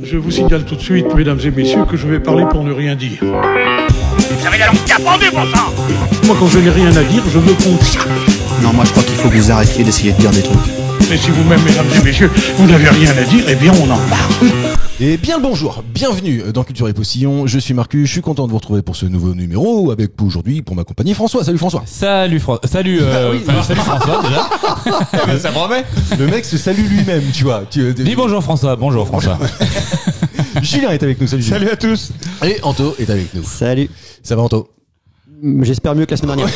Je vous signale tout de suite, mesdames et messieurs, que je vais parler pour ne rien dire. Vous avez la langue qui a pendu, bon sang. Moi, quand je n'ai rien à dire, je me confie. Non, moi je crois qu'il faut que vous arrêtiez d'essayer de dire des trucs. Et si vous-même, mesdames et messieurs, vous n'avez rien à dire, eh bien, on en parle. Et bien le bonjour, bienvenue dans Culture et Postillon, je suis Marcus, je suis content de vous retrouver pour ce nouveau numéro, avec vous aujourd'hui pour m'accompagner François. Salut François. Salut François, salut déjà. Ça promet. Le mec se salue lui-même, tu vois. Dis bonjour François, bonjour François. Julien est avec nous, salut Julien. Salut à tous. Et Anto est avec nous. Salut. Ça va Anto? J'espère mieux que la semaine dernière.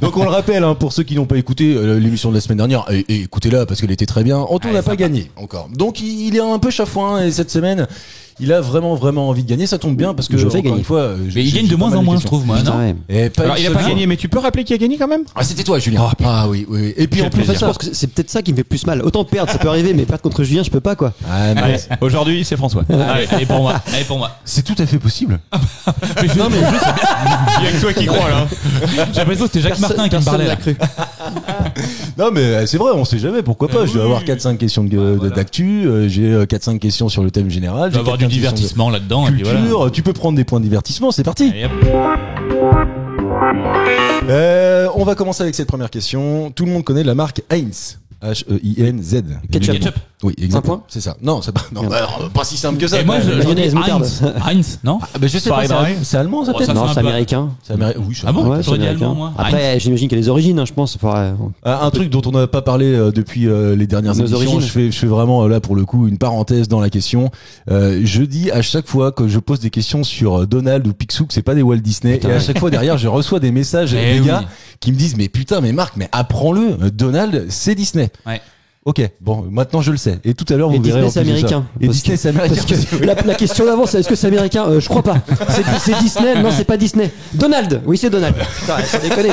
Donc on le rappelle, hein, pour ceux qui n'ont pas écouté l'émission de la semaine dernière, et écoutez-la parce qu'elle était très bien, Anto n'a pas gagné encore. Donc il est un peu chafouin et cette semaine, il a vraiment envie de gagner. Ça tombe bien parce que Je fais encore gagner. une fois, Mais il gagne de moins en moins, je trouve, moi. Putain, Non. ouais. Et pas Alors il a pas gagné, mais tu peux rappeler qui a gagné quand même? Ah c'était toi Julien. Ah oui. Et puis en plus En fait, je pense que c'est peut-être ça qui me fait plus mal. Autant perdre, ça peut arriver, mais perdre contre Julien, je peux pas, quoi. Ah, mais Allez, aujourd'hui c'est François. Allez, et pour moi. Allez pour moi. c'est tout à fait possible. Non mais juste, il y a que toi qui crois là. J'ai l'impression que c'était Jacques Martin qui me parlait là. cru. Non mais c'est vrai, on sait jamais, pourquoi pas. Je dois avoir 4-5 questions d'actu, j'ai 4-5 questions sur le thème général, Tu j'ai vas avoir du 4-5 questions de divertissement là-dedans et puis culture, voilà. tu peux prendre des points de divertissement, c'est parti. Allez, hop. On va commencer avec cette première question. Tout le monde connaît la marque Heinz. H-E-I-N-Z. Ketchup. Oui, exactement. point C'est ça. Non, c'est pas, non, Merde. alors, pas si simple que ça. Et moi quand même. j'en ai Mayonnaise, moutarde. Heinz, non? Ah, bah, je sais pas, Pareil. c'est allemand, ça Oh, peut-être? ça Non, fait c'est un peu- américain. C'est américain. Oui, ça Ah bon? Ouais, c'est J'aurais dit américain. allemand, moi. Après, j'imagine qu'il y a des origines, hein, je pense. Un truc dont on n'a pas parlé depuis les dernières Nos émissions, origines. je fais vraiment là pour le coup une parenthèse dans la question. Je dis à chaque fois que je pose des questions sur Donald ou Picsou que c'est pas des Walt Disney, et à chaque fois derrière je reçois des messages Eh des oui. gars qui me disent mais putain mais Marc mais apprends-le, Donald c'est Disney. Ouais. Ok, bon maintenant je le sais. Et tout à l'heure Et vous verrez. Disney, en c'est plus de ça. américain. Et Parce Disney c'est américain. Parce que la question d'avant, c'est est-ce que c'est américain Je crois pas. C'est Disney. Non, c'est pas Disney. Donald. Oui, c'est Donald. Putain, ça déconne.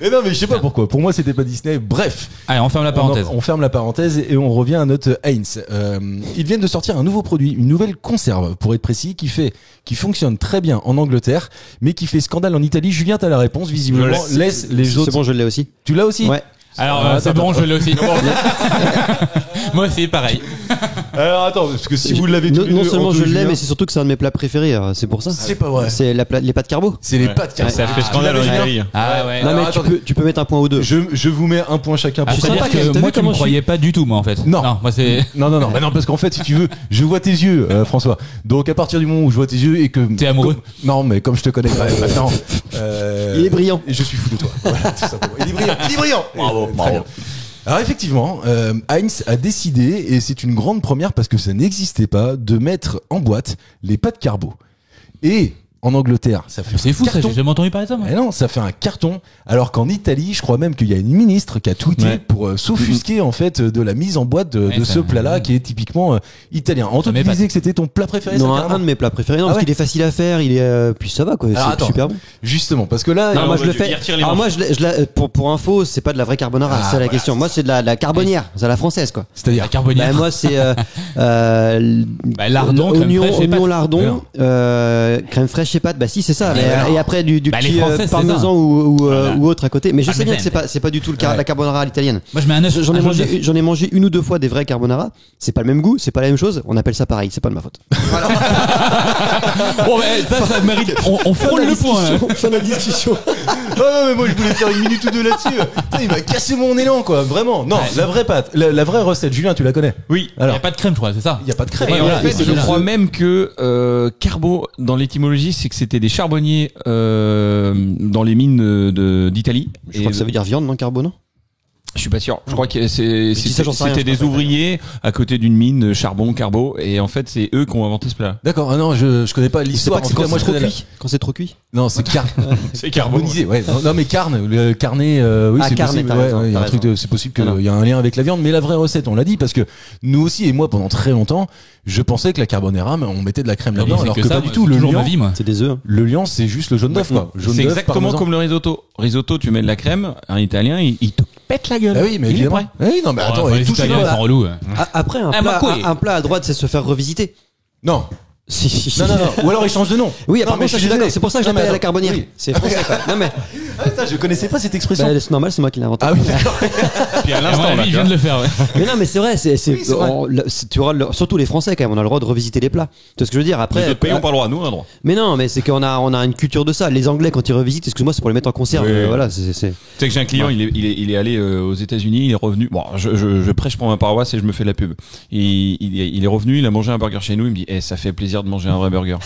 Et non mais je sais pas pourquoi. Pour moi c'était pas Disney. Bref. Allez, on ferme la parenthèse. On ferme la parenthèse et on revient à notre Heinz. Ils viennent de sortir un nouveau produit, une nouvelle conserve, pour être précis, qui fonctionne très bien en Angleterre, mais qui fait scandale en Italie. Julien, t'as la réponse, visiblement. Laisse les autres. C'est bon, je l'ai aussi. Tu l'as aussi? Ouais. Alors Ah, c'est attends, bon, je l'ai aussi. Moi aussi pareil. Alors attends, parce que si vous l'avez tous les Non deux, seulement Anto je et l'ai, Julien, mais c'est surtout que c'est un de mes plats préférés. C'est pour ça. c'est pas vrai. C'est les pâtes carbo. C'est les pâtes qui Ça fait scandale en Italie. Ah ouais. Non, Alors, mais attendez. tu peux mettre un point ou deux. Je vous mets un point chacun pour Ah, ça. c'est-à-dire sympa, quand même. que T'as moi vu tu me comment je croyais pas du tout moi en fait. Non. moi c'est. Non, bah non, parce qu'en fait, si tu veux, je vois tes yeux, François. Donc, à partir du moment où je vois tes yeux et que. T'es amoureux. Non, mais comme je te connais pas maintenant. Il est brillant. Et je suis fou de toi. Voilà, tout simplement. Il est brillant. Il est brillant. Bravo. Très bien. Alors effectivement, Heinz a décidé, et c'est une grande première parce que ça n'existait pas, de mettre en boîte les pâtes carbo. Et en Angleterre, ça fait C'est un fou ça, carton. j'ai jamais entendu parler de ça moi. Mais non, ça fait un carton. Alors qu'en Italie, je crois même qu'il y a une ministre qui a tweeté Ouais. pour s'offusquer en fait de la mise en boîte de Ouais, ce ça- plat-là qui est typiquement italien. Antoine, tu m'épate. disais que c'était ton plat préféré, Non, ça, un carrément de mes plats préférés. Non, Ah parce ouais. qu'il est facile à faire. Il est puis ça va quoi. Alors, C'est attends. super bon. Justement, parce que là, Non, moi bah, je le tu fais. y retires les Alors manches. moi, pour info, c'est pas de la vraie carbonara, Ah, c'est la voilà. question. Moi, c'est de la carbonière, c'est à la française quoi. c'est-à-dire La carbonière. Bah, moi, c'est lardon, crème oignon, fraîche et oignon pâtes. lardon, crème fraîche et pâtes. Bah si, c'est ça. Mais Mais, alors. et après du Bah, les petit Français, c'est parmesan ça. ou autre à côté. Mais je sais bien que Parmesan. c'est pas du tout la carbonara à l'italienne. Moi je mets un œuf. J'en ai un jaune d'œuf. mangé, j'en ai mangé une ou deux fois des vrais carbonara. C'est pas le même goût, c'est pas la même chose. On appelle ça pareil. C'est pas de ma faute. Bon mais ça mérite. On frôle le point. Là. Fin de la discussion. non, mais moi je voulais faire une minute ou deux là-dessus. Putain, il m'a cassé mon élan, quoi. Vraiment. Non, la vraie pâte, la vraie recette. Julien, tu la connais? Oui. Il y Alors, a pas de crème je crois, c'est ça. il y a pas de crème. Et voilà, en fait, c'est je là. crois même que carbo, dans l'étymologie, c'est que c'était des charbonniers dans les mines d'Italie. Je crois que ça veut dire viande, non carbo, non? Je suis pas sûr. Je crois que dis ça, j'en sais rien, c'était je des crois pas. ouvriers à côté d'une mine charbon, carbo, et en fait, c'est eux qui ont inventé ce plat. D'accord. Ah non, je connais pas C'est l'histoire. pas que En c'est tout cas, quand moi c'est je trop connais. cuit. Quand c'est trop cuit. Non, c'est C'est carbonisé. Ouais. Non, mais carne, le carnet. Oui, Ah, c'est carne, possible. t'as Ouais, raison, il y a t'as un truc. raison. C'est possible qu'il Non, non. y a un lien avec la viande, mais la vraie recette, on l'a dit, parce que nous aussi et moi pendant très longtemps, je pensais que la carbonara, on mettait de la crème là-dedans, C'est alors que que ça, pas moi, du tout. c'est Le toujours ma liant, vie moi. C'est des œufs. le liant, c'est juste le jaune d'œuf, quoi. Jaune C'est d'œuf, exactement parmesan. comme le risotto. Risotto, tu mets de la crème, un italien, il te pète la gueule. Bah oui, mais Il est évidemment. prêt. Oui, non, mais attends, Ouais, et les tout Italiens ils sont relous. Après, Ah, Marco, un plat à droite, c'est se faire revisiter. Non. Si. Non. Ou alors il change de nom. Oui, Non, apparemment, mais ça, je suis d'accord. C'est pour ça que je Non, mais l'appelle à la attends, carbonière. oui. C'est français, quoi. Non, mais. Ah, putain, je connaissais pas cette expression. Bah, c'est normal, c'est moi qui l'ai inventé. Ah oui, d'accord. Puis à À mon l'instant, là, avis, il vient de le faire. Ouais. Mais non, mais c'est vrai, c'est c'est vrai. tu vois, surtout les Français quand même, on a le droit de revisiter les plats. Tu vois ce que je veux dire? les Après, autres pays ont pas le droit, nous on a le droit. mais non, mais c'est qu'on a une culture de ça. Les Anglais quand ils revisitent, excuse-moi, c'est pour les mettre en conserve. Oui. Voilà, c'est. Tu sais que j'ai un client, il est allé aux États-Unis, il est revenu. Bon, je prêche pour ma paroisse et je me fais de la pub. Et il est revenu, il a mangé un burger chez nous, il me dit, ça fait plaisir de manger un vrai burger.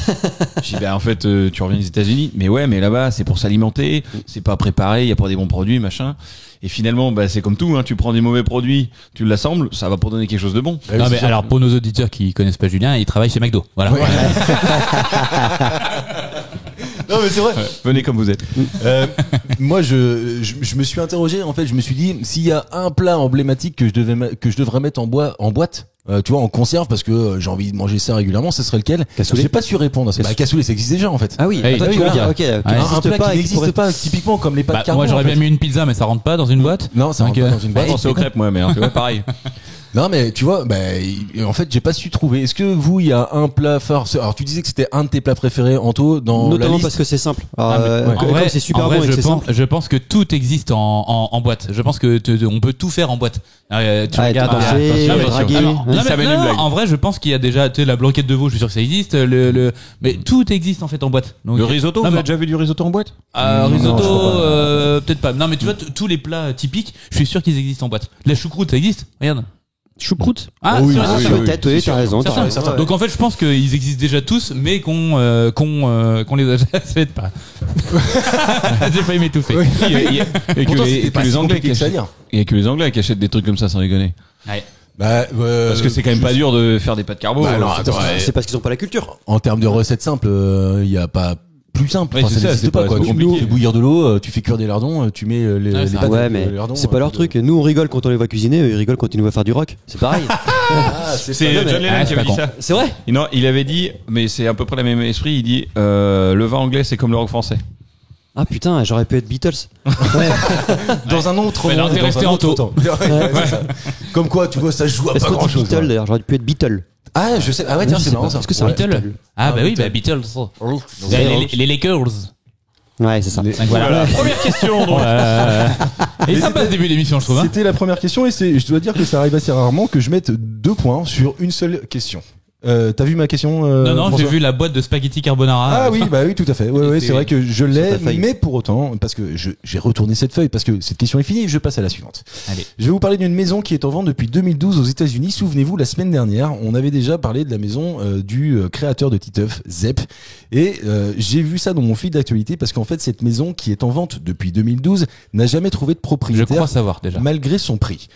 Je dis, en fait, tu reviens des États-Unis, mais ouais, mais là-bas, c'est pour s'alimenter, c'est pas préparé, il y a pas des bons produits, machin. Et finalement, c'est comme tout, hein, tu prends des mauvais produits, tu l'assembles, ça va pour donner quelque chose de bon. Non, mais alors, pour nos auditeurs qui connaissent pas Julien, il travaille chez McDo. Voilà. Ouais. Non, mais c'est vrai. Venez comme vous êtes. Moi, je me suis interrogé. En fait, je me suis dit, s'il y a un plat emblématique que je devrais mettre en boîte, tu vois, en conserve, parce que j'ai envie de manger ça régulièrement, ce serait lequel? Cassoulet. J'ai pas su répondre. Cassoulet, ça existe déjà en fait. Ah oui, Ah oui, toi, oui, tu veux voilà. dire, ok, Un plat qui n'existe pas typiquement comme les pâtes carbo. Moi, j'aurais en fait. bien mis une pizza, mais ça rentre pas dans une boîte. Non, ça rentre Donc, pas dans une Pas boîte. penser aux crêpes, moi, mais tu vois, pareil. Non, mais tu vois, en fait, j'ai pas su trouver. Est-ce que vous, il y a un plat phare? Alors, tu disais que c'était un de tes plats préférés, Anto, dans la notamment liste. parce que c'est simple. Alors, Ah, mais- comme en vrai, c'est super en vrai, bon et que c'est je pense, simple. je pense que tout existe en boîte. Je pense que on peut tout faire en boîte. Tu regardes, danser, attention, draguer. attention. Hein. Non, Ça mais mène une non, blague. en vrai, je pense qu'il y a déjà, tu sais, la blanquette de veau, je suis sûr que ça existe. Mais tout existe en fait en boîte. Donc, Le risotto, non, vous mais- avez déjà vu du risotto en boîte? risotto, je crois peut-être pas. Non, mais tu vois, tous les plats typiques, je suis sûr qu'ils existent en boîte. La choucroute, ça existe. Regarde. Choucroute. Ah, oui, sûr, oui, sûr, oui, sûr. Peut-être, oui, t'as raison. Certain. t'as raison, ouais. Donc en fait, je pense qu'ils existent déjà tous, mais qu'on les achète pas. J'ai failli m'étouffer. Il y a que Pourtant, les- c'était que pas les si Anglais compliqué qui que ça à achètent. dire. Il y a que les Anglais qui achètent des trucs comme ça sans déconner. Parce que c'est quand même pas dur de faire des pâtes carbo. Bah non, attends, C'est parce qu'ils ont pas la culture. En termes de recettes simples, il y a pas plus simple. Ouais, Enfin, c'est ça, n'existe c'est pas- quoi. c'est Tu compliqué. fais bouillir de l'eau, tu fais cuire des lardons, tu mets les c'est pâtes vrai. Ouais, avec mais les lardons. c'est pas leur truc. Nous, on rigole quand on les voit cuisiner, eux, ils rigolent quand ils nous voient faire du rock. C'est pareil. Ah, C'est Non, mais- John Lennon Ah, qui c'est avait pas dit con. ça. C'est vrai. Et non, il avait dit, mais c'est à peu près le même esprit, il dit le vin anglais c'est comme le rock français. Ah putain, j'aurais pu être Beatles. Dans un autre Mais non, monde, t'es dans resté un en autre taux. temps. Ouais, c'est ça. Comme quoi, tu vois, ça joue à Est-ce pas qu'on grand dit chose. Beatles d'ailleurs? J'aurais pu être Beatle. Ah, je sais. Ah ouais, tiens, c'est marrant ça. Est-ce que c'est Ouais. Beatle? Ah bah oui, Beatles. bah Beatles. Oh. Les Lakers. Ouais, c'est ça. Donc voilà. Première question. Donc. Et ça passe début d'émission, je trouve. Hein. C'était la première question et je dois dire que ça arrive assez rarement que je mette 2 points sur une seule question. T'as vu ma question Non, j'ai François vu la boîte de spaghetti carbonara. Ah oui, bah oui, tout à fait. Ouais, C'est- c'est vrai que je l'ai, ta feuille. mais pour autant, parce que j'ai retourné cette feuille, parce que cette question est finie, je passe à la suivante. Allez. Je vais vous parler d'une maison qui est en vente depuis 2012 aux États-Unis. Souvenez-vous, la semaine dernière, on avait déjà parlé de la maison du créateur de Titeuf, Zepp, et j'ai vu ça dans mon fil d'actualité parce qu'en fait, cette maison qui est en vente depuis 2012 n'a jamais trouvé de Je propriétaire crois savoir déjà. malgré son prix.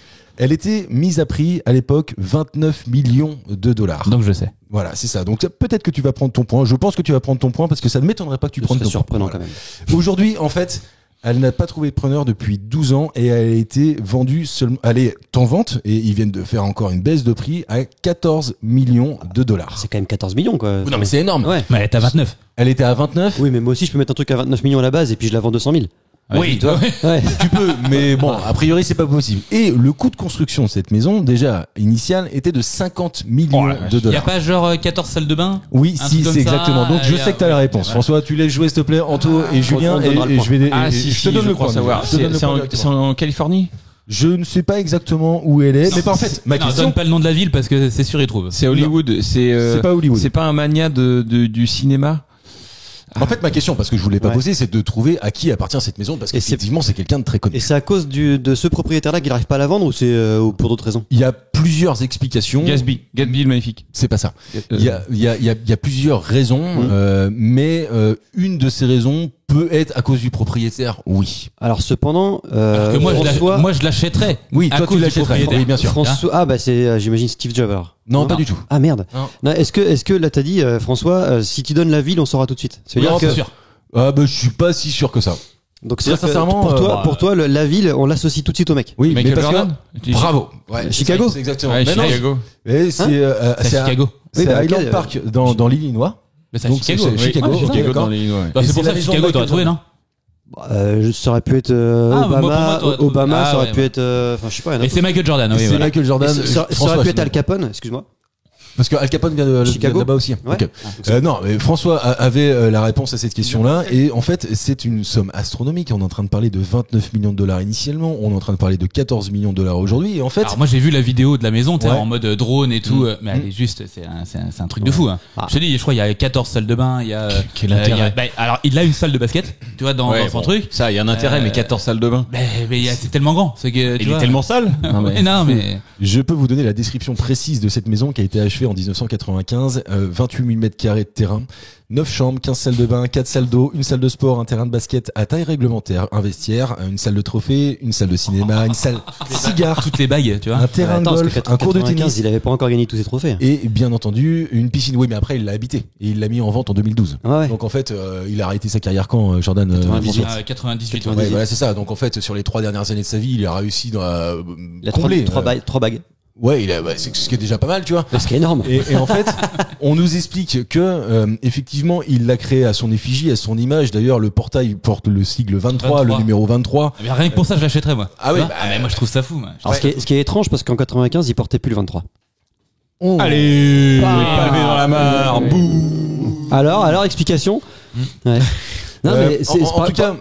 Elle était mise à prix à l'époque 29 millions de dollars. Donc je sais. Voilà, c'est ça. Donc peut-être que tu vas prendre ton point. Je pense que tu vas prendre ton point parce que ça ne m'étonnerait pas que tu Ce prennes serait ton surprenant point. quand même. Voilà. Aujourd'hui, en fait, elle n'a pas trouvé de preneur depuis 12 ans et elle a été vendue seulement. Elle est en vente et ils viennent de faire encore une baisse de prix à 14 millions de dollars. C'est quand même 14 millions quoi. Non mais c'est énorme. Ouais. Mais t'as 29. Elle était à 29. Oui, mais moi aussi je peux mettre un truc à 29 millions à la base et puis je la vends 200 000. Oui, toi. Ouais. Tu peux, mais bon, a priori, c'est pas possible. Et le coût de construction de cette maison, déjà initial, était de 50 millions de Y a dollars. pas genre 14 salles de bain? Oui, un si, truc comme c'est ça, exactement. Donc, je y a- sais que t'as la réponse. Ouais. François, tu laisses jouer, s'il te plaît, Anto et Julien, on donnera le et point. je vais, Ah et si, je te donne le crois point. savoir. Je te donne le C'est point en, directement. Californie. Je ne sais pas exactement où elle est, mais pas en fait. Ma Non, question, donne pas le nom de la ville parce que c'est sûr ils trouvent. C'est Hollywood. C'est pas Hollywood. C'est pas un mania du cinéma. En fait, ma question, parce que je voulais pas Ouais. poser, c'est de trouver à qui appartient cette maison, parce Et c'est- qu'effectivement, c'est quelqu'un de très connu. Et c'est à cause de ce propriétaire-là qu'il n'arrive pas à la vendre ou c'est ou pour d'autres raisons? Il y a plusieurs explications. Gatsby le magnifique. C'est pas ça. Il y a plusieurs raisons, mais une de ces raisons peut être à cause du propriétaire, oui. Alors cependant, Alors que François, moi je l'achèterais. Oui, À toi cause tu du l'achèterais. propriétaire. Oui, bien sûr. François, ah bah c'est j'imagine Steve Jobs alors. Non, pas du tout. Ah merde. Non. Non, est-ce que là t'as dit François, si tu donnes la ville, on saura tout de suite. Ça veut dire Non, que c'est sûr. Ah bah je suis pas si sûr que ça. donc Très c'est sincèrement, pour toi la ville, on l'associe tout de suite au mec. Oui, mais Michael parce Jordan. que bravo. Ouais, Chicago. c'est exactement. Ouais, Mais non, Chicago. mais c'est C'est à Chicago. C'est Oui, bah, à ok, Highland Park dans l'Illinois. Mais c'est à Donc, Chicago. c'est Oui. Chicago, Ah, ok, putain. Chicago d'accord. dans les. Ouais. Bah, Et c'est pour c'est ça la que maison de Chicago t'aurais Michael trouvé, non? Ça aurait pu être Ah, moi, pour moi, Obama, t'aurais trouvé. Obama, Ah, ça aurait ouais, pu ouais. être enfin je sais pas, il y en a Et c'est Michael Jordan, Et oui, c'est voilà. Michael Jordan. ça François, aurait pu je être te Al Capone, excuse-moi. Parce que Al Capone vient de Chicago. là-bas aussi. Ouais. Ok. Non, mais François avait la réponse à cette question-là. Et en fait, c'est une somme astronomique. On est en train de parler de 29 millions de dollars initialement. On est en train de parler de 14 millions de dollars aujourd'hui. Et en fait, Alors moi j'ai vu la vidéo de la maison, tu sais, Ouais. en mode drone et tout, mais elle est juste, c'est un truc de fou. Hein. Je te dis, je crois il y a 14 salles de bain, il y a. Quel intérêt. Alors il a une salle de basket, tu vois, dans son truc. Ça, il y a un intérêt, mais 14 salles de bain. Mais c'est tellement grand, c'est que tu Il vois. est tellement sale. Non mais je peux vous donner la description précise de cette maison qui a été achevée en 1995. 28 000 mètres carrés de terrain, 9 chambres, 15 salles de bain, 4 salles d'eau, une salle de sport, un terrain de basket à taille réglementaire, un vestiaire, une salle de trophée, une salle de cinéma, une salle cigare, toutes les bagues, tu vois. un terrain de Attends, golf, parce que un cours de 95, tennis il avait pas encore gagné tous ses trophées. et bien entendu une piscine. Oui, mais après il l'a habité et il l'a mis en vente en 2012. Ouais. Donc en fait, il a arrêté sa carrière quand Jordan 98. François 98. Ouais, voilà, c'est ça. Donc en fait, sur les 3 dernières années de sa vie, il a réussi à Il a combler. 3 bagues. Ouais, c'est ce qui est déjà pas mal, tu vois. Ce qui est énorme. Et en fait, on nous explique que effectivement, il l'a créé à son effigie, à son image. D'ailleurs, le portail porte le sigle 23, le 23. numéro 23. Mais rien que pour ça, je l'achèterais moi. Ah oui, Tu vois mais moi je trouve ça fou. Moi. Alors, ce qui est étrange, parce qu'en 95, il portait plus le 23. Allez, pavé dans la mare. Bouh. Alors, explication. Ouais. Non, mais En tout cas,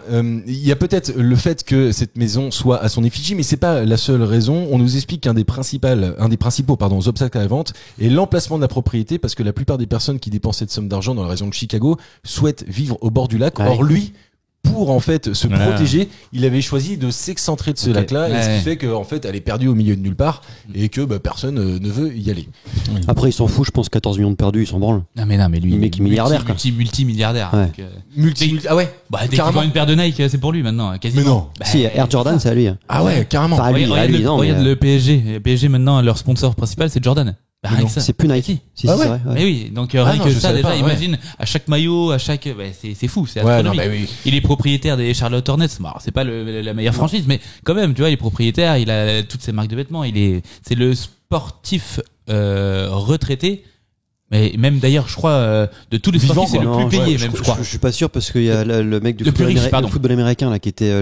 il y a peut-être le fait que cette maison soit à son effigie, mais c'est pas la seule raison. On nous explique qu'un des principaux, obstacles à la vente est l'emplacement de la propriété, parce que la plupart des personnes qui dépensent cette somme d'argent dans la région de Chicago souhaitent vivre au bord du lac. Ouais. Or lui, pour en fait se Ouais. protéger, il avait choisi de s'excentrer de ce lac-là, et ce qui fait qu'en fait, elle est perdue au milieu de nulle part et que personne ne veut y aller. Après, il s'en fout, je pense, 14 millions de perdus, ils s'en branlent. Non mais lui, Le mec, il est milliardaire, quoi. multi-milliardaire. Ouais. Donc, Ah ouais, dès qu'il carrément. vend une paire de Nike, c'est pour lui maintenant, quasiment. Mais non. Bah, Si, Air Jordan, c'est à lui. Ah ouais, carrément. Enfin, à lui, non, regarde mais, le PSG. Le PSG maintenant, leur sponsor principal, c'est Jordan. Bah, rien que ça. c'est plus Nike. Si, Ah c'est ouais. vrai. Mais oui, donc Ah rien non, que je ça savais déjà, pas, ouais. imagine à chaque maillot, à chaque, c'est fou, c'est Ouais, non, astronomique. oui. Il est propriétaire des Charlotte Hornets. Bon, alors, c'est pas la meilleure franchise, mais quand même, tu vois, il est propriétaire, il a toutes ses marques de vêtements, c'est le sportif retraité. Mais même d'ailleurs, je crois, de tous les Vivant, sportifs, c'est le Non, plus payé, je même, je crois. Je suis pas sûr parce qu'il y a le mec du Le plus riche, le pardon. football américain là qui était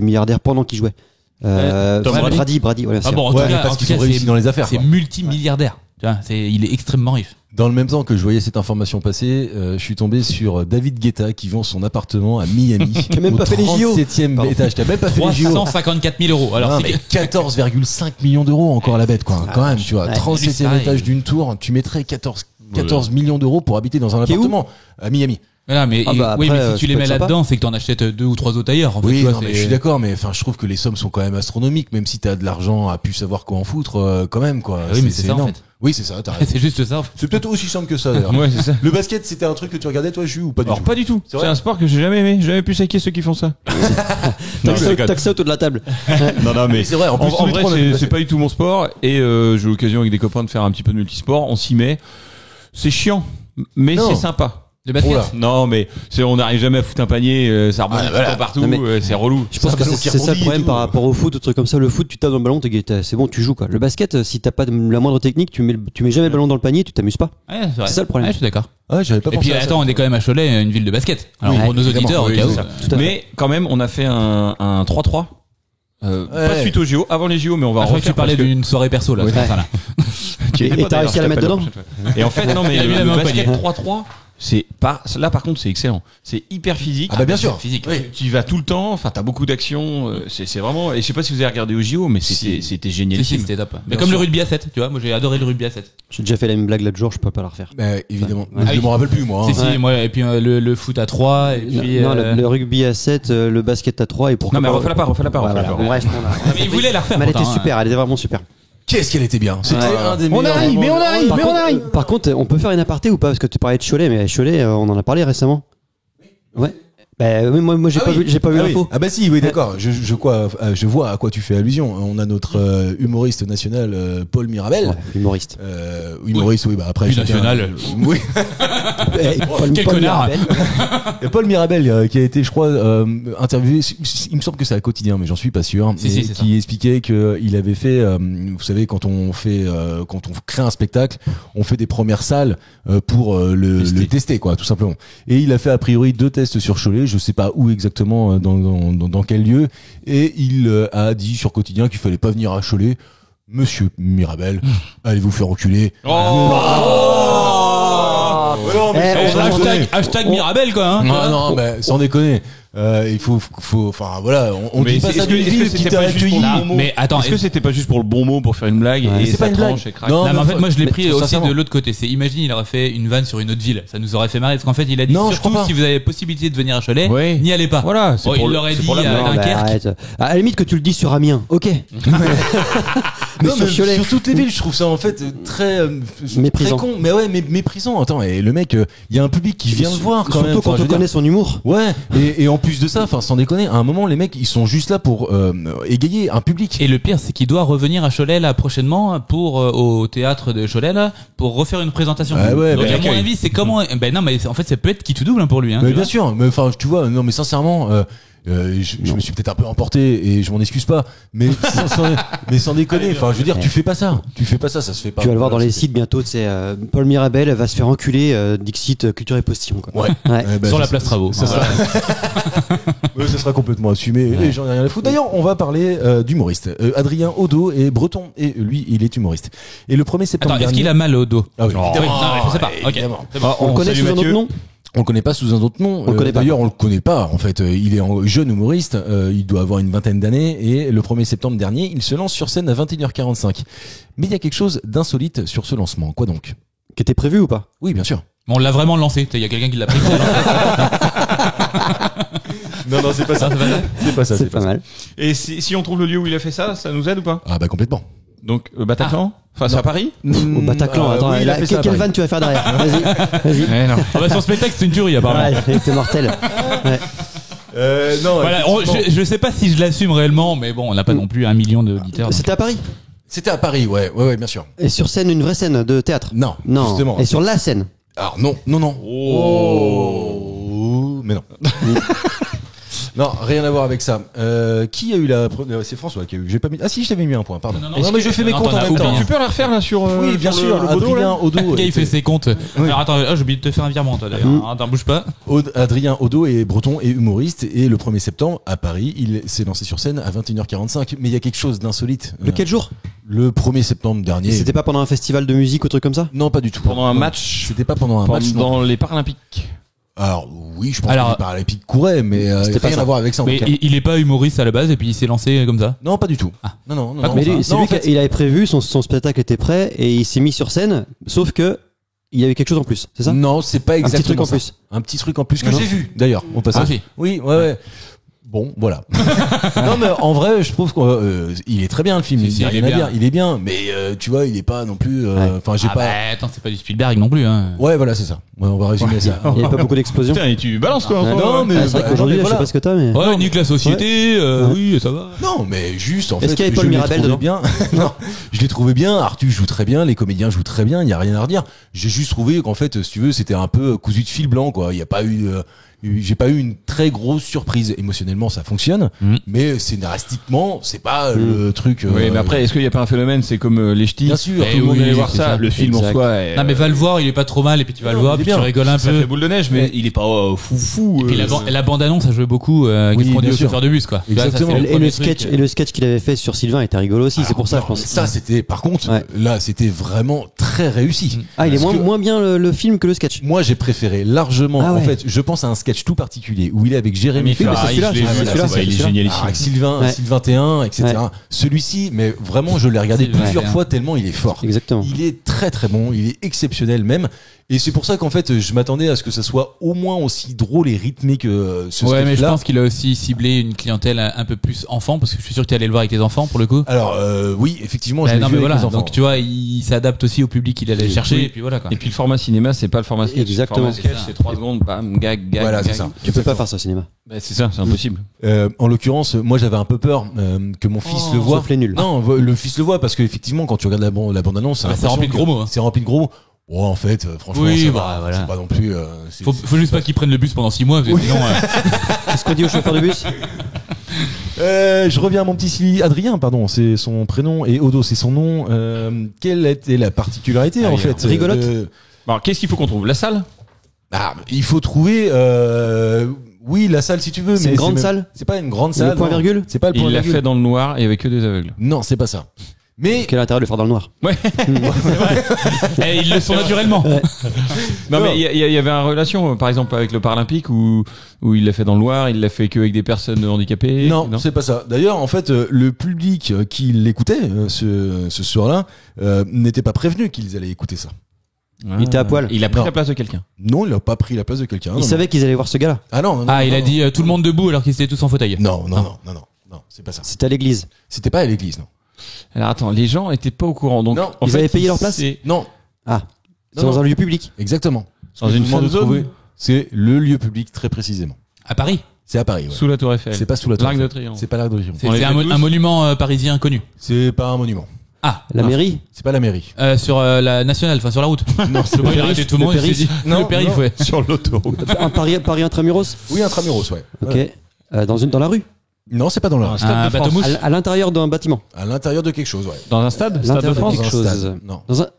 milliardaire pendant qu'il jouait. Tom Brady, voilà. Ah bon, en Ouais, tout cas, parce en tout qu'ils cas, ont réussi c'est- dans les affaires, C'est quoi. multimilliardaire. Tu vois, il est extrêmement riche. Dans le même temps que je voyais cette information passer, je suis tombé sur David Guetta qui vend son appartement à Miami. Qui a même au pas fait les JO. 37e Pardon. Ah, étage, qui a même pas fait les JO. 354 000 euros. Alors, Non, c'est mais 14,5 millions d'euros encore la bête, quoi. Quand même, tu vois. Ouais. 37e Pareil. étage d'une tour, tu mettrais 14 millions d'euros pour habiter dans un Qui est où appartement à Miami. Non, mais, Ah bah oui, après, mais si tu ça les peut mets être sympa. là-dedans, c'est que t'en achètes 2 ou 3 autres ailleurs. En fait, Oui, tu vois, non, mais c'est- je suis d'accord, mais enfin, je trouve que les sommes sont quand même astronomiques, même si t'as de l'argent à plus savoir quoi en foutre, quand même, quoi. Oui, mais c'est ça, en énorme. fait. Oui, c'est ça, t'as raison. C'est juste ça. En fait. C'est peut-être aussi simple que ça, d'ailleurs. Ouais, c'est ça. Le basket, c'était un truc que tu regardais, toi, Jules, ou pas du Alors tout? pas du tout. C'est vrai C'est un sport que j'ai jamais aimé. J'ai jamais pu saquer ceux qui font ça. Taxe autour de la table. Non, mais C'est vrai, en plus, tous les vrai, trois, on a fait le c'est basket. pas du tout mon sport. Et j'ai l'occasion avec des copains de faire un petit peu de multisport. On s'y met. C'est chiant, mais Non. c'est sympa. Le basket. Oula. Non, mais on n'arrive jamais à foutre un panier, ça rebondit Ah, tout le voilà. temps partout, Non, mais- c'est relou. Je pense un que ballon qui c'est ça le rebondit et problème tout. par rapport au foot, ou trucs comme ça. Le foot, tu tapes dans le ballon, c'est bon, tu joues quoi. Le basket, si t'as pas la moindre technique, tu mets jamais le ballon dans le panier, tu t'amuses pas. Ouais, c'est vrai. C'est ça le problème. Ouais, je suis d'accord. Ah, j'avais pas Et pensé puis à ça. attends, on est quand même à Cholet, une ville de basket. Alors Oui, pour nos évidemment. auditeurs, au Oui, cas c'est où. ça. Tout à fait. Mais quand même, on a fait un 3-3. Pas suite aux JO, avant les JO, mais on va Ah, en je crois que tu refaire parlais parce que- d'une soirée perso là. Ouais. c'est ça, là. qui était Et pas, t'as d'ailleurs, réussi à la je mettre t'appelle dedans la prochaine fois. Et en fait, non, mais Il a mis la le main au basket panier. 3-3, là par contre, c'est excellent. C'est hyper physique. Ah, bah, bien sûr. Physique. Oui. Tu y vas tout le temps, enfin t'as beaucoup d'actions, c'est vraiment. Et je sais pas si vous avez regardé au JO, mais c'était Si, génial. si, c'était top. Mais Bien comme sûr. le rugby à 7, tu vois, moi j'ai adoré le rugby à 7. J'ai déjà fait la même blague l'autre jour, je peux pas la refaire. Bah, évidemment. Ouais. Je m'en rappelle plus, moi. hein. Si, si, moi, et puis le foot à 3, et puis. Non, le rugby à 7, le basket à 3 et pourquoi Non, mais refais-la pas. Ouais, voilà. Bon, bref, Mais il voulait la refaire. mais elle était pourtant, hein. super, elle était vraiment super. Qu'est-ce qu'elle était bien. C'était Ouais. un des On meilleurs. arrive, mais on arrive, mais on arrive. Par contre, on peut faire une aparté ou pas? Parce que tu parlais de Cholet, mais Cholet, on en a parlé récemment. Ouais. Bah, oui, moi, j'ai Ah pas oui. vu, j'ai pas vu Ah oui. l'info. Ah bah si, oui, d'accord. Je vois à quoi tu fais allusion. On a notre humoriste national, Paul Mirabel. Ouais, humoriste. Humoriste, oui, bah après. Puis chacun- national. Oui. Eh, Paul- Quel Paul connard. Mirabel. Il y a Paul Mirabel qui a été, je crois, interviewé. Il me semble que c'est à Quotidien, mais j'en suis pas sûr. Si, et si, c'est qui expliquait que il avait fait, vous savez, quand on crée un spectacle, on fait des premières salles pour le tester, quoi, tout simplement. Et il a fait a priori 2 tests sur Cholet. Je sais pas où exactement, dans quel lieu. Et il a dit sur Quotidien qu'il fallait pas venir à Cholet. Monsieur Mirabel, allez vous faire enculer. Non, mais Eh, sans déconner. Hashtag Mirabel, quoi. Hein. Non, mais sans déconner. Il faut, enfin voilà, on Mais dit pas est-ce ça que- d'une est-ce que ville c'était qui t'a pas juste accueilli. pour le Non, mais attends, Est-ce que c'était pas juste pour le bon mot, pour faire une blague Ouais. et C'est pas ça une blague. tranche et craque Non, Non, mais en fait, moi, je l'ai mais pris aussi sincèrement. de l'autre côté. C'est, imagine, il aurait fait une vanne sur une autre ville. Ça nous aurait fait marrer. Parce qu'en fait, il a dit, Non, je surtout, crois pas. si vous avez possibilité de venir à Cholet, Ouais. n'y allez pas. Voilà, c'est Bon, pour il le- l'aurait c'est dit pour la à blague. Non, bah, Dunkerque. arrête. À la limite que tu le dises sur Amiens, ok. Mais Non, sur mais Cholet. sur toutes les villes, je trouve ça en fait très Méprisant. très con. Mais ouais, mais méprisant. Attends, et le mec, il y a un public qui vient le voir quand même. Surtout quand Enfin, je on veux dire, connaît son humour. Ouais, et en plus de ça, enfin sans déconner, à un moment les mecs ils sont juste là pour égayer un public. Et le pire, c'est qu'il doit revenir à Cholet là prochainement pour au théâtre de Cholet là pour refaire une présentation. Ah ouais, Donc bah, à mon accueil. avis, c'est comment Ben non, mais en fait, ça peut être qui tout double hein, pour lui. Hein, Mais tu bien vois. sûr, mais enfin tu vois, non mais sincèrement, je me suis peut-être un peu emporté et je m'en excuse pas, mais sans déconner, enfin je veux dire, tu fais pas ça, ça se fait pas. Tu vas le voir dans les C'est- sites bientôt, c'est Paul Mirabel va se faire enculer Dixit Culture et Postillon. Quoi. Ouais. Ouais. Eh ben, Sur la ça- place Travaux. Ça sera, ouais, ça sera complètement assumé et j'en ai rien à foutre. D'ailleurs, on va parler d'humoriste. Adrien Odo est breton et lui, il est humoriste. Et le 1er septembre Attends, est-ce dernier. qu'il a mal au dos Ah oui, Oui, évidemment. non, mais je sais pas. Ok. Évidemment. C'est bon. Ah, On le connaît salue sous un autre Mathieu. nom. On le connaît pas sous un autre nom. On le connaît pas. D'ailleurs, on le connaît pas. En fait, il est un jeune humoriste. Il doit avoir une vingtaine d'années. Et le 1er septembre dernier, il se lance sur scène à 21h45. Mais il y a quelque chose d'insolite sur ce lancement. Quoi donc? Qui était prévu ou pas? Oui, bien sûr. On l'a vraiment lancé. Il y a quelqu'un qui l'a pris. Non, c'est pas ça. C'est pas ça. C'est pas mal. Et si on trouve le lieu où il a fait ça, ça nous aide ou pas? Ah bah complètement. Donc Bataclan? Enfin, c'est à Paris? Au Bataclan, attends, oui, il a fait ça à quelle Paris. vanne tu vas faire derrière? Vas-y. Eh non. Ah bah, son spectacle, c'est une tuerie apparemment. Ouais, il était mortel. Ouais. Non. Voilà, je sais pas si je l'assume réellement, mais bon, on n'a pas non plus 1 million d'auditeurs. C'était à Paris. C'était à Paris, ouais, bien sûr. Et sur scène, une vraie scène de théâtre. Non, Non. justement. Et sur la scène. Alors non. Oh. Mais non. Non, rien à voir avec ça. Qui a eu la c'est François qui a eu. J'ai pas mis. Ah si, je t'avais mis un point. Pardon. Non, mais je fais mes non, comptes t'en en as même temps. oublié. Tu peux la refaire là sur Oui, bien sur sûr. le Bodo, là Adrien Odo. Le gars, il fait ses comptes. Oui. Alors attends, j'ai oublié de te faire un virement, toi d'ailleurs. Attends, bouge pas. Adrien Odo est breton et humoriste et le 1er septembre à Paris, il s'est lancé sur scène à 21h45. Mais il y a quelque chose d'insolite. De quel jour? Le 1er septembre dernier. C'était pas pendant un festival de musique ou truc comme ça? Non, pas du tout. Pendant un Non. match. C'était pas pendant un match. Non. Pendant les Paralympiques. Alors oui, je pense Alors, que les Paralympiques couraient, mais c'était pas rien ça. à voir avec ça. En Mais tout cas. il est pas humoriste à la base et puis il s'est lancé comme ça. Non, pas du tout. Ah. Non. Mais lui, c'est Non, lui en fait, qui avait prévu, son spectacle était prêt et il s'est mis sur scène, sauf que il y avait quelque chose en plus, c'est ça? Non, c'est pas Un exactement petit truc en ça. plus. Un petit truc en plus que Non. j'ai vu d'ailleurs au passage. Ah, si. Oui, ouais. Bon, voilà. Non, mais en vrai, je trouve qu'il est très bien le film. Si, Il si, y a il est rien à bien. dire. Il est bien, mais tu vois, il est pas non plus. Enfin, j'ai Ah pas. bah attends, c'est pas du Spielberg non plus. Hein. Ouais, voilà, c'est ça. Ouais, on va résumer ça. Il n'y avait pas beaucoup d'explosions. Putain, et tu balances toi. Ouais. encore, Non, ouais. mais Ah, c'est vrai qu'aujourd'hui, mais je sais voilà. pas ce que t'as, mais. Ouais, nique la société. Ouais. Oui, ça va. Non, mais juste en fait. Est-ce qu'il y avait Paul je l'ai Mirabel trouvé dedans bien. Non, je l'ai trouvé bien. Arthur joue très bien, les comédiens jouent très bien. Il y a rien à redire. J'ai juste trouvé qu'en fait, si tu veux, c'était un peu cousu de fil blanc, quoi. Il y a pas eu. J'ai pas eu une très grosse surprise. Émotionnellement, ça fonctionne, mais scénaristiquement, c'est pas le truc. Oui, mais après, est-ce qu'il n'y a pas un phénomène? C'est comme les ch'tis. bien sûr, Eh Tout le monde oui, allait voir c'est ça. ça. Le film en Exact. soi. est- Non mais va le voir, il est pas trop mal et puis tu vas le Non, voir, il est puis tu bien. rigoles un ça peu. fait boule de neige, mais il est pas fou. Et puis la bande-annonce, ça jouait beaucoup. Oui, Qu'est-ce qu'on dit bien au sûr. chauffeur de bus, quoi. Tu vois, ça, Exactement. c'est le Et premier le truc. sketch, et le sketch qu'il avait fait sur Sylvain était rigolo aussi, c'est pour ça, je pense. Ça, c'était, par contre, Ouais. là, c'était vraiment très réussi. Ah, il est Parce que moins bien le film que le sketch. moi, j'ai préféré largement, Ah ouais. en fait, je pense à un sketch tout particulier où il est avec Jérémy Oui, mais c'est celui-là, il est c'est celui-là, c'est il est celui-là. génialissime. avec Sylvain, Ouais. Sylvain T1, etc. Ouais. Celui-ci, mais vraiment, je l'ai regardé Sylvain plusieurs T1. fois tellement il est fort. Exactement. Il est très très bon, il est exceptionnel même. Et c'est pour ça qu'en fait, je m'attendais à ce que ça soit au moins aussi drôle et rythmé que ce Ouais, mais je sketch-là. pense qu'il a aussi ciblé une clientèle un peu plus enfant, parce que je suis sûr que tu allé le voir avec tes enfants pour le coup. Alors, oui, effectivement, je Bah, l'ai non vu mais avec voilà, mes enfants. donc tu vois, il s'adapte aussi au public qu'il allait chercher, oui. et puis voilà quoi. Et puis le format cinéma, c'est pas le format sketch. Exactement. Le format sketch, C'est ça. c'est 3 secondes, bam, gag. Voilà, c'est gag. ça. Tu peux pas faire ça au cinéma. Bah, c'est ça, c'est impossible. En l'occurrence, moi j'avais un peu peur que mon fils le voit. Sauf les nuls. Non, le fils le voit parce qu'effectivement, quand tu regardes la bande-annonce, Ah, c'est rempli de gros mots, hein. C'est rempli de gros mots. Oh, en fait, franchement, Oui, ça bah, va. voilà. C'est pas non plus. Faut juste pas qu'il prenne le bus pendant 6 mois, parce que sinon. C'est ce qu'on dit au chauffeur de bus. Je reviens à mon petit Silly. Adrien, pardon, c'est son prénom et Odo, c'est son nom. Quelle était la particularité en fait rigolote. Alors, qu'est-ce qu'il faut qu'on trouve? La salle? Il faut trouver. Oui, la salle si tu veux. C'est mais une grande même- salle. C'est pas une grande Le salle. point non. virgule. C'est pas le point Il l'a virgule. fait dans le noir et avec que des aveugles. Non, c'est pas ça. Mais Quel intérêt de le faire dans le noir? Ouais. Et ils le sont naturellement. Non, mais il y avait une relation, par exemple, avec le Paralympique où il l'a fait dans le Loir, il l'a fait qu'avec des personnes handicapées. non, c'est pas ça. D'ailleurs, en fait, le public qui l'écoutait ce soir-là n'était pas prévenu qu'ils allaient écouter ça. Il était à poil. Il a pris Non. la place de quelqu'un. Non, il a pas pris la place de quelqu'un. Il savait qu'ils allaient voir ce gars-là. Ah non, non. Ah, il non, a non. dit tout le monde debout alors qu'ils étaient tous en fauteuil. Non, c'est pas ça. C'était à l'église. C'était pas à l'église, non. Alors attends, les gens étaient pas au courant. Donc, Non. en Ils fait, avaient payé leur place c'est Non, Ah. C'est Non, dans non. un lieu public. exactement. Dans Ce que une je vous demande fan de zone trouver, c'est le lieu public très précisément. À Paris. C'est à Paris. Ouais. sous la Tour Eiffel. C'est pas sous la Tour L'Arc de Eiffel. Triomphe. C'est pas l'Arc de Triomphe. C'est On les un, fait tous un monument parisien connu. C'est pas un monument. Ah, La mairie. C'est pas la mairie. sur la nationale, enfin sur la route. Non, c'est le il a périph', arrêté tout le monde. le Il s'est dit, Non, le périph', non. ouais. Sur l'autoroute. Un Paris intramuros. Oui, intramuros, ouais. Ok. Ouais. Dans la rue. Non, c'est pas dans la rue. Un bateau mouche. À l'intérieur d'un bâtiment. À l'intérieur de quelque chose, ouais. Dans un stade Stade de L'intérieur de France quelque Dans un chose. stade.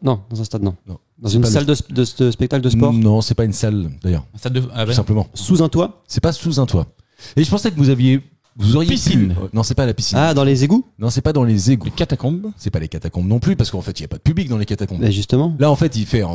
Non. Dans un stade, non. Non. Dans C'est une pas salle de spectacle de sport. Non, c'est pas une salle d'ailleurs. Un stade de. Ah, Tout ben. simplement. Sous un toit. C'est pas sous un toit. Et je pensais que vous auriez Piscine. pu. Non, c'est pas la piscine. Ah, dans les égouts. Non, c'est pas dans les égouts. Les catacombes. C'est pas les catacombes non plus parce qu'en fait, il y a pas de public dans les catacombes. Bah, justement. Là, en fait, il fait Ah,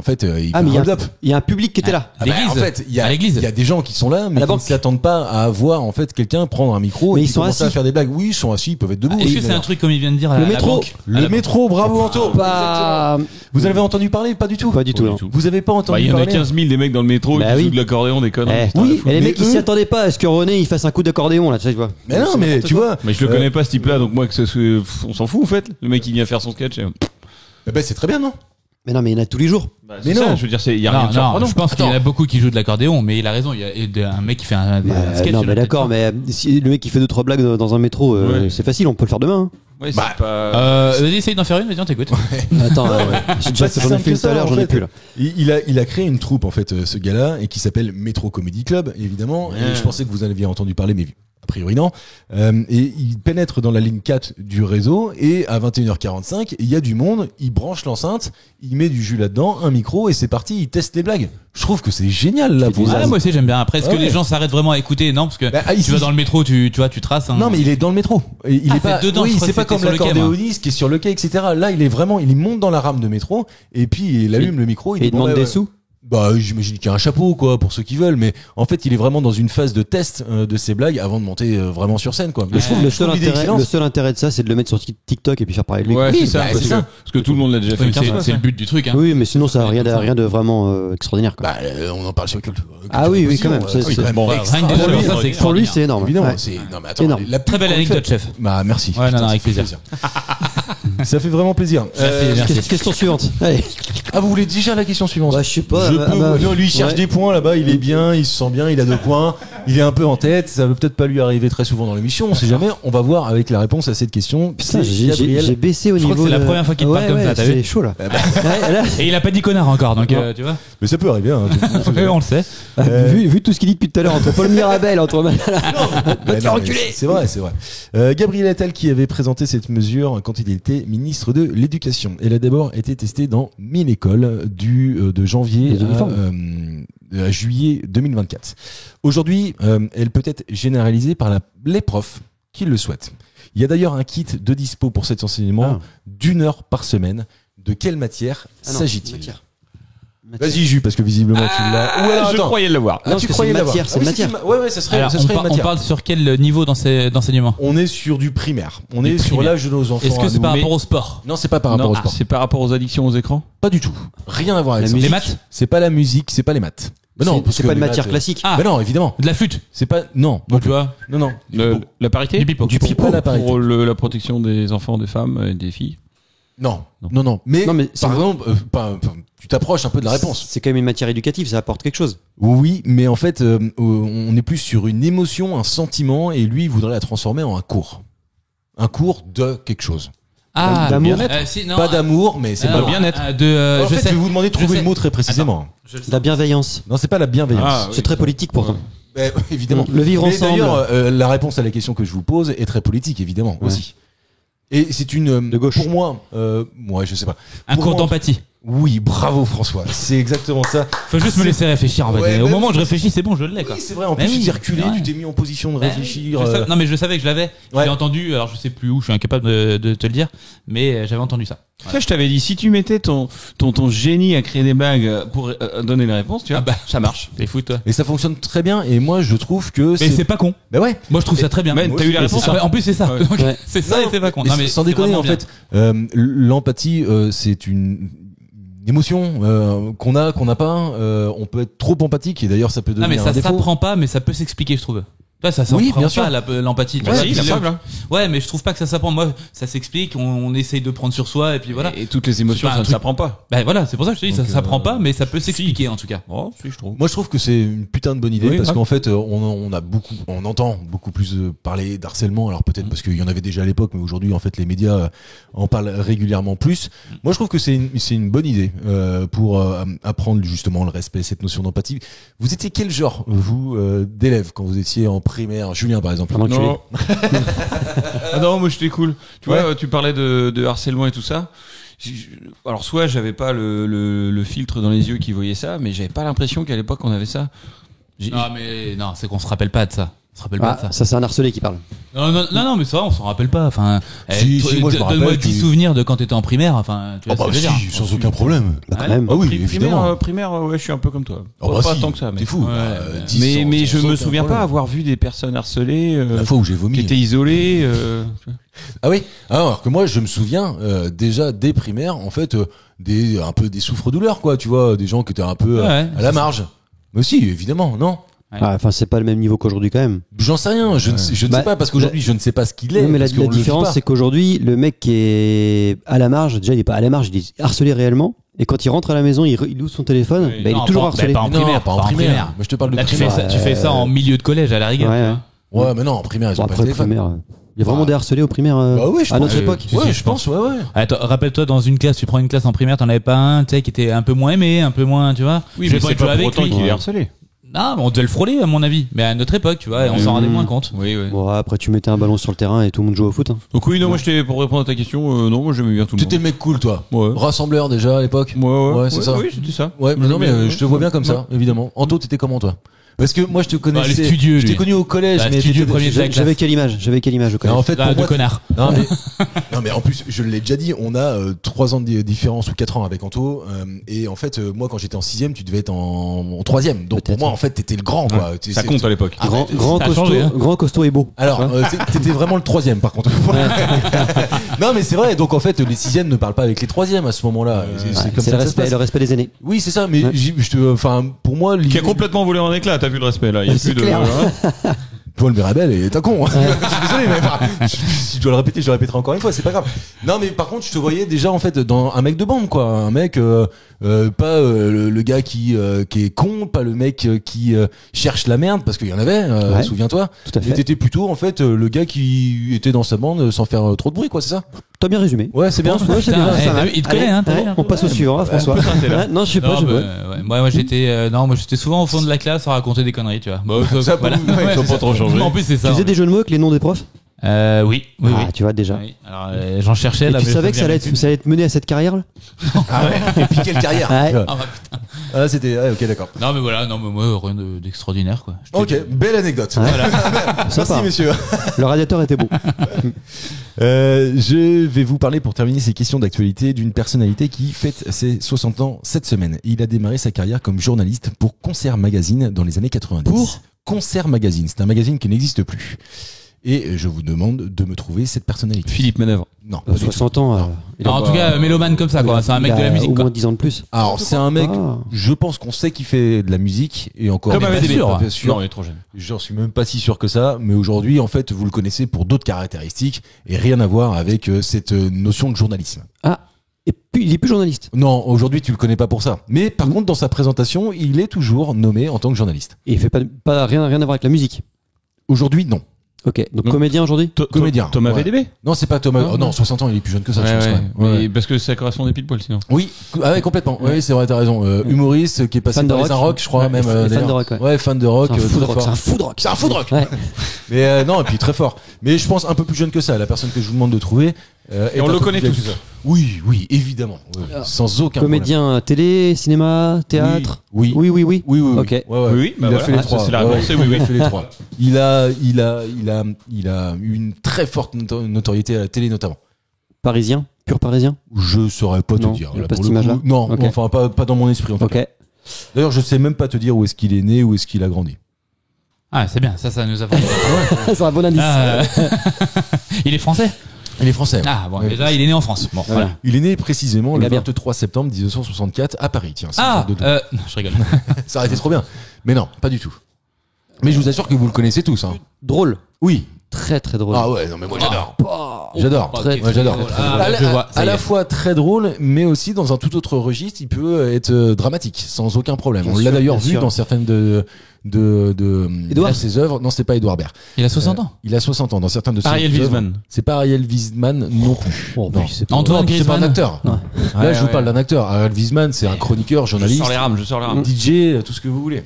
un mais hold-up. il y a un public qui était là. Ah bah, L'église. en fait, il y À l'église. a des gens qui sont là, mais la qui ne banque. s'attendent pas à voir en fait quelqu'un prendre un micro Mais et ils qui sont commencer à assis. faire des blagues. Oui, ils sont assis, ils peuvent être debout. Est-ce oui, que c'est un d'ailleurs. truc comme il vient de dire à Le la métro. banque Le métro, bravo Anto. Pas. Vous en avez entendu parler? Pas du tout. Pas du tout. non. Vous avez pas Bah, entendu il y en a parler? 15 000 des mecs dans le métro Bah qui oui. jouent de l'accordéon, des conneries. Eh, Oui, et les mais mecs ils eux- s'y attendaient pas à ce que René il fasse un coup d'accordéon là, tu sais, tu vois. Mais non, mais tu vois. Mais je le connais pas ce type-là, donc moi, on s'en fout en fait. Le mec qui vient faire son sketch. Eh ben, c'est très bien, non? Mais non, mais il y en a tous les jours. Mais Ça, non. je veux dire, il y a rien Non, de non, surprenant. je pense qu'il y en a Attends. beaucoup qui jouent de l'accordéon, mais il a raison. Il y a un mec qui fait un sketch. Non, il mais a d'accord, mais si le mec qui fait 2-3 blagues dans un métro, Ouais. c'est facile, on peut le faire demain. Ouais, c'est Bah, pas. Vas-y, essaye d'en faire une, vas-y, on t'écoute. Attends, j'ai déjà Pas si j'en ai simple fait que une tout à ça, l'heure, en j'en ai fait. plus là. Il a créé une troupe en fait, ce gars-là, et qui s'appelle Metro Comedy Club, évidemment. Ouais. Et je pensais que vous en aviez entendu parler, mais a priori non. Et il pénètre dans la ligne 4 du réseau, et à 21h45, il y a du monde, il branche l'enceinte, il met du jus là-dedans, un micro, et c'est parti, il teste les blagues. Je trouve que c'est génial là pour Ah, moi aussi j'aime bien. Après, est-ce que Ouais. les gens s'arrêtent vraiment à écouter? Non, parce que Bah, tu vas dans le métro, tu vois, tu traces. Non, mais il est dans le métro. Et il Ah, est pas c'est dedans, je Oui, crois c'est que pas c'était comme sur le quai, moi. l'accordéoniste qui est sur le quai, etc. Là, il monte dans la rame de métro et puis il allume le micro. Et dit, il bon, demande ouais, des ouais. sous. Bah, j'imagine qu'il y a un chapeau, quoi, pour ceux qui veulent. Mais en fait, il est vraiment dans une phase de test de ses blagues avant de monter vraiment sur scène, quoi. Mais Je trouve le seul l'idée intérêt, excellente. le seul intérêt de ça, c'est de le mettre sur TikTok et puis faire parler de lui. Ouais, Oui, c'est ça, bah, parce c'est que- ça. parce que tout le monde l'a déjà fait. Oui, 15 fois. c'est le but du truc. Hein. Oui, mais sinon ça a rien de vraiment extraordinaire. Quoi. Bah, on en parle sur Culture. Ah oui, oui, quand même. C'est C'est- quand même Bon, extra. rien que Pour de lui, ça, c'est pour lui, extraordinaire. c'est énorme. Évidemment, Ouais. c'est non mais attends, Énorme. la pub Très belle qu'on anecdote, fait- chef. Bah merci. Ouais, non, non, ça avec fait plaisir. Ça fait vraiment plaisir. Merci. Question suivante. Allez. Ah, vous voulez déjà la question suivante? Bah, je sais pas. Je bah, peux. bah, Non, lui il cherche ouais. des points là-bas, il est bien, il se sent bien, il a 2 points, il est un peu en tête. Ça veut peut-être pas lui arriver très souvent dans l'émission, on sait jamais. On va voir avec la réponse à cette question. Putain, C'est j'ai Gabriel. baissé au Je crois niveau. que c'est la de- première fois qu'il te parle Ouais, comme ouais, ça, t'as vu C'est chaud là. bah. Ouais, là, Et il a pas dit connard encore, donc Non. tu vois. Mais ça peut arriver. Hein, Ouais, on le sait. vu tout ce qu'il dit depuis tout à l'heure entre Paul Mirabel, entre Ouais, te faire non, enculer. mais c'est vrai, c'est vrai. Gabriel Attal qui avait présenté cette mesure quand il était ministre de l'Éducation. Elle a d'abord été testée dans 1000 écoles de janvier Les à juillet 2024. Aujourd'hui, elle peut être généralisée par les profs qui le souhaitent. Il y a d'ailleurs un kit de dispo pour cet enseignement d'1 heure par semaine. De quelle matière Ah non, s'agit-il? matière. Vas-y, Jus, parce que visiblement tu l'as. Ou alors, Je attends. croyais l'avoir. Ah, Non, tu parce que croyais c'est l'avoir. matière, c'est Ah oui, matière. Ouais, ouais, ça serait, Alors, ça on, serait une on matière. parle sur quel niveau d'enseignement? On est sur du primaire. On est sur primaire. l'âge de nos enfants. Est-ce que à c'est nous. par Mais- rapport au sport? Non, c'est pas par rapport Non, au sport. c'est par rapport aux addictions aux écrans. Pas du tout. Rien à voir avec La ça. musique. Les maths? C'est pas la musique, c'est pas les maths. Mais non, parce C'est que pas une les matière maths, classique. Ah, Mais non, évidemment. de la flûte. C'est pas. Non. Donc tu vois. Non, non. La parité Du pipeau. Du pipeau, la parité. Pour la protection des enfants, des femmes et des filles. Non. Non. Mais, Non, mais c'est- par exemple, tu t'approches un peu de la réponse. C'est quand même une matière éducative, ça apporte quelque chose. Oui, mais en fait, on est plus sur une émotion, un sentiment, et lui, il voudrait la transformer en un cours. Un cours de quelque chose. Ah, D'amour. si, non, Pas d'amour, mais c'est ah, pas non, bien-être. De, En je fait, sais. je vais vous demander de Je trouver sais. le mot très précisément. La bienveillance. Non, c'est pas la bienveillance. Ah, oui. C'est très politique pourtant. Évidemment. Le vivre Mais ensemble. d'ailleurs, la réponse à la question que je vous pose est très politique, évidemment, Ouais. aussi. Et c'est une De gauche. Pour moi, je sais pas. Un Pour cours moi, d'empathie. Oui, bravo François, c'est exactement ça. Faut juste me laisser réfléchir en fait. Ouais, Au mais- moment où je réfléchis, c'est bon, je l'ai quoi. Oui, c'est vrai, en Mais plus oui, tu t'es reculé, ouais. tu t'es mis en position de réfléchir. Non mais je savais que je l'avais. Ouais. J'ai entendu, alors je sais plus où, je suis incapable de te le dire, mais j'avais entendu ça. Tu vois, je t'avais dit, si tu mettais ton génie à créer des blagues pour donner les réponses, tu vois, ça marche. T'es fou toi. Et ça fonctionne très bien, et moi je trouve que Mais c'est pas con. Bah ouais. Moi je trouve ça très bien. Mais t'as eu la réponse, Ah, bah, en plus c'est ça. Ouais. Donc, Ouais. c'est ça et c'est pas con. Mais sans c'est déconner, vraiment en bien. fait, l'empathie, c'est une émotion qu'on n'a pas. On peut être trop empathique, et d'ailleurs ça peut Non mais devenir ça un défaut. s'apprend pas, mais ça peut s'expliquer, je trouve. Toi, ça Oui, s'apprend bien sûr. pas l'empathie. tu Ouais, vois. si, C'est ça le- s'apprend. Ouais, mais je trouve pas que ça s'apprend. Moi, ça s'explique. On essaye de prendre sur soi et puis voilà. Et toutes les émotions, C'est pas ça un ne truc- s'apprend pas. Bah voilà, c'est pour ça que je te dis, ça Donc, s'apprend pas, mais ça peut s'expliquer en tout cas. Oh, si, je trouve. Moi, je trouve que c'est une putain de bonne idée Oui, parce grave. qu'en fait, on entend beaucoup plus parler d'harcèlement. Alors peut-être parce qu'il y en avait déjà à l'époque, mais aujourd'hui, en fait, les médias en parlent régulièrement plus. Moi, je trouve que c'est une bonne idée pour apprendre justement le respect, cette notion d'empathie. Vous étiez quel genre, vous, d'élève quand vous étiez en primaire, Julien par exemple? Un enculé. Non. Ah non, moi j'étais cool. Tu Ouais. vois, tu parlais de harcèlement et tout ça. Alors soit j'avais pas le filtre dans les yeux qui voyait ça, mais j'avais pas l'impression qu'à l'époque on avait ça. Non mais non, c'est qu'on se rappelle pas de ça. On se rappelle pas de Ah, ça. ça c'est un harcelé qui parle. Non, mais ça, on s'en rappelle pas. Enfin, Si, si, moi, je me donne-moi rappelle 10 que- souvenirs de quand t'étais en primaire. Enfin, tu vois ce que je veux dire. sans aucun problème. Bah, quand même. Ah oui, Primaire, évidemment. primaire, ouais, je suis un peu comme toi. Oh, bah pas si, tant que ça, mais. T'es fou. Ouais, Bah, ouais. 10 Mais sans je me aucun souviens pas problème. avoir vu des personnes harcelées La fois où j'ai qui vomi. étaient isolées. Ah oui. Alors que moi, je me souviens déjà des primaires, en fait, un peu des souffres-douleurs, quoi. Tu vois, des gens qui étaient un peu Ouais, à la marge. Mais aussi, évidemment, non. Ah, enfin, c'est pas le même niveau qu'aujourd'hui quand même. J'en sais rien. Je ne sais Bah, pas parce qu'aujourd'hui, je ne sais pas ce qu'il est. Non, mais la parce qu'on le vit différence, pas. c'est qu'aujourd'hui, le mec qui est à la marge, déjà, il est pas à la marge, il est harcelé réellement. Et quand il rentre à la maison, il ouvre son téléphone, Oui. bah, il Non, est toujours pas- harcelé. bah, pas en Non, primaire, pas en primaire. Moi, je te parle de Là, tu fais primaire. ça, tu fais ça en milieu de collège à la rigueur. Ouais, tu ouais. vois. Ouais, mais non, en primaire, ils Bon, ont pas après, de téléphone. primaire, il y a vraiment Bah. des harcelés au primaire Bah oui, je à pense. notre époque. Si, Ouais, si, je pense, ouais. Attends, rappelle-toi dans une classe, tu prends une classe en primaire, t'en avais pas un, tu sais, qui était un peu moins aimé, un peu moins, tu vois. Oui, Je vais mais c'est jouer pas pour avec autant lui. qu'il est harcelé. Non, mais on devait le frôler à mon avis, mais à notre époque, tu vois, et on s'en rendait moins compte. Oui, oui. Bon, après, tu mettais un ballon sur le terrain et tout le monde jouait au foot. Hein. Donc oui, non, moi j'étais pour répondre à ta question, non, moi j'aimais bien tout le T'étais monde. le mec cool, toi. Ouais. Rassembleur déjà à l'époque. Ouais, c'est ça. Oui, c'était ça. Ouais, mais non, mais je te vois bien comme Ouais. ça, évidemment. Anto, t'étais comment, toi? Parce que moi, je te connaissais. les studieux, je t'ai lui. connu au collège, Ah, mais studieux t'étais- premier de la classe. J'avais quelle image au collège? Alors, en fait, Ah, pour de moi, connard. non mais en plus je l'ai déjà dit, on a 3 ans de différence ou 4 ans avec Anto, et en fait moi quand j'étais en 6ème tu devais être en 3ème, donc pour Peut-être. moi en fait t'étais le grand quoi. Ça compte à l'époque. Ah, Grand, ouais, grand, ça a costaud, changé, hein. grand, costaud et beau. alors t'étais vraiment le 3ème par contre. Non mais c'est vrai, donc en fait les 6ème ne parlent pas avec les 3ème à ce moment-là. C'est comme C'est ça le que ça se passe. respect des aînés. Oui c'est ça, mais Ouais. enfin pour moi Qui a l'idée- complètement volé en éclat, t'as vu le respect là. Il y a C'est plus de. clair. Hein. Paul Mirabel est un con. Je suis désolé, mais enfin, si je dois le répéter, je le répéterai encore une fois, c'est pas grave. Non, mais par contre, je te voyais déjà en fait dans un mec de bande, quoi, un mec pas le gars qui est con, pas le mec qui cherche la merde, parce qu'il y en avait, Ouais. souviens-toi. Tout à Et fait. t'étais plutôt en fait le gars qui était dans sa bande sans faire trop de bruit, quoi, c'est ça? T'as bien résumé. Ouais, c'est bien. Ouais, c'est Putain, bien, eh, ça va. il te connaît, Allez, hein, t'as allez, vu, on passe au suivant, hein, François. Ouais, non, je sais pas, Non, je bah, vois. ouais. Moi j'étais moi j'étais souvent au fond de la classe à raconter des conneries, tu vois. Bon, Ça, voilà. ouais, ça a pas trop changé. En plus c'est Tu ça. faisais des jeux de mots avec les noms des profs? Oui, oui. Ah, tu vois déjà. Oui. Alors j'en cherchais Et là. tu mais savais je que ça allait te mener à cette carrière là? Ah ouais. Et puis quelle carrière. Ouais. tu vois. Ah, bah, putain. Ah, c'était, ouais, ok, d'accord. Non mais voilà, non mais moi rien d'extraordinaire quoi. Je te- Ok, belle anecdote. Ouais. Merci Sympa. messieurs. Le radiateur était beau. Je vais vous parler pour terminer ces questions d'actualité d'une personnalité qui fête ses 60 ans cette semaine. Il a démarré sa carrière comme journaliste pour Concert Magazine dans les années 90. Pour Concert Magazine, c'est un magazine qui n'existe plus. Et je vous demande de me trouver cette personnalité. Philippe Manœuvre. Non, pas du tout. 60 ans. Il a Alors, en tout cas, mélomane comme ça quoi. C'est un mec il de la a musique au quoi. moins 10 ans de plus. Alors c'est un mec, Ah. je pense qu'on sait qu'il fait de la musique et encore. Comme mais avec pas des sûr, sûr. bien sûr. Non, il est trop jeune. J'en suis même pas si sûr que ça, mais aujourd'hui, en fait, vous le connaissez pour d'autres caractéristiques et rien à voir avec cette notion de journalisme. Ah, et puis il est plus journaliste. Non, aujourd'hui, tu le connais pas pour ça. Mais par contre, dans sa présentation, il est toujours nommé en tant que journaliste. Et il fait pas rien à voir avec la musique. Aujourd'hui, non. Ok, donc Non. comédien aujourd'hui? Comédien. Thomas Ouais. VDB. Non, c'est pas Thomas. Non, Oh non, non. 60 ans, il est plus jeune que ça, je pense. Ouais, quand même. mais parce que ça correspondait pile poil sinon. Oui, ah ouais, complètement. Oui, c'est vrai, t'as raison. Humoriste qui est passé Fan de par les rock. rock, je crois, Ouais, même. fan de d'ailleurs. rock, ouais. Ouais, fan de rock. C'est un fou de très rock. fort. C'est un fou de rock. C'est un fou de rock. Ouais. Mais non, et puis très fort. Mais je pense un peu plus jeune que ça. La personne que je vous demande de trouver, Et on le connaît tous. Oui, évidemment. Oui, sans aucun Comédien, télé, cinéma, théâtre. Oui. Oui. Oui. Ok. Ouais. Oui, bah il a voilà. fait les Ah, ça, trois. c'est la réponse, c'est oui, Il a oui. fait les trois. Il a eu une très forte notoriété à la télé notamment. Parisien, pur parisien. Je saurais pas te Non, dire. il y a là, pas pour cette le coup. image-là. Non, Ok. enfin pas dans mon esprit en tout Ok. cas. D'ailleurs, je sais même pas te dire où est-ce qu'il est né, où est-ce qu'il a grandi. Ah, c'est bien, ça nous a fait. C'est un bon indice. Ah, il est français? Il est français. Ah, bon, Ouais. déjà, il est né en France. Bon, voilà. Il est né précisément le Il a bien. 23 septembre 1964 à Paris. Tiens, c'est Ah, une de- non, je rigole. ça aurait été trop bien. Mais non, pas du tout. Mais je vous assure que vous le connaissez tous. Hein. Drôle. Oui. Très très drôle. Ah ouais, non mais moi j'adore. Oh, J'adore. ok, Moi j'adore. Ah, à bah, je vois, ça à y la est. fois très drôle, mais aussi dans un tout autre registre, il peut être dramatique, sans aucun problème. Bien On l'a sûr, d'ailleurs bien vu sûr. dans certaines Édouard de ses œuvres. Non, c'est pas Édouard Baird. Il a 60 ans. Il a 60 ans dans certaines de ses Ariel œuvres. Wiesman. C'est pas Ariel Wiesman non plus. Bon, non. oui, c'est pas- Antoine Non, c'est pas un Griezmann. acteur. Non. Là, Ouais, je vous ouais. parle d'un acteur. Ariel Wiesman, c'est un chroniqueur, Je journaliste, sors les rames. DJ, tout ce que vous voulez.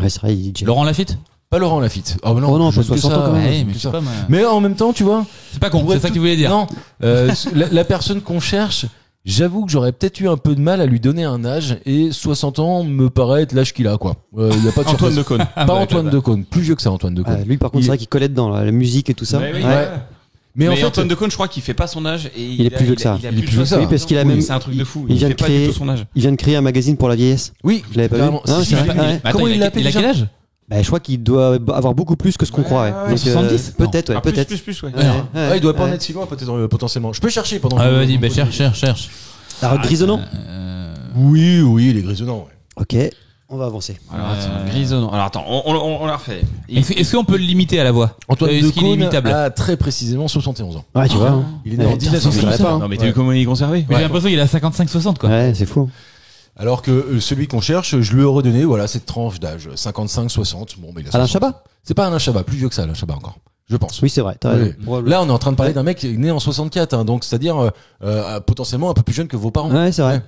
Ouais, c'est vrai, il dit. Laurent Lafitte? Pas Laurent Lafitte. Oh, mais Oh non, je pas jeune que 60 ans ça. quand même. Ouais, mais Que je sais ça. pas, moi. Mais en même temps, tu vois. C'est pas con, pour c'est être ça que tout- tu voulais dire. Non, la personne qu'on cherche, j'avoue que j'aurais peut-être eu un peu de mal à lui donner un âge et 60 ans me paraît être l'âge qu'il a, quoi. Il y a pas de Antoine surprise. Decaune. Ah, Pas bah, Antoine bah. Decaune, plus vieux que ça, Antoine Decaune. Lui, par contre, Il- c'est vrai qu'il collait dedans, là, la musique et tout ça. Ouais, oui, Ouais. ouais. Mais en Mais fait, Antoine Decaune, je crois qu'il fait pas son âge et Il est plus vieux que ça. Il a Il est plus de que ça. Oui, parce qu'il a Oui, même. c'est un truc de fou. il Il vient fait de pas créer- du tout son âge. Il vient de créer un magazine pour la vieillesse. oui, Je l'avais pas vu. carrément. Non, Si, c'est si, vrai. si, Ouais. Mais attends, Comment il il a l'appelle quel déjà âge? Bah, je crois qu'il doit avoir beaucoup plus que ce qu'on croit. ouais, 70? Peut-être, ouais, Ah, plus, peut-être. plus, ouais. Ouais, ouais, Ouais, il doit pas en ouais. être si loin, peut-être potentiellement. Je peux chercher pendant. Ah, que- vas-y, bah, cherche. Alors, grisonnant. Oui, il est grisonnant. Ouais. Ok, on va avancer. Alors, attends, grisonnant. Alors, attends, on la refait. Est-ce qu'on peut le limiter à la voix? Antoine Est-ce qu'il est Decaune imitable? a très précisément 71 ans. Ouais, tu vois. hein. Il est né en Ouais, putain, ça, je 1960. savais pas, hein. Non, mais t'as vu comment il est conservé? Mais j'ai l'impression qu'il a 55-60, quoi. Ouais, c'est fou. Alors que celui qu'on cherche, je lui ai redonné, voilà, cette tranche d'âge, 55-60. Bon, mais il a Alain 60. Chabat. C'est pas Alain Chabat, plus vieux que ça, Alain Chabat encore. Je pense. Oui, c'est vrai. T'as Oui. raison. Probablement. Là, on est en train de parler d'un mec né en 64, hein, donc c'est-à-dire potentiellement un peu plus jeune que vos parents. Ouais, c'est vrai. Ouais.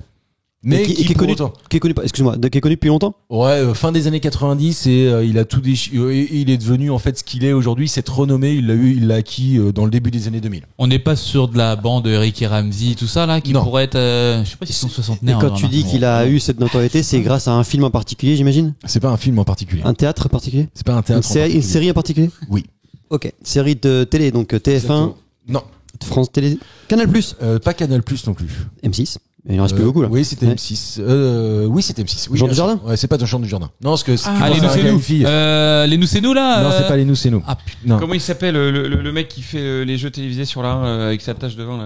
Mais Et qui est pour connu, autant. qui est connu, excuse-moi, qui est connu depuis longtemps. Ouais, fin des années 90 et il a tout il est devenu en fait ce qu'il est aujourd'hui, cette renommée, il l'a acquis dans le début des années 2000. On n'est pas sur de la bande de Ricky Ramsey, tout ça, là, qui Non. pourrait être, je sais pas s'ils sont Et soixantenaires. quand hein, tu dis maintenant. qu'il a eu cette notoriété, c'est grâce à un film en particulier, j'imagine. C'est pas un film en particulier. Un théâtre particulier. C'est pas un Une théâtre. série, une série en particulier. Oui. Ok. Série de télé, donc TF1, Exactement. Non, France Télé, Canal+, pas Canal Plus non plus. M6. Il en reste plus beaucoup là. Oui, c'était Ouais. M6. Oui, c'était M6. Oui, Jean bien du sûr. Jardin. Ouais, c'est pas dans Jean du Jardin. Non, parce que c'est Ah, les nous c'est nous. Les nous c'est nous, là. Non, c'est pas les nous, c'est nous. Ah, putain. Non. Comment il s'appelle le mec qui fait les jeux télévisés sur la 1 avec sa tâche devant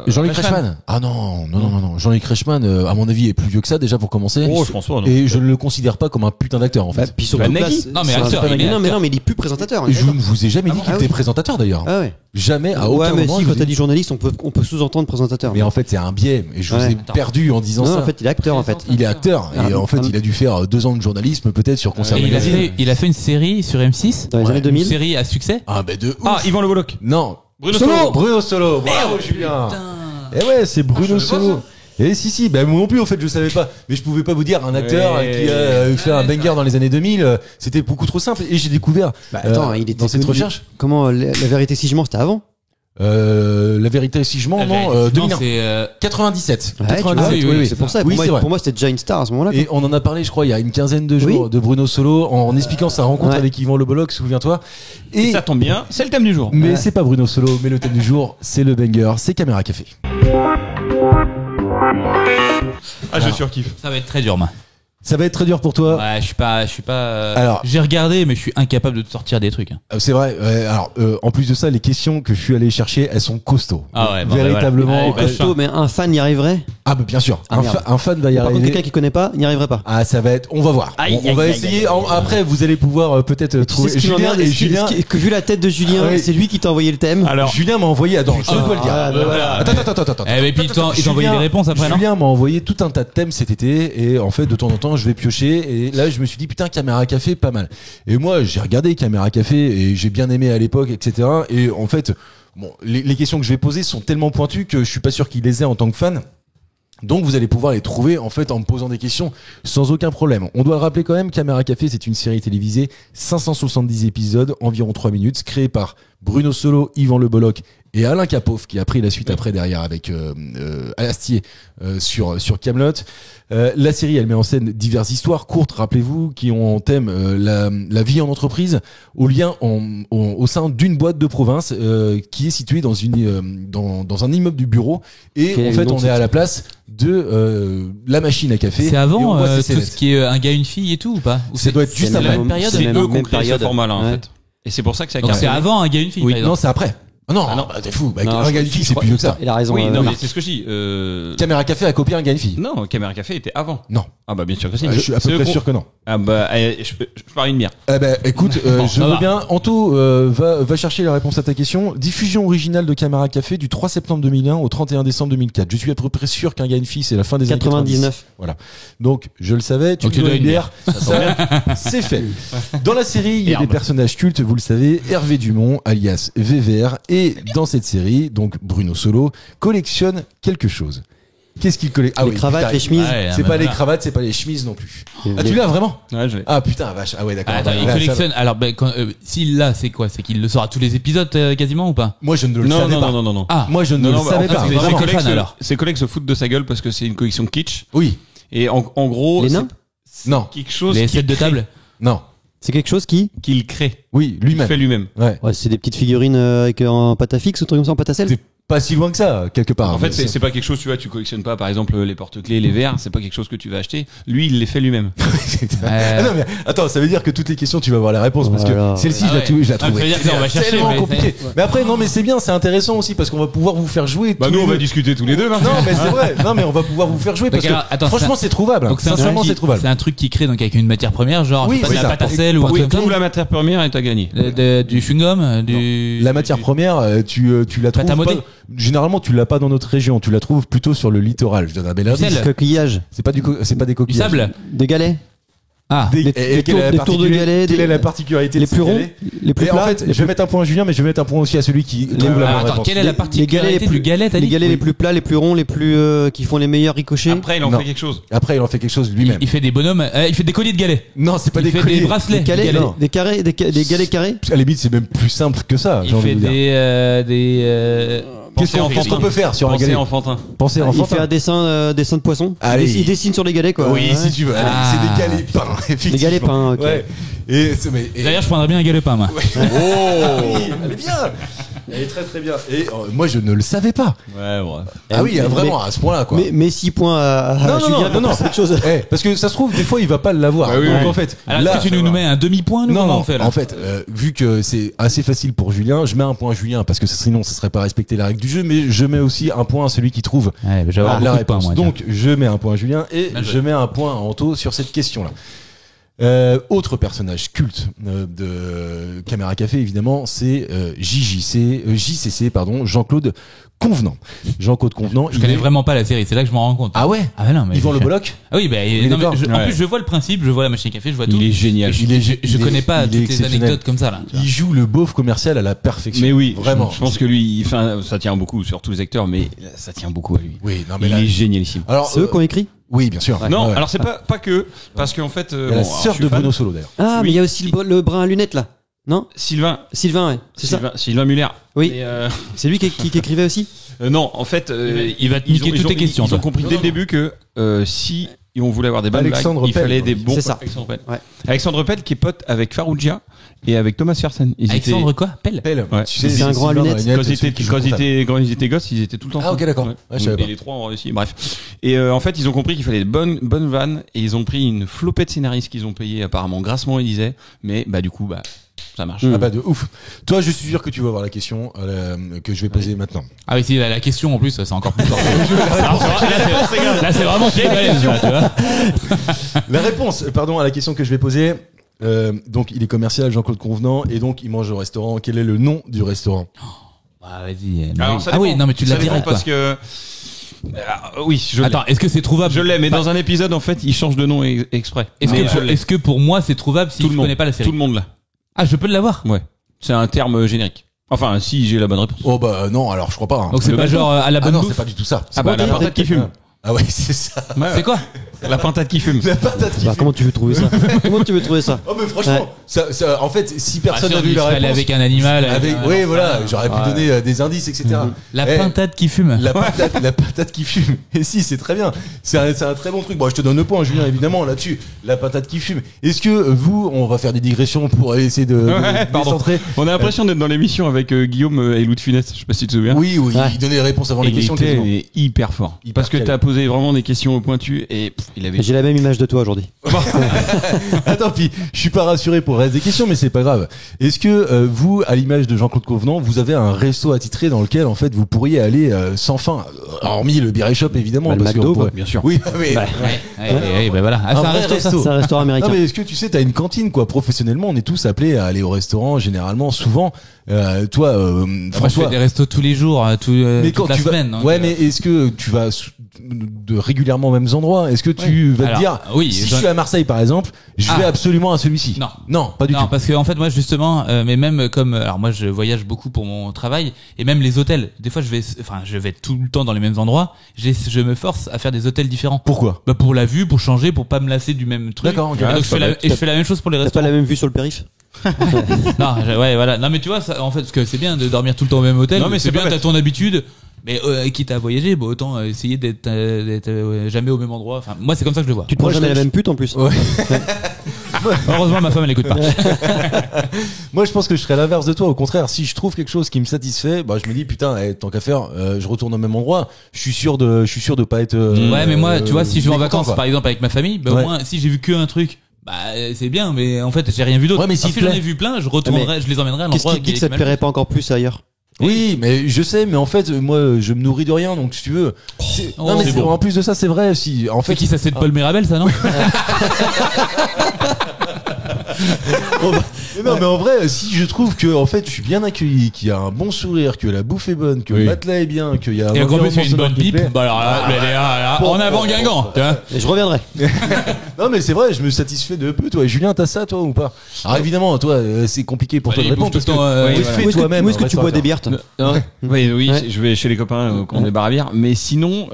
Jean-Luc Reichmann. Ah non. Jean-Luc Reichmann, à mon avis, est plus vieux que ça déjà pour commencer. Oh, François, non. Et je ne le considère pas comme un putain d'acteur en Bah, fait. puis surtout, Bah, là, Nagui. c'est- Non, mais c'est un acteur, peu il est Nagui. Non, mais acteur. non, mais il est plus présentateur. on est Je d'accord. ne vous ai jamais dit qu'il Ah était oui. présentateur d'ailleurs. Ah ouais. Jamais, à Ouais, aucun mais moment. si, je quand vous t'as ai dit journaliste, on peut sous-entendre présentateur. Mais en fait, c'est un biais. Et je vous Ouais. ai perdu en disant non, ça. en fait, il est acteur en fait. Il est acteur. Et Ah, en fait, ah, il a dû faire 2 ans de journalisme peut-être sur Concert Et Magazine. il a fait une série sur M6. Dans les Ouais. années Une 2000. série à succès. Ah, ben de ouf. Ah, Yvan Le Bolloc. Non. Bruno Solo. Solo. Bruno Solo. Bravo, Julien. Eh ouais, c'est Bruno Solo. Et si, bah moi non plus en fait je savais pas, mais je pouvais pas vous dire un acteur Ouais. qui a fait un banger dans les années 2000, c'était beaucoup trop simple et j'ai découvert Bah, attends, il était dans cette connu- recherche Comment la vérité si je mens, c'était avant. la vérité si je mens non 2001 c'est 97 Ouais, tu 97 vois, oui, c'est pour ça. Oui, Pour c'est moi, vrai. pour moi, c'était déjà une star à ce moment-là. quoi. Et on en a parlé je crois il y a une quinzaine de jours Oui. de Bruno Solo en expliquant sa rencontre Ouais. avec Yvan Le Bolloc, souviens-toi. Et ça tombe bien, c'est le thème du jour. Mais Ouais. c'est pas Bruno Solo, mais le thème du jour c'est le banger, c'est Caméra Café. Ah, je surkiffe. Ça va être très dur, moi. Ça va être très dur pour toi. Ouais, je suis pas. Alors- j'ai regardé, mais je suis incapable de te sortir des trucs. hein. C'est vrai. Alors, en plus de ça, les questions que je suis allé chercher, elles sont costauds. Ah ouais, bon, Véritablement. bah voilà. Costaud, mais un fan y arriverait. Ah bah bien sûr. Ah, merde. Un fan va y Par contre, arriver. quelqu'un qui connaît pas, n'y arriverait pas. Ah, ça va être. On va voir. On va essayer. Après, vous allez pouvoir peut-être Tu sais trouver ce qui Julien m'emmerde, et ce qui- Julien. ce qui- que vu la tête de Julien, Oui. c'est lui qui t'a envoyé le thème. Alors, Julien m'a envoyé. Attends, je peux le dire. Ah, bah voilà. Attends. Eh, mais puis il t'a envoyé des réponses après, non? Julien m'a envoyé tout un tas de thèmes cet été et en fait de temps en temps je vais piocher et là je me suis dit putain Caméra Café pas mal. Et moi j'ai regardé Caméra Café et j'ai bien aimé à l'époque etc. Et en fait bon les questions que je vais poser sont tellement pointues que je suis pas sûr qu'il les ait en tant que fan. Donc vous allez pouvoir les trouver en fait en me posant des questions sans aucun problème. On doit le rappeler quand même, Caméra Café c'est une série télévisée, 570 épisodes, environ 3 minutes, créée par Bruno Solo, Yvan Le Bolloc et Alain Capoff qui a pris la suite après derrière avec Astier sur Kaamelott. La série, elle met en scène diverses histoires courtes, rappelez-vous, qui ont en thème la vie en entreprise, au lien au sein d'une boîte de province qui est située dans un immeuble du bureau. Et Quel en est fait, le nom on de est à ce la place de la machine à café. C'est Et avant on voit ces tout scénettes. ce qui est un gars, une fille et tout ou pas? Ou Ça doit être juste c'est après. la même période. C'est même eux qui ont même créé ce période. format-là, en Ouais. fait. Et c'est pour ça que ça a Donc c'est cartonné. avant un gars, une fille. Oui, par non, exemple. c'est après. Ah non, Ah non. bah, t'es fou. Bah, Non, un gars, une fille, c'est plus vieux que ça. Il a raison. Oui, non, Marc. mais c'est ce que je dis. Caméra Café a copié un gars, une fille. Non, Caméra Café était avant. Non. Ah bah bien sûr que si. Je suis à peu C'est eux près qui ont- sûr que non. Ah bah, je parie une bière. Eh ben, écoute, Bon, je ça veux va. bien. Anto, va chercher la réponse à ta question. Diffusion originale de Caméra Café du 3 septembre 2001 au 31 décembre 2004. Je suis à peu près sûr qu'un gars, une fille, c'est la fin des années 99. Voilà. Donc, je le savais. Tu Donc, me tu dois dois une une bière. Ça, c'est fait. Dans la série, il y a des personnages cultes, vous le savez. Hervé Dumont, alias Vévert. Et dans cette série, donc, Bruno Solo collectionne quelque chose. Qu'est-ce qu'il collectionne? Les cravates, les chemises. Ouais, C'est mais pas les voilà. cravates, c'est pas les chemises non plus. Et Ah, les- tu l'as vraiment? Ouais, je l'ai. Ah, putain, vache. Ah ouais, d'accord. Ah, attends, Ouais, il ça va. collectionne. Alors, ben, s'il l'a, c'est quoi? C'est qu'il le sort à tous les épisodes quasiment ou pas? Moi, je ne le Non, savais non, pas. non, non, non. Ah, Moi, je ne Non, le non, bah, savais en fait, pas. c'est- Vraiment. ses collègues Fan, se- alors. ses collègues se foutent de sa gueule parce que c'est une collection kitsch. Oui. Et en gros, Les c'est- nains c'est Non. quelque chose les qu'il sets de crée- table. Non. C'est quelque chose qui qu'il crée, Oui, qu'il lui-même. fait lui-même. Ouais. Ouais, c'est des petites figurines avec en pâte à fixe ou truc comme ça en pâte à sel. C'est pas si loin que ça, quelque part. En fait, Mais c'est pas quelque chose, tu vois, tu collectionnes pas, par exemple, les porte-clés, les verres, c'est pas quelque chose que tu vas acheter. Lui, il les fait lui-même. Ah non, mais attends, ça veut dire que toutes les questions, tu vas avoir la réponse parce Voilà. que celle-ci, Ah je la ouais. trou- je la Ah, ça veut trouvais dire qu'on va chercher, tellement mais- compliquée. Mais après, non, mais c'est bien, c'est intéressant aussi parce qu'on va pouvoir vous faire jouer. tous les deux. discuter tous les deux, Non, mais c'est vrai. Non, mais on va pouvoir vous faire jouer parce Donc, alors, que attends, franchement, c'est trouvable. Donc c'est un, Sincèrement, truc c'est qui- trouvable. c'est un truc qui crée donc avec une matière première, genre Oui, je sais pas, c'est de la ça. pâte à sel ou un Oui, truc comme trouve ça. la matière première et t'as gagné. Du chewing-gum, du La matière première, tu la trouves Pâte à pas. modeler. Généralement, tu l'as pas dans notre région. Tu la trouves plutôt sur le littoral. Je donne un bel indice. sel. Coquillages, C'est pas c'est pas des du coquillages. sable. des galets, Ah, Des- Et des quelle est tours- la des tours de particularité- galets, Quelle des- est la particularité les de ces plus ronds, galets les plus Et en plats. fait, je vais mettre un point à Julien, mais je vais mettre un point aussi à celui qui trouve la bonne attends, réponse. quelle est la les galets particularité du galet, t'as les dit galets Oui. les plus plats, les plus ronds, les plus qui font les meilleurs ricochets. Après, il en Non. fait quelque chose. Après, il en fait quelque chose lui-même. Il fait des bonhommes, il fait des colliers de galets. Non, c'est pas Il des fait colliers. des bracelets. Des galets, galets. des carrés, des galets carrés. À la limite, c'est même plus simple que ça. j'ai Il envie fait de vous dire. des Qu'est-ce qu'on peut faire sur un Pensez galet enfantin. Pensez en Il fait un dessin de poisson. Allez. Il dessine sur les galets quoi. Oui, Ouais. si tu veux. Allez, Ah. c'est des galets peints. Effectivement. Des galets peints, ok. Ouais. Et D'ailleurs, je prendrais bien un galet-pain, moi. oui, elle est bien. Elle est très très bien. Et moi, je ne le savais pas. Ouais, ouais. Ah oui, mais- vraiment à ce point-là, quoi. Mais 6 points à non, Julien non, non, pour cette chose. Eh, parce que ça se trouve, des fois, il va pas l'avoir. Bah oui, Donc oui. en fait, Alors, là, est-ce que tu nous mets un demi-point, nous, non, comment non, on fait, là en fait, vu que c'est assez facile pour Julien, je mets un point à Julien parce que sinon, ça serait pas respecter la règle du jeu, mais je mets aussi un point à celui qui trouve Ouais, je vais avoir la beaucoup de points, réponse. moi. Donc, je mets un point à Julien et Bien joué. je mets un point à Anto sur cette question-là. Autre personnage culte de Caméra Café, évidemment, c'est JCC, pardon, Jean-Claude Convenant. Jean-Claude Convenant. Je connais vraiment pas la série, c'est là que je m'en rends compte. Ah ouais. Ah ouais, non, mais Yvan Le Bolloc. Ah oui, bah, non, mais d'accord. en Ouais. plus, je vois le principe, je vois la machine à café, je vois tout. Il est génial. Je connais pas il est toutes les exceptionnel. anecdotes comme ça, là. tu vois. Il joue le beauf commercial à la perfection. Mais oui, vraiment. Je pense que lui, enfin, ça tient beaucoup sur tous les acteurs, mais ça tient beaucoup à lui. Oui, non mais Il là. est génialissime. Alors, C'est eux qui ont écrit. oui, bien sûr. Non, Ouais. alors c'est pas que, parce qu'en fait, Il y a la bon, alors, sœur je suis de fan. Bruno Solo d'ailleurs. Ah, Oui. mais il y a aussi le brun à lunettes là. Non, Sylvain, Sylvain, ouais. C'est ça. Sylvain Muller. Oui. Et, C'est lui qui écrivait aussi. non, en fait, Il va te niquer toutes tes questions, Ils ont toi. compris dès le début que si on voulait avoir des bonnes Alexandre blagues, il Pell. fallait des bons. C'est ça. Alexandre Pell. Ouais. Alexandre Pell qui est pote avec Farrugia et avec Thomas Fersen. Ils Alexandre quoi Pelle. Pelle. Ouais. Tu sais, C'est un grand à Sylvain dans lunettes. la Quand celui ils, étaient, qui joue quand, ils comptable. étaient, quand ils étaient gosses, ils étaient tout le temps Ah, ok, ensemble. d'accord. Ouais, je savais Et pas. les trois ont réussi. Bref. Et en fait, ils ont compris qu'il fallait de bonnes vannes et ils ont pris une flopée de scénaristes qu'ils ont payé apparemment grassement, ils disaient. Mais bah du coup, bah ça marche. Ah bah de ouf. Toi, je suis sûr que tu vas voir la question que je vais poser maintenant. Ah oui, si, la question en plus, c'est encore plus fort. Là, c'est vraiment qui est balèze, là, tu vois. La réponse, pardon, à la question que je vais poser. Donc, il est commercial, Jean-Claude Convenant, et donc il mange au restaurant. Quel est le nom du restaurant? Bah, vas-y. Alors, ça Ah oui, dépend. non, mais tu Ça l'as dépend direct, quoi. parce que oui, je l'ai. Attends, est-ce que c'est trouvable? Je l'ai, mais dans un épisode, en fait, il change de nom exprès. Est-ce Mais que, je l'ai. est-ce que pour moi c'est trouvable si Tout je le monde connais pas la série? Tout le monde là. Ah, je peux l'avoir. Ouais. C'est un terme générique. Enfin, si j'ai la bonne réponse. Oh bah non, alors je crois pas. Hein. Donc c'est Le pas bateau. genre à la Ah bonne non, bouffe. c'est pas du tout ça. Ah bah, pas la patate qui fume. Ah ouais, c'est ça. C'est quoi? La pintade qui fume. La patate qui Bah, fume. comment tu veux trouver ça? Comment tu veux trouver ça? Oh mais franchement, Ouais. ça, en fait, si personne n'a vu il la serait allé réponse, avec un animal. oui, voilà, j'aurais pu Ouais. donner des indices, etc. La Eh, pintade qui fume. La patate qui fume. Et si, c'est très bien. C'est un très bon truc. Bon, je te donne le point, Julien, évidemment, là-dessus. La patate qui fume. Est-ce que vous, on va faire des digressions pour essayer de Pardon. décentrer. On a l'impression d'être dans l'émission avec Guillaume et Lou de Funès. Je sais pas si tu te souviens. Oui, Ouais. il donnait les réponses avant Et les il questions. était quasiment. hyper fort. Hyper Parce que calme. t'as posé vraiment des questions pointues et il avait. J'ai la même image de toi aujourd'hui. Attends, puis je suis pas rassuré pour le reste des questions, mais c'est pas grave. Est-ce que vous, à l'image de Jean-Claude Convenant, vous avez un resto attitré dans lequel en fait vous pourriez aller sans fin, hormis le beer shop évidemment, Bah, le parce McDo, qu'on pourrait- quoi. Bien sûr. Oui, mais Ouais, ben voilà. Ah, c'est un vrai resto. C'est un restaurant américain. Non mais est-ce que tu sais, t'as une cantine quoi. Professionnellement, on est tous appelés à aller au restaurant généralement, souvent. Toi, Moi, je François. fais des restos tous les jours, Mais toute la tu vas, semaine. donc, ouais, mais est-ce que tu vas de régulièrement aux mêmes endroits? Est-ce que tu vas te Alors, dire, oui, si je j'en- suis à Marseille par exemple, je vais Ah. absolument à celui-ci? Non. pas du non, tout. parce que en fait moi justement, mais même comme alors moi je voyage beaucoup pour mon travail et même les hôtels. Des fois je vais tout le temps dans les mêmes endroits. Je me force à faire des hôtels différents. Pourquoi? Bah pour la vue, pour changer, pour pas me lasser du même truc. D'accord, ok. Et donc, Ah, je fais c'est je fais la même chose pour les T'as pas restaurants. la même vue sur le périph'? Non, ouais, voilà. Non, mais tu vois, ça, en fait, parce que c'est bien de dormir tout le temps au même hôtel. Non, mais c'est c'est bien, pas t'as bête. ton habitude. Mais quitte à voyager, bon, autant essayer d'être jamais au même endroit. Enfin, moi, c'est comme ça que je le vois. Tu te prends Moi, jamais je- la même pute en plus. Ouais. Heureusement, ma femme, elle écoute pas. Moi, je pense que je serais à l'inverse de toi. Au contraire, si je trouve quelque chose qui me satisfait, bah, je me dis, putain, tant qu'à faire, je retourne au même endroit. Je suis sûr de pas être. Ouais, mais moi, tu vois, si je vais en mécontent, vacances, quoi. par exemple, avec ma famille, bah, Ouais. au moins, si j'ai vu qu'un truc, bah, c'est bien, mais en fait, j'ai rien vu d'autre. Ouais, mais Alors, s'il si te j'en plaît. ai vu plein, je retournerai, je les emmènerai à Qu'est-ce l'endroit qui dit que ça te plairait pas encore plus ailleurs? Oui, mais je sais, mais en fait, moi, je me nourris de rien, donc si tu veux. Oh, non, mais c'est c'est- bon. en plus de ça, c'est vrai. Si, en Fait fait, qui ça, c'est de Paul Mirabel, ça, non? mais non, mais en vrai, si je trouve que, en fait, je suis bien accueilli, qu'il y a un bon sourire, que la bouffe est bonne, que le matelas est bien, qu'il y a un Et qu'en plus, environnement c'est une sonore bonne qui me pipe. plaît. Bah, alors là, en avant Guingamp, tu vois. Et je reviendrai. Non, mais c'est vrai, je me satisfais de peu, toi. Et Julien, t'as ça, toi, ou pas? Alors, évidemment, toi, c'est compliqué pour toi de il répondre bouffe parce tout le temps, que oui, tu voilà. fais Où est-ce que, toi-même. où est-ce que tu bois des bières? toi Oui, Ouais. je vais chez les copains qui ont des bars à bière. Mais sinon,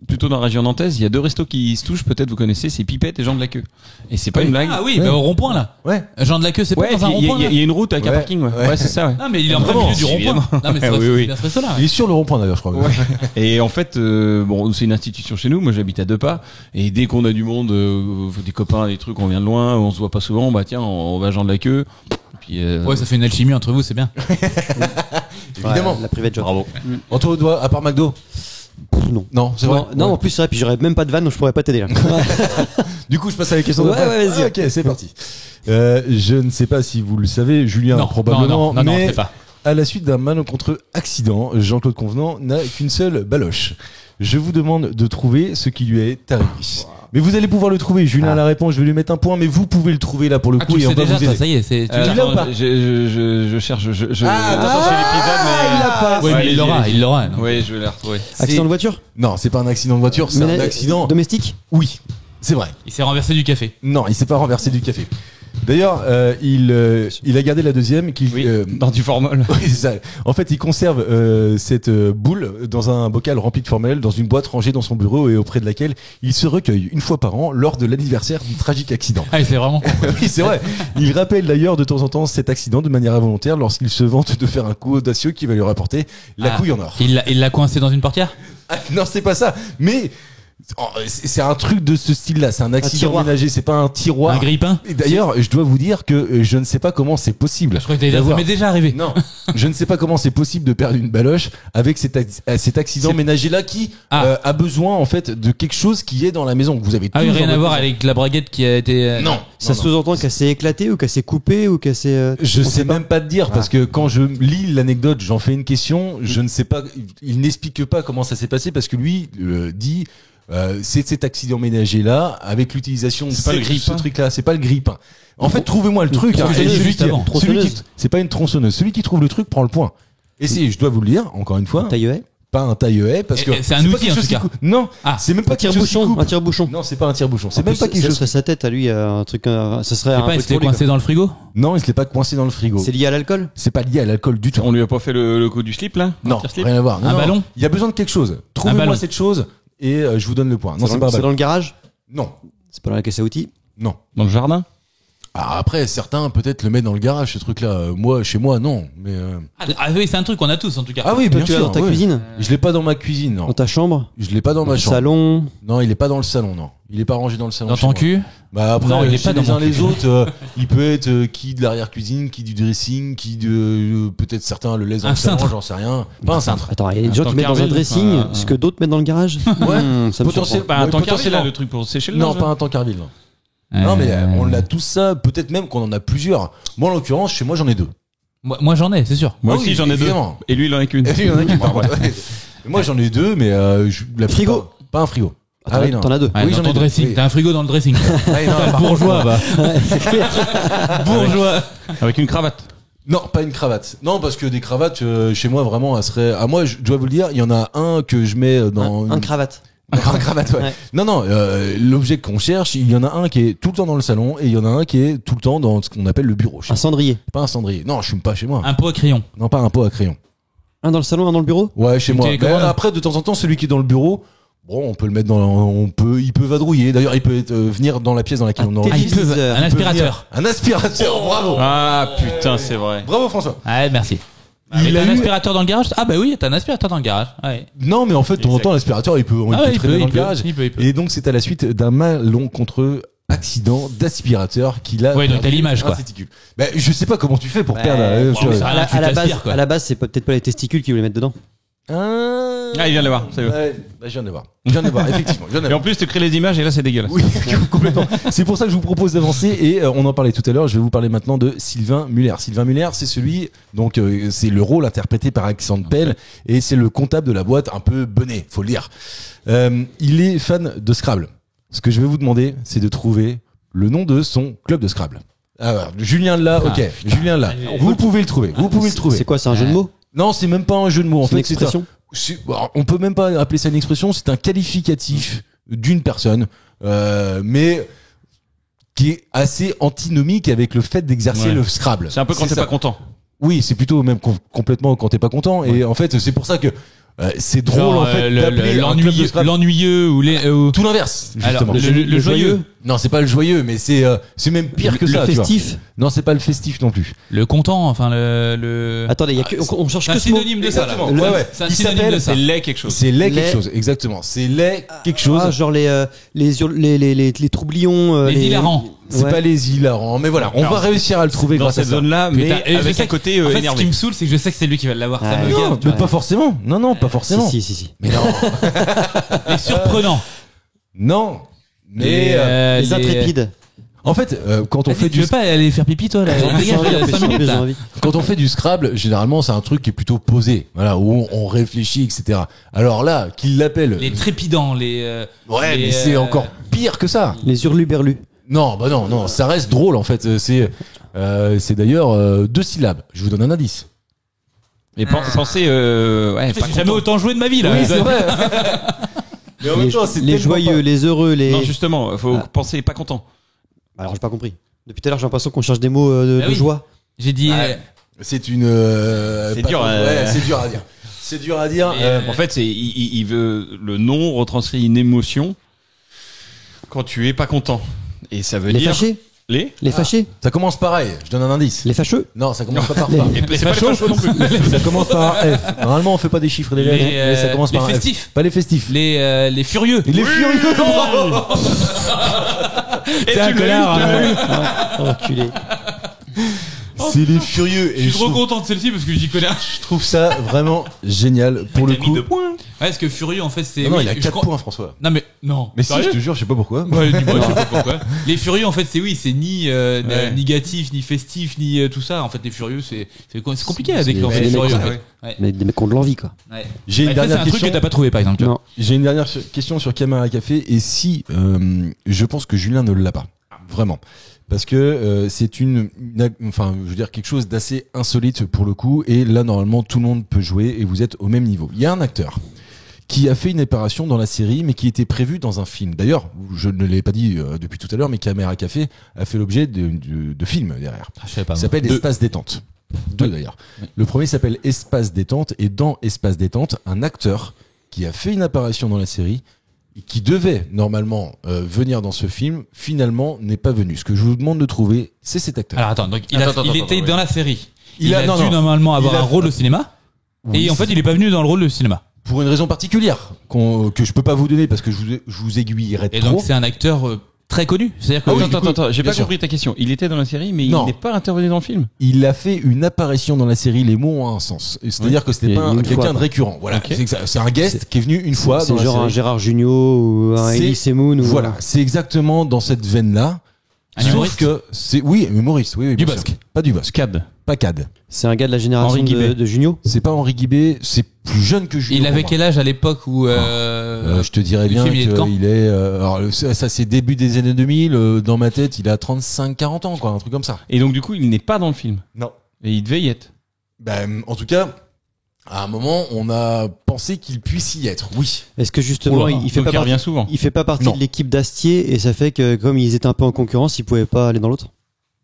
plutôt dans la région nantaise, il y a deux restos qui se touchent. Peut-être vous connaissez, c'est Pipette et Jean de la Queue. Et c'est pas une blague. Ah oui, bah, au rond-point, là. Ouais. Jean de la Queue, c'est Ouais, pas dans un il y, rond-point, là. a une route avec un Ouais. parking. Ouais, Ouais. ouais c'est ça. Ouais. Ah, mais il est en plein Vraiment, milieu du rond-point. évidemment. Non, mais c'est Oui, oui. bien ce resto-là. Il est sur le rond-point, d'ailleurs, je crois. Et en fait, bon, c'est une institution chez nous. Moi, j'habite à 2 pas. Et dès qu'on a du monde, des copains, des trucs, on vient de loin, on se voit pas souvent. Bah tiens, on va à Jean de la Queue. Puis, Ouais, ça fait une alchimie entre vous, c'est bien. Évidemment. Ouais, la private job. bravo. Entre doigts, à part McDo. Non. Non, c'est vrai. Non, non, Ouais. en plus, c'est vrai, puis j'aurais même pas de vanne, donc je pourrais pas t'aider là. Du coup, je passe à la question Ouais, d'après. ouais, vas-y. Ah, ok, c'est parti. Je ne sais pas si vous le savez, Julien Non, probablement, non, mais c'est pas. à la suite d'un malencontreux accident, Jean-Claude Convenant n'a qu'une seule baloche. Je vous demande de trouver ce qui lui est arrivé. Mais vous allez pouvoir le trouver. Julien a la réponse, je vais lui mettre un point, mais vous pouvez le trouver là pour le Ah, coup tu et le on sais va déjà, vous toi, aider. ça y est, c'est, tu l'as. l'as ou pas Je cherche. Ah, attends, c'est l'épisode, mais. il l'a pas. Ouais, mais il l'aura, il l'aura. non. Oui, je vais la retrouver. Accident de voiture? Non, c'est pas un accident de voiture, c'est un accident. Domestique? Oui, c'est vrai. Il s'est renversé du café. Non, il s'est pas renversé du café. D'ailleurs, il a gardé la deuxième. Oui, dans du formol. Oui, c'est ça. En fait, il conserve cette boule dans un bocal rempli de formol, dans une boîte rangée dans son bureau et auprès de laquelle il se recueille une fois par an lors de l'anniversaire du tragique accident. Ah, c'est vraiment. Oui, c'est vrai. Il rappelle d'ailleurs de temps en temps cet accident de manière involontaire lorsqu'il se vante de faire un coup audacieux qui va lui rapporter la couille en or. Il l'a coincé dans une portière? Ah, non, c'est pas ça. Mais c'est un truc de ce style-là. C'est un accident tiroir. ménager. C'est pas un tiroir. Un grille-pain? Et d'ailleurs, je dois vous dire que je ne sais pas comment c'est possible. Je crois que t'allais dire, ça d'avoir- m'est déjà arrivé. Non, je ne sais pas comment c'est possible de perdre une baloche avec cet accident C'est- ménager-là qui Ah. a besoin en fait de quelque chose qui est dans la maison. Vous avez Ah oui, tous rien dans à votre voir maison. avec la braguette qui a été. Non, Ça non, non. sous-entend qu'elle s'est éclatée ou qu'elle s'est coupée ou qu'elle s'est. Je on sais sait pas. même pas te dire parce que quand je lis l'anecdote, j'en fais une question. Je ne sais pas. Il n'explique pas comment ça s'est passé parce que lui dit. C'est cet accident ménager là avec l'utilisation de C'est pas le ce grille-pain truc là, c'est pas le grille-pain. En fait, trouvez-moi le truc. Tronçonneuse, Et celui juste qui- avant. celui qui- Tronçonneuse. c'est pas une tronçonneuse. Celui qui trouve le truc prend le point. Et c'est, je dois vous le dire encore une fois, Taille-haie? pas un taille-haie parce que C'est un pas outil, quelque en chose tout qui cas. coupe. Non, Ah. c'est même pas Un quelque chose qui tire-bouchon? coupe. Un tire-bouchon? Non, c'est pas un tire-bouchon. C'est En même plus, pas quelque ça chose. serait sa tête à lui, un truc. Ça serait Je sais un pas, il truc s'était pour lui, coincé dans le frigo? Non, il se l'est pas coincé dans le frigo. quoi. C'est lié à l'alcool? C'est pas lié à l'alcool du tout. On lui a pas fait le coup du slip là? Non, Un tire-slip rien à voir. Non, Un non. ballon Il y a besoin de quelque chose. Trouvez-moi ballon. cette chose. et je vous donne le point. Non, c'est pas C'est balle. dans le garage? Non, C'est pas dans la caisse à outils? non. Dans le jardin? Ah, après, certains peut-être le mettent dans le garage, ce truc-là. Moi, chez moi, non. Mais Ah oui, c'est un truc qu'on a tous en tout cas. ah oui, Toi, bien tu l'as sûr. dans ta ouais. cuisine? Je l'ai pas dans ma cuisine, non. Dans ta chambre? Je l'ai pas dans ma Au chambre. salon? Non, il est pas dans le salon, non. Il est pas rangé dans le salon. Dans chez ton moi. cul? Bah après, Non, il est chez pas dans les mon uns cul. les autres, il peut être qui de l'arrière-cuisine, qui du dressing, qui de peut-être certains le laissent dans Un le salon, cintre. j'en sais rien. Pas un cintre. Attends, il y a des gens qui mettent dans un Tankerville, dressing enfin, ce que d'autres mettent dans le garage? Ouais. Ça me Potentiel- surprend. Pas un Ouais, tankerville, potentiellement. là, le truc pour sécher le Non, linge. pas un tankerville. Non, mais on l'a tous ça. Peut-être même qu'on en a plusieurs. Moi, en l'occurrence, chez moi, j'en ai deux. Moi j'en ai, c'est sûr. Moi Ah aussi, oui, j'en ai deux. évidemment. Et lui, il en a qu'une. Et il y en a qui, par contre, ouais. Moi, j'en ai deux, mais la Frigo. plupart- Pas un frigo. Ah, t'en as deux. Ouais, Oui, dans j'en ai ton deux. dressing. Oui. T'as un frigo dans le dressing. Ouais, non, T'as le par bourgeois, bah. Ouais, c'est clair. Bourgeois. Avec une cravate. Non, pas une cravate. Non, parce que des cravates, chez moi, vraiment, elles seraient. Ah, moi, je dois vous le dire, il y en a un que je mets dans. Un cravate. Un cravate, ouais. Ouais. Non, l'objet qu'on cherche, il y en a un qui est tout le temps dans le salon et il y en a un qui est tout le temps dans ce qu'on appelle le bureau. Un cendrier. Pas un cendrier. Non, je fume pas chez moi. Un pot à crayon. Non, pas un pot à crayon. Un dans le salon, un dans le bureau? Ouais, chez Une moi. télécommande. Mais après, de temps en temps, celui qui est dans le bureau, bon, on peut le mettre il peut vadrouiller. D'ailleurs, il peut venir dans la pièce dans laquelle on Ah, enregistre. il peut- Un Il peut aspirateur. venir. Un aspirateur, bravo. Ah, putain, c'est vrai. Bravo, François. Ouais, merci. Il Il a a un eu- aspirateur dans le garage? Ah bah oui, t'as un aspirateur dans le garage. Ouais. Non, mais en fait, de temps en temps, l'aspirateur, il peut Ah ouais, il traîner peut, dans il le peut, garage. il peut. Et donc, c'est à la suite d'un malencontreux accident d'aspirateur qu'il a. Ouais, donc t'as perdu l'image, un quoi. testicule. Ben, je sais pas comment tu fais pour Ouais, perdre. bon, tu vois. ça- À la, tu à la t'aspires, base, quoi. à la base, c'est peut-être pas les testicules qui voulaient mettre dedans. Ah, il vient de l'avoir. C'est eux. Ouais, bah, je viens de voir. Je viens de voir, effectivement. Je viens de Et voir. en plus, tu crées les images et là, c'est dégueulasse. Oui, complètement. C'est pour ça que je vous propose d'avancer et on en parlait tout à l'heure. Je vais vous parler maintenant de Sylvain Muller. Sylvain Muller, c'est celui, donc c'est le rôle interprété par Alexandre Pell et c'est le comptable de la boîte, un peu bené, faut le dire. Il est fan de Scrabble. Ce que je vais vous demander, c'est de trouver le nom de son club de Scrabble. Alors, Julien là, ok, Julien là. Vous pouvez le trouver. Vous pouvez le trouver. C'est quoi, c'est un jeu de mots? Non, c'est même pas un jeu de mots. En C'est une fait, c'est un, expression? bon, on peut même pas appeler ça une expression, c'est un qualificatif d'une personne, mais qui est assez antinomique avec le fait d'exercer Ouais. le Scrabble. C'est un peu quand t'es ça. pas content. Oui, c'est plutôt même complètement quand t'es pas content. Et en fait, c'est pour ça que c'est drôle Genre, en fait d'appeler un club de l'ennuyeux, Scrabble. l'ennuyeux ou les. Tout l'inverse, justement. Alors, le joyeux. Non, c'est pas le joyeux, mais c'est même pire que Le ça. tu vois. festif? Non, c'est pas le festif non plus. Le content, enfin le. Attendez, on cherche C'est un que ce mot. synonyme de ça. Là. Exactement. Ouais, ouais. C'est un Il synonyme s'appelle- de ça. C'est laid quelque chose. C'est laid Les- quelque chose, exactement. C'est laid quelque chose. Ah, genre les troublions. Les hilarants. C'est Ouais. pas les hilarants, mais voilà, on Alors, va réussir à le trouver Dans grâce à cette ça. zone-là, Putain, mais et je avec sais un côté En fait, ce énervé. qui me saoule, c'est que je sais que c'est lui qui va l'avoir. Ça Ouais. me Non, gave. mais pas forcément. Non, pas forcément. Si. Mais non, Les surprenants. non. Mais Les intrépides. en fait, quand on Vas-y, fait tu du veux pas aller faire pipi, toi, là? Dégage, il y a 5 minutes, là. quand on fait du Scrabble, généralement c'est un truc qui est plutôt posé, voilà, où on réfléchit, etc. Alors là, qu'il l'appelle. Les trépidants, Ouais, les, mais c'est encore pire que ça. Les hurluberlus. Non, bah non, ça reste drôle en fait. C'est d'ailleurs 2 syllabes. Je vous donne un indice. Et pensez, ouais, pas J'ai jamais content. autant joué de ma vie, là. Oui, c'est vrai. Mais en même temps, c'est Les tellement joyeux, les heureux, les. Non, justement, faut Ah. penser pas content. Alors j'ai pas compris. Depuis tout à l'heure, j'ai l'impression qu'on cherche des mots de Bah oui. joie. J'ai dit. Ouais. C'est une. C'est pas- dur, Ouais, c'est dur à dire. C'est dur à dire. En fait, il veut le nom retranscrit une émotion quand tu es pas content. Et ça veut Les dire fâchés. Les fâchés. Ça commence pareil. Je donne un indice. Les fâcheux. Non, ça commence pas par Les- ça. Et c'est pas les fachos non plus. Ça commence par un F. Normalement, on fait pas des chiffres et des lettres, mais ça commence les par un F. festifs. Pas les festifs. Les furieux. Et les furieux. Et T'es un tu l'as connard, eu, hein. Enculé. C'est les furieux. Je suis trop content de celle-ci parce que j'y connais un. Je trouve ça vraiment génial pour le T'as mis coup. 2 points. Ouais, parce que furieux, en fait, c'est. Non, oui, il a je 4 crois- points, François. Non, mais. Non. Mais si, Sérieux je te jure, je sais pas pourquoi. Ouais, dis-moi, je sais pas pourquoi. Les furieux, en fait, c'est oui, c'est ni Ouais. négatif, ni festif, ni tout ça. En fait, les furieux, c'est compliqué à décrire. en c'est fait, les les furieux, mecs, en fait. Ouais. Mais des mecs qui ont de l'envie, quoi. Ouais. J'ai une Après, c'est dernière un truc question. que t'as pas trouvé, par exemple. tu vois. Non. J'ai une dernière question sur Caméra Café. Et si, je pense que Julien ne l'a pas. Vraiment. Parce que c'est enfin, je veux dire quelque chose d'assez insolite pour le coup. Et là, normalement, tout le monde peut jouer et vous êtes au même niveau. Il y a un acteur qui a fait une apparition dans la série, mais qui était prévu dans un film. D'ailleurs, je ne l'ai pas dit depuis tout à l'heure, mais Caméra Café a fait l'objet de films derrière. Ah, je savais pas. Ça moi. s'appelle Espace Détente. Deux d'ailleurs. Le premier s'appelle Espace Détente et dans Espace Détente, un acteur qui a fait une apparition dans la série qui devait normalement venir dans ce film, finalement n'est pas venu. Ce que je vous demande de trouver, c'est cet acteur. Alors attends, donc il était attends, dans la série. Il Il a a- dû non, normalement avoir Il a- un rôle au cinéma. Oui, Et en fait, il est pas venu dans le rôle de cinéma. pour une raison particulière que je peux pas vous donner parce que je vous aiguillerais Et trop. donc c'est un acteur très connu. C'est-à-dire que Ah oui, Attends, j'ai bien pas sûr. compris ta question. Il était dans la série, mais Non. il n'est pas intervenu dans le film. Il a fait une apparition dans la série. Les mots ont un sens. C'est-à-dire que c'était Et pas une quelqu'un fois, de récurrent. Voilà, Ok. c'est un guest qui est venu une fois dans C'est la genre un série. Gérard Jugnot ou un C'est- Elie Semoun ou Voilà, c'est exactement dans cette veine-là. Un Sauf humoriste que c'est oui, humoriste, oui, bien Dubosc. sûr. Pas Dubosc, Cad. pas Cad. C'est un gars de la génération Henri Guibet. de Jugnot. C'est pas Henri Guibet, c'est plus jeune que Julien. il avait pour quel âge à l'époque où moi. Je te dirais le bien film, il est de quand qu'il est. Alors ça c'est début des années 2000. Dans ma tête, il a 35-40 ans, quoi, un truc comme ça. Et donc, du coup, il n'est pas dans le film. Non. Et il devait y être. Ben, en tout cas, à un moment, on a pensé qu'il puisse y être. Oui. Est-ce que justement Oula. il fait Donc, pas il partie, revient souvent. il fait pas partie Non. de l'équipe d'Astier et ça fait que comme ils étaient un peu en concurrence, ils pouvaient pas aller dans l'autre.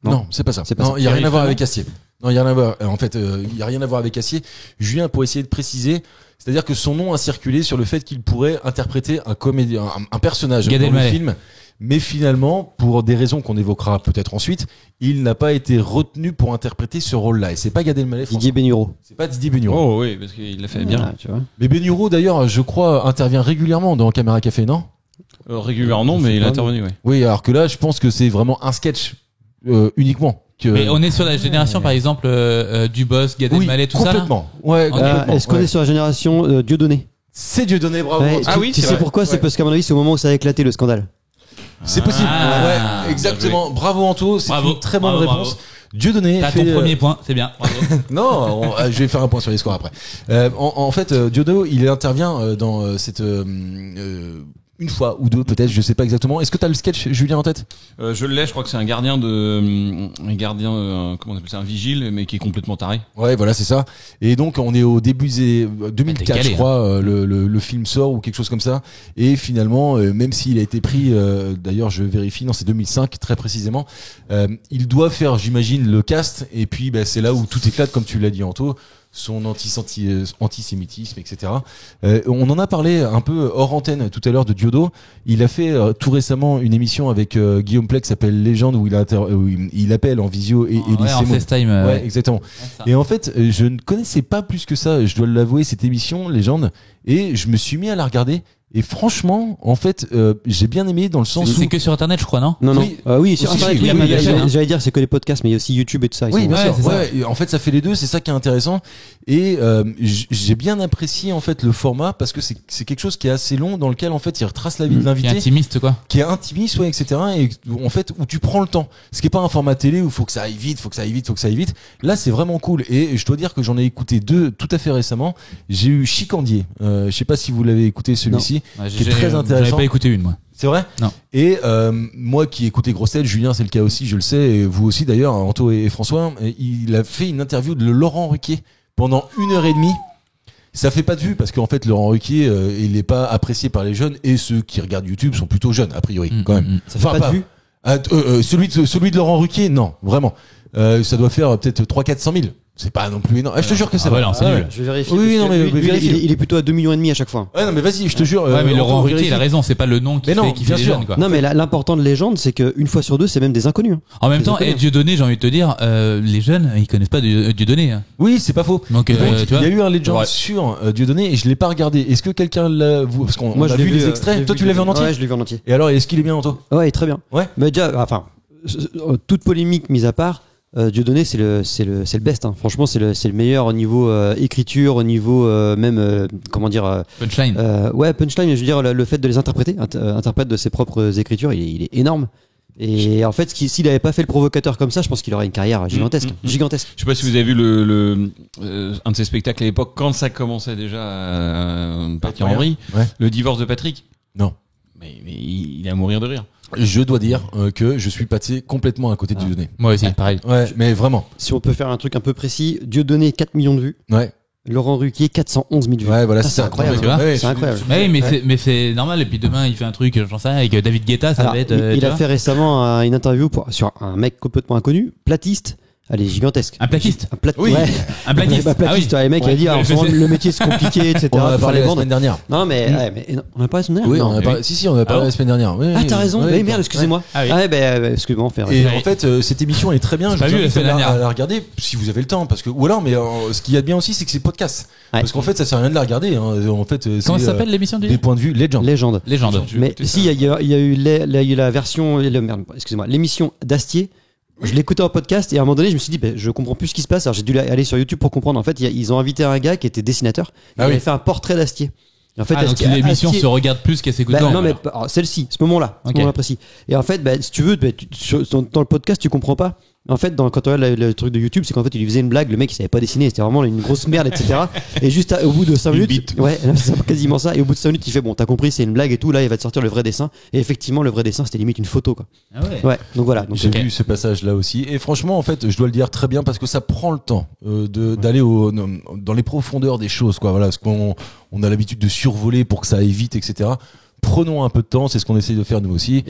Non. Non, c'est pas ça. C'est pas Non, ça. il y a rien à voir Clément avec Astier. Non, il y a rien à voir. En fait, il y a rien à voir avec Astier. Julien, pour essayer de préciser, c'est-à-dire que son nom a circulé sur le fait qu'il pourrait interpréter un comédien, un personnage Gad dans le Elmaleh. film. Mais finalement, pour des raisons qu'on évoquera peut-être ensuite, il n'a pas été retenu pour interpréter ce rôle-là. Et c'est pas Gad Elmaleh, François. Didier Bénureau. C'est pas Didier Bénureau. Oh oui, parce qu'il l'a fait bien. Ah, tu vois. Mais Bénureau, d'ailleurs, je crois, intervient régulièrement dans Caméra Café, non? Régulièrement, non, mais il a intervenu, ouais. Oui, alors que là, je pense que c'est vraiment un sketch uniquement. Que... Mais on est sur la génération, par exemple, Dubosc, Gad oui, Elmaleh, tout ça là. complètement. Ouais, Ah, complètement. Est-ce qu'on ouais. est sur la génération Dieudonné? C'est Dieudonné, bravo. Ouais, Ah tu- oui, tu c'est sais vrai. pourquoi? C'est Ouais. parce qu'à mon avis, c'est au moment où ça a éclaté le scandale. C'est possible. Ah, ouais, exactement. Bravo Anto, c'est Bravo, une très bonne bravo, réponse. Dieudonné T'as fait. ton premier point, c'est bien. Bravo. Non, je vais faire un point sur les scores après. En fait, Dieudonné, il intervient dans cette une fois ou deux peut-être, je sais pas exactement. Est-ce que t'as le sketch, Julien, en tête? Je l'ai, je crois que c'est un gardien comment on appelle ça, un vigile, mais qui est complètement taré. Ouais, voilà, c'est ça. Et donc, on est au début des 2004, T'es calé, je crois, le film sort ou quelque chose comme ça. Et finalement, même s'il a été pris, d'ailleurs, je vérifie, non, c'est 2005, très précisément, il doit faire, j'imagine, le cast. Et puis, bah, c'est là où tout éclate, comme tu l'as dit, Anto. Son antisémitisme, etc. On en a parlé un peu hors antenne tout à l'heure de Diodo. Il a fait tout récemment une émission avec Guillaume Plec qui s'appelle Légende où il appelle en visio et Ouais, en Moon. FaceTime. Ouais, exactement. Et en fait, je ne connaissais pas plus que ça, je dois l'avouer, cette émission Légende, et je me suis mis à la regarder. Et franchement, en fait, j'ai bien aimé dans le sens C'est où que sur internet, je crois, non? Non, non. Oui. Oui, sur Aussi, Internet, il y a oui, pas oui, de chaîne, hein. j'allais dire, c'est que les podcasts, mais il y a aussi YouTube et tout ça. ils oui, sont- bien Ouais, sûr. c'est ça. Ouais, et en fait, ça fait les deux. C'est ça qui est intéressant. Et j'ai bien apprécié en fait le format parce que c'est quelque chose qui est assez long dans lequel en fait il retrace la vie de Qui est l'invité, intimiste, quoi. qui est intimiste, ouais, etc. Et en fait où tu prends le temps. Ce qui est pas un format télé où faut que ça aille vite, faut que ça aille vite, faut que ça aille vite. Là, c'est vraiment cool. Et je dois dire que j'en ai écouté deux tout à fait récemment. J'ai eu Chicandier. Je sais pas si vous l'avez écouté celui-ci. Ouais, Qui est très J'avais intéressant. pas écouté une, moi. C'est vrai? Non. Et moi qui écoutais Grosse Tête, Julien c'est le cas aussi, je le sais, et vous aussi d'ailleurs, Anto et François, et il a fait une interview de Laurent Ruquier pendant 1h30. Ça fait pas de vue parce qu'en fait Laurent Ruquier il est pas apprécié par les jeunes et ceux qui regardent YouTube sont plutôt jeunes a priori quand même. Ça fait pas de vue. Celui de Laurent Ruquier, non, vraiment. Ça doit faire peut-être 300-400 000. C'est pas non plus énorme. Je te jure que c'est Ah ouais, vrai. non, c'est Ah nul. ouais. Je vais vérifier. Oui, parce non, que mais lui, vérifie. il est plutôt à 2,5 millions à chaque fois. Ouais, non, mais vas-y, je te jure. Ouais, mais Laurent Anto, Ruquier, il vérifie. a raison, c'est pas le nom qui Mais non, fait, qui fait bien les sûr. jeunes, quoi. Non, mais l'important de légende, c'est qu'une fois sur deux, c'est même des inconnus. hein. En même Les temps, inconnus. Dieudonné, j'ai envie de te dire, les jeunes, ils connaissent pas Dieudonné. Hein. Oui, c'est pas faux. Donc, Donc, tu il vois. y a eu un Legend Ouais. sur Dieudonné et je l'ai pas regardé. Est-ce que quelqu'un l'a vu? Parce qu'on Moi, a je l'ai vu les je extraits. l'ai Toi, tu l'as vu en entier? Ouais, je l'ai vu en entier. Et alors, est-ce qu'il est bien, Anto? Ouais, très bien. Ouais. Mais déjà, enfin, toute polémique mise à part, Dieudonné, c'est le best. Hein. Franchement, c'est le meilleur au niveau écriture, au niveau même, comment dire. Punchline. Ouais, punchline. Je veux dire, le fait de les interpréter, interprète de ses propres écritures, il est énorme. Et en fait, s'il avait pas fait le provocateur comme ça, je pense qu'il aurait une carrière gigantesque. Gigantesque. Je sais pas si vous avez vu un de ses spectacles à l'époque, quand ça commençait déjà à partir en vrille, Ouais. le divorce de Patrick. Non. Mais il est à mourir de rire. Je dois dire que je suis passé complètement à côté de Dieudonné. Moi aussi, pareil. Ouais, mais vraiment. Si on peut faire un truc un peu précis, Dieudonné 4 millions de vues, Ouais. Laurent Ruquier 411 000 vues. Ouais, voilà, Ça, c'est c'est ça. incroyable. Non, tu vois. ouais, C'est incroyable. Ouais, mais c'est normal. Et puis demain, il fait un truc, j'en sais rien, avec David Guetta, ça Alors, va être. il tu a vois. fait récemment une interview sur un mec complètement inconnu, platiste, Elle est gigantesque. Un plaquiste. Oui. Ouais. Un plaquiste. Bah, plaquiste, les mecs, il a dit, alors, je souvent, sais. le métier c'est compliqué, etc. On en a faut parlé les la vendre. semaine dernière. Non, mais on a parlé la semaine dernière. Oui, Non. on a parlé. Si, on en a parlé Ah la semaine dernière. Oui, Ah, oui, t'as raison. oui, Oui, merde, excusez-moi. Ah oui. Excuse-moi, faire. Et Oui. en fait, cette émission est très bien. Je Pas vous vu la invite semaine dernière. à la regarder si vous avez le temps, parce que ou alors, mais ce qu'il y a de bien aussi, c'est que c'est podcast. Ouais. Parce qu'en fait, ça sert à rien de la regarder. En fait, Comment c'est, ça s'appelle l'émission du des points de vue Legend. Légende. Légende. Mais si, il y a eu la version, excusez-moi, l'émission d'Astier. Je l'écoutais en podcast et à un moment donné, je me suis dit, je comprends plus ce qui se passe. Alors j'ai dû aller sur YouTube pour comprendre. En fait, ils ont invité un gars qui était dessinateur. Il avait fait un portrait d'Astier. Et en fait, Donc l'émission se regarde plus qu'elle s'écoute. non, mais alors, celle-ci, ce moment-là, Ok. ce moment précis. Et en fait, si tu veux, dans le podcast, tu comprends pas. En fait, quand tu regardes le truc de YouTube, c'est qu'en fait, il lui faisait une blague, le mec il savait pas dessiner, c'était vraiment une grosse merde, etc. Et juste au bout de 5 minutes, bite. ouais, c'est quasiment ça. Et au bout de 5 minutes, il fait bon, t'as compris, c'est une blague et tout. Là, il va te sortir le vrai dessin. Et effectivement, le vrai dessin, c'était limite une photo, quoi. Ah ouais. Ouais, donc voilà. Donc, J'ai vu ce passage-là aussi. Et franchement, en fait, je dois le dire très bien parce que ça prend le temps d'aller dans les profondeurs des choses, quoi. Voilà, parce qu'on a l'habitude de survoler pour que ça aille vite, etc. Prenons un peu de temps, c'est ce qu'on essaye de faire nous aussi,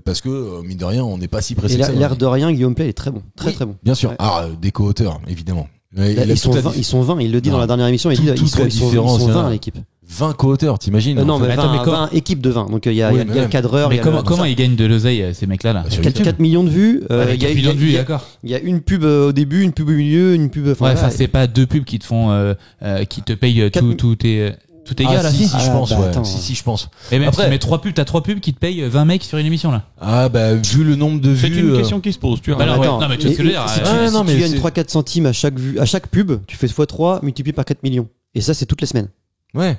parce que mine de rien, on n'est pas si pressé et que ça. l'air de rien, Guillaume Play est très bon, très Oui, très bon. Bien sûr. Ouais. Des co-auteurs, évidemment. Ouais, Là, il a ils sont toute la 20, ils sont 20, il le dit Non. dans la dernière émission, il Tout- dit toute la ils sont différence, 20 hein. à l'équipe. 20 co-auteurs, t'imagines? Non, en mais fait. 20, mais comment- 20 équipes de 20. Donc il y a Oui, le mais même. cadreur, il Mais y a comment ils gagnent de l'oseille ces mecs-là là? Sur YouTube. 4 millions de vues. Il y a 4 millions de vues, il y a- d'accord. Il y a une pub au début, une pub au milieu, une pub. Ouais, voilà. enfin c'est pas deux pubs qui te font, qui te payent tout égal là. si, Si. je pense, bah, ouais. attends. Si, je pense. Et même Après- si tu mets 3 pubs, t'as 3 pubs qui te payent 20 mecs sur une émission là. Ah, vu le nombre de vues. C'est une question qui se pose, tu vois. Bah alors, Attends, ouais. Non, mais tu vois ce que je veux dire, Si tu, ouais, si non, tu mais gagnes c'est- 3-4 centimes à chaque vue, à chaque pub, tu fais x3 multiplié par 4 millions. Et ça, c'est toutes les semaines. Ouais.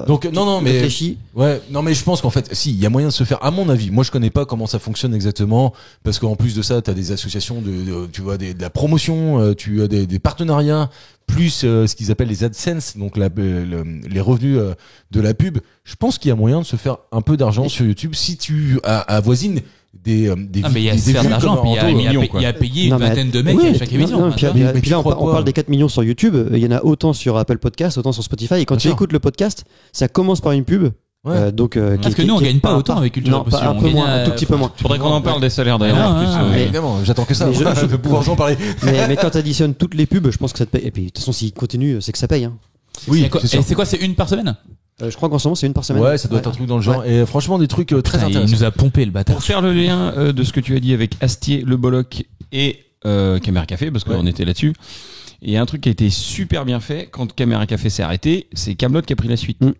Donc, non, mais. Réfléchis. Ouais, non, mais je pense qu'en fait, si, il y a moyen de se faire, à mon avis. Moi, je connais pas comment ça fonctionne exactement, parce qu'en plus de ça, t'as des associations tu vois, de la promotion, tu as des partenariats, plus ce qu'ils appellent les AdSense, donc les revenus de la pub. Je pense qu'il y a moyen de se faire un peu d'argent sur YouTube si tu avoisines des Ah mais il y a des se faire de vues l'argent, comme puis il y a- Anto, il y a- millions, il y a payé une Non, mais- vingtaine de mecs Oui, à chaque émission. non, enfin, puis, tu vois. mais puis là, tu crois on parle quoi des 4 millions sur YouTube. Il y en a autant sur Apple Podcast, autant sur Spotify. Et quand Bien tu sûr. écoutes le podcast, ça commence par une pub. Ouais. Parce que nous, on gagne pas autant avec Culture Non, Impossible, un on peu gagne, moins, un tout petit peu moins. Faudrait qu'on en parle des salaires d'ailleurs. Ah, en plus, ah, mais- Évidemment, j'attends que ça. mais Je vais pouvoir en parler. Mais quand tu additionnes toutes les pubs, je pense que ça te paye. Et puis, de toute façon, s'il continue, c'est que ça paye. Hein. Oui, Et c'est sûr. c'est quoi, c'est une par semaine? Je crois qu'en ce moment, c'est une par semaine. Ouais, ça doit être un truc dans le genre. Et franchement, des trucs très Putain, il intéressants. nous a pompé le bâtard. Pour faire le lien de ce que tu as dit avec Astier, Le Bolloc et Caméra Café, parce qu'on était là-dessus, il y a un truc qui a été super bien fait quand Caméra Café s'est arrêté, c'est Kaamelott qui a pris la suite. Mm.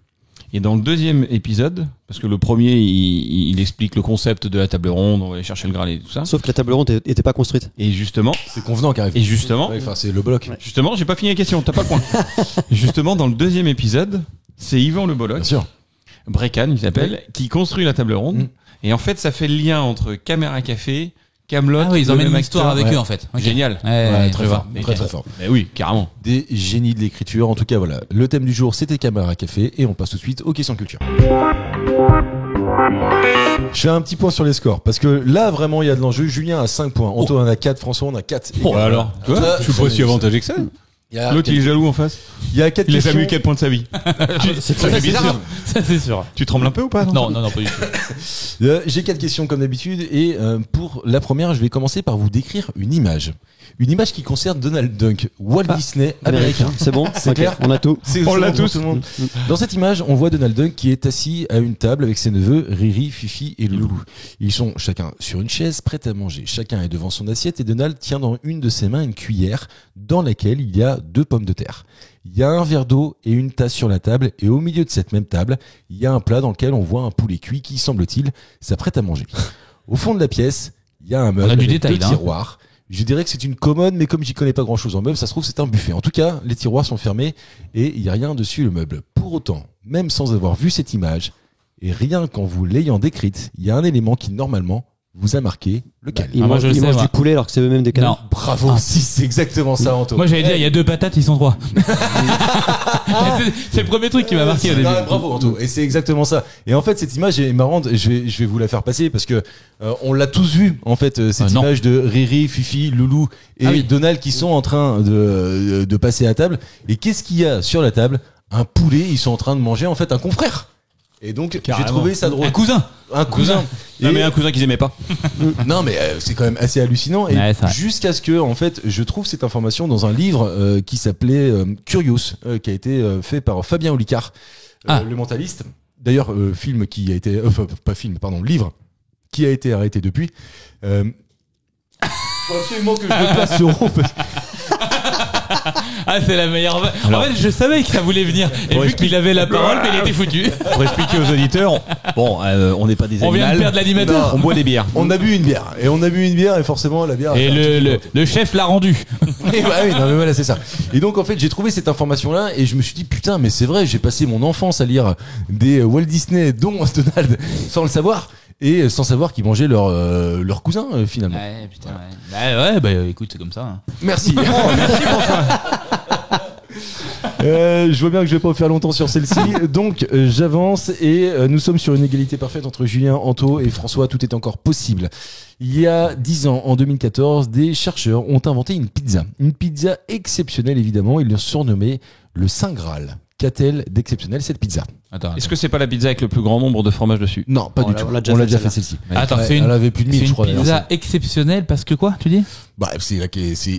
Et dans le deuxième épisode, parce que le premier, il explique le concept de la table ronde, on va aller chercher le Graal et tout ça. Sauf que la table ronde était pas construite. Et justement, C'est convenant qui arrive. et justement, Ouais, enfin, c'est le bloc. justement, j'ai pas fini la question, t'as pas le point. Justement, dans le deuxième épisode, c'est Yvan Le Bolloc, Bien sûr. Breckan, il s'appelle, qui construit la table ronde. Mm. Et en fait, ça fait le lien entre Caméra Café, Kaamelott, Ah oui, ils le emmènent même une histoire acteur. avec Ouais. eux en fait. Ok. Génial. Ouais, très je fort. vois. Très très fort. Mais oui, carrément. Des génies de l'écriture. En tout cas, voilà. Le thème du jour, c'était Caméra Café. Et on passe tout de suite aux questions culture. Je fais un petit point sur les scores. Parce que là, vraiment, il y a de l'enjeu. Julien a 5 points. Antoine en a 4. François en a 4. Oh, alors, tu vois, je suis pas si avantagé que ça. Il y a L'autre, il est jaloux en face. Il y a 4 Il a questions. jamais eu 4 points de sa vie. Ça, c'est sûr. Ça, c'est sûr. Tu trembles un peu ou pas? Non, pas du tout. J'ai 4 questions comme d'habitude. Et pour la première, je vais commencer par vous décrire une image. Une image qui concerne Donald Duck, Walt Disney américain. C'est bon. C'est Ok, clair. On a tout. On l'a tous. tout le monde. Dans cette image, on voit Donald Duck qui est assis à une table avec ses neveux Riri, Fifi et Loulou. Ils sont chacun sur une chaise, prêts à manger. Chacun est devant son assiette et Donald tient dans une de ses mains une cuillère dans laquelle il y a 2 pommes de terre. Il y a un verre d'eau et une tasse sur la table et au milieu de cette même table, il y a un plat dans lequel on voit un poulet cuit qui, semble-t-il, s'apprête à manger. Au fond de la pièce, il y a un meuble a du avec détail, 2 là, hein. tiroirs. Je dirais que c'est une commode, mais comme j'y connais pas grand chose en meuble, ça se trouve c'est un buffet. En tout cas, les tiroirs sont fermés et il y a rien dessus le meuble. Pour autant, même sans avoir vu cette image, et rien qu'en vous l'ayant décrite, il y a un élément qui normalement vous a marqué. Lequel? Ils moi, mangent, je le sais, ils mangent moi. du poulet alors que c'est eux-mêmes des canards. Non. Bravo, si c'est exactement ça, Anto. Moi j'allais dire, il y a 2 patates, ils sont 3. C'est le premier truc qui m'a marqué au début. Ah, bravo Anto, et c'est exactement ça. Et en fait cette image est marrante, je vais vous la faire passer parce que on l'a tous vu en fait cette Non. image de Riri, Fifi, Loulou et Ah oui. Donald qui sont en train de passer à table. Et qu'est-ce qu'il y a sur la table? Un poulet, ils sont en train de manger en fait un confrère. Et donc, j'ai Carrément. trouvé ça drôle. Un cousin. Un cousin. Non, Et- mais un cousin qu'ils aimaient pas. Non, mais c'est quand même assez hallucinant. Et Ouais, c'est vrai. jusqu'à ce que, en fait, je trouve cette information dans un livre qui s'appelait Curious, qui a été fait par Fabien Olicard, le mentaliste. D'ailleurs, film qui a été, enfin pas film, pardon, livre qui a été arrêté depuis. Faut absolument que je me place ce rond. Ah, c'est la meilleure. En fait, je savais que ça voulait venir. Et vu qu'il avait la parole, mais il était foutu. Pour expliquer aux auditeurs, bon, on n'est pas des On animaux. vient de perdre l'animateur. On boit des bières. On a bu une bière. Et on a bu une bière et forcément la bière. Et le chef l'a rendu. Et bah oui, non mais voilà, c'est ça. Et donc en fait, j'ai trouvé cette information-là et je me suis dit putain, mais c'est vrai, j'ai passé mon enfance à lire des Walt Disney, dont Donald, sans le savoir et sans savoir qu'ils mangeaient leur cousin finalement. Ouais, putain, ouais. Bah écoute, c'est comme ça. Hein. Merci. Je vois bien que je vais pas faire longtemps sur celle-ci, donc j'avance et nous sommes sur une égalité parfaite entre Julien, Anto et François. Tout est encore possible. Il y a 10 ans, en 2014, des chercheurs ont inventé une pizza exceptionnelle évidemment. Ils l'ont surnommée le Saint Graal. Qu'a-t-elle d'exceptionnel cette pizza? Attends. Est-ce que c'est pas la pizza avec le plus grand nombre de fromage dessus? Non, pas On du l'a- tout. on l'a déjà On l'a fait, déjà fait celle-ci. Attends, Ouais, c'est une, elle avait plus de 1000, c'est je une crois. d'ailleurs, pizza exceptionnelle parce que quoi, tu dis? Bah, c'est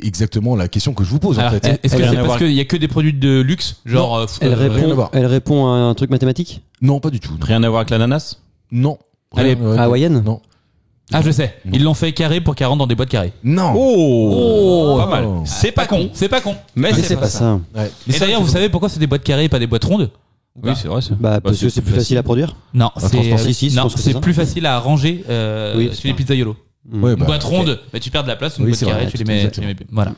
exactement la question que je vous pose en Alors, fait. est-ce que rien c'est à parce voir. qu'il y a que des produits de luxe, genre Elle rien à voir. répond à un truc mathématique Non, pas du tout. Rien à voir avec l'ananas? Non. Allez, hawaïenne Non. Ah, je sais. Ils l'ont fait carré pour qu'elle rentre dans des boîtes carrées. Non. Oh, pas mal. Oh. C'est pas con. C'est pas con. Mais Mais c'est pas ça. Ouais. Et d'ailleurs, vous savez pourquoi c'est des boîtes carrées et pas des boîtes rondes? Oui, c'est vrai ça. Bah, parce que c'est plus facile à produire. Non, transporter, si, je non, pense que c'est c'est ça. plus facile à ranger Oui, sur les pizzaiolo. Ouais, Une bah, boîte ronde, bah, tu perds de la place. Une Oui, boîte c'est vrai, carrée, tu les mets. exactement. Voilà.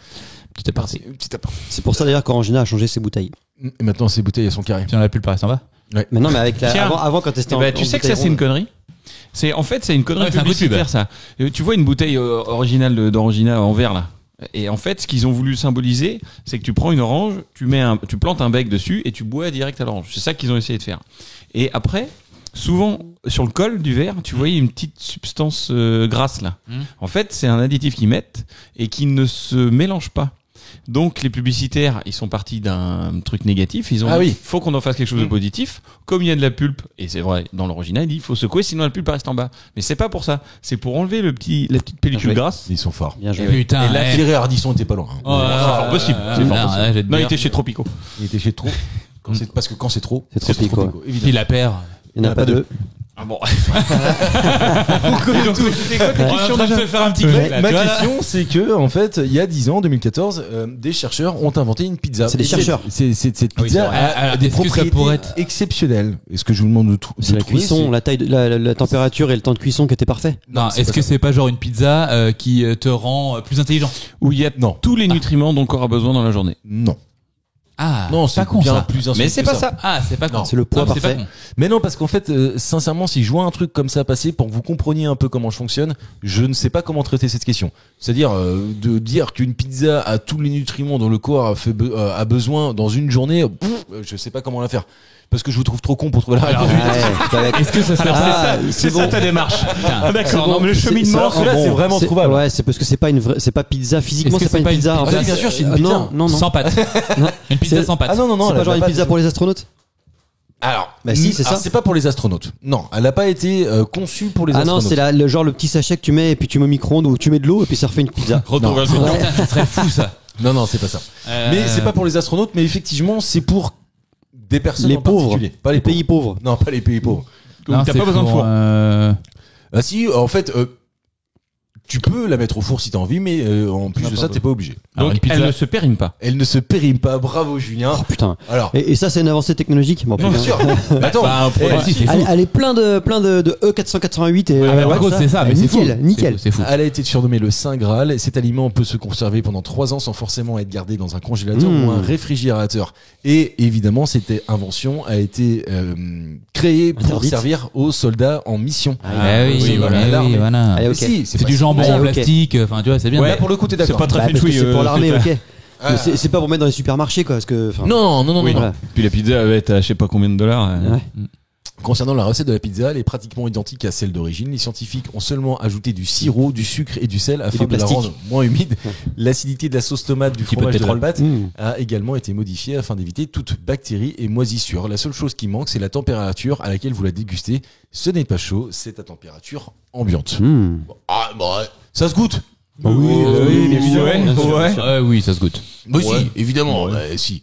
Petit aparté. Petit appart. C'est pour ça d'ailleurs qu'Orangina a changé ses bouteilles. Et maintenant, ces bouteilles, elles sont carrées. Tu en as plus le Paris, ça va? Mais non, mais avec la, Tiens. avant quand t'étais Eh ben, tu sais que ça c'est une connerie. En fait c'est une connerie Ouais, c'est un coup de pub. publicitaire ça. Tu vois une bouteille originale d'Orangina en verre là. Et en fait ce qu'ils ont voulu symboliser c'est que tu prends une orange, tu plantes un bec dessus et tu bois direct à l'orange. C'est ça qu'ils ont essayé de faire. Et après souvent sur le col du verre tu voyais une petite substance grasse là. En fait c'est un additif qu'ils mettent et qui ne se mélange pas. Donc les publicitaires, ils sont partis d'un truc négatif. Ils ont dit, faut qu'on en fasse quelque chose de positif. Comme il y a de la pulpe, et c'est vrai, dans l'original, il dit, il faut secouer, sinon la pulpe reste en bas. Mais c'est pas pour ça. C'est pour enlever la petite pellicule grasse. Ils sont forts. Bien joué. Putain. Et là, ouais. Thierry Ardisson était pas loin. Oh, c'est fort possible. C'est fort non, possible. là, j'ai de Non, il dire. était chez Tropico. Il était chez trop. Parce que quand c'est trop, C'est trop pico, pico, Puis évidemment. la paire. Il n'y en a pas deux. Ah bon. On est en train de se faire un petit Mais clip, là, ma tu vois, là. question, c'est que, en fait, il y a 10 ans, en 2014, des chercheurs ont inventé une pizza. C'est des Et chercheurs. Cette Ah oui, pizza c'est vrai. a Alors, des est-ce que ça propriétés pourrait être- exceptionnelles. Est-ce que je vous demande de C'est la trouver, cuisson, la taille, la température et le temps de cuisson qui était parfait. Non, c'est est-ce pas que ça. c'est pas genre une pizza qui te rend plus intelligent? Où il y a Non. tous les nutriments dont le corps a besoin dans la journée. Non. Ah, Non, c'est c'est pas con bien ça. plus insolite Mais c'est que pas ça. Ah, c'est pas con. Non, c'est le poids Non, c'est parfait. pas con. Mais non, parce qu'en fait, sincèrement, si je vois un truc comme ça passer pour que vous compreniez un peu comment je fonctionne, je ne sais pas comment traiter cette question. C'est-à-dire de dire qu'une pizza a tous les nutriments dont le corps a besoin dans une journée, je sais pas comment la faire. Parce que je vous trouve trop con pour trouver la réponse. Est-ce que ça serait Ah, c'est bon. ta démarche. Putain. D'accord. Non, mais le C'est- cheminement. c'est- là, c'est vraiment trouvable. Ouais, c'est parce que c'est pas une vraie, c'est pas pizza physiquement, Est-ce que c'est pas une pizza. en pizza fait. bien sûr, c'est une pizza. Non, non, non. Sans pâte. Une pizza C'est- sans pâte. Ah non, non, non. C'est elle pas a genre une pas pizza de- pour les astronautes. Alors, Bah si, c'est ça. C'est pas pour les astronautes. Non, elle a pas été conçue pour les Ah non, astronautes. c'est le genre le petit sachet que tu mets et puis tu mets au micro-ondes ou tu mets de l'eau et puis ça refait une pizza. Retour vers le futur. Putain, ça serait fou ça. Non, non, c'est pas ça. Mais c'est pas pour les astronautes, mais effectivement, c'est pour des personnes Les en pauvres, particulier. Pas les pays pauvres. Non, pas les pays pauvres. Non, T'as c'est pas besoin de pour, four. Ah si, en fait, tu peux la mettre au four si t'as envie, mais en plus de ça, t'es pas obligé. Alors, Donc une pizza- elle ne se périme pas. Elle ne se périme pas. Bravo, Julien. Oh putain. Alors, Et ça, c'est une avancée technologique. Bon, bien putain. sûr. Attends, Bah, un produit, elle, c'est fou. Elle est plein de E488 et Ah, mais en gros, c'est ça, mais c'est fou. nickel, nickel. C'est fou. elle a été surnommée le Saint Graal. Cet aliment peut se conserver pendant 3 ans sans forcément être gardé dans un congélateur ou un réfrigérateur. Et évidemment, cette invention a été créée pour Interdite. servir aux soldats en mission. Ah oui, voilà, oui, l'armée. voilà. Allez, ok. Si, C'est pas du si jambon mal. en Ouais, ok. plastique, enfin tu vois, c'est bien. Là, pour le coup, t'es d'accord. pas très Bah, parce que feng shui, c'est pour l'armée, c'est ok. Ah. Mais c'est pas pour mettre dans les supermarchés, quoi. Parce que, enfin, Non, non, non, Oui, non. voilà. Puis la pizza elle va être à je sais pas combien de dollars. Ouais. Concernant la recette de la pizza, elle est pratiquement identique à celle d'origine. Les scientifiques ont seulement ajouté du sirop, du sucre et du sel afin du de la plastique. rendre moins humide. L'acidité de la sauce tomate, du Petit peu de fromage, de la pétrole. pâte a également été modifiée afin d'éviter toute bactérie et moisissure. La seule chose qui manque, c'est la température à laquelle vous la dégustez. Ce n'est pas chaud, c'est à température ambiante. Ah, bon, ouais. Ça se goûte. oui, évidemment. Ouais. Oui, ça se goûte. Bah si, évidemment, si.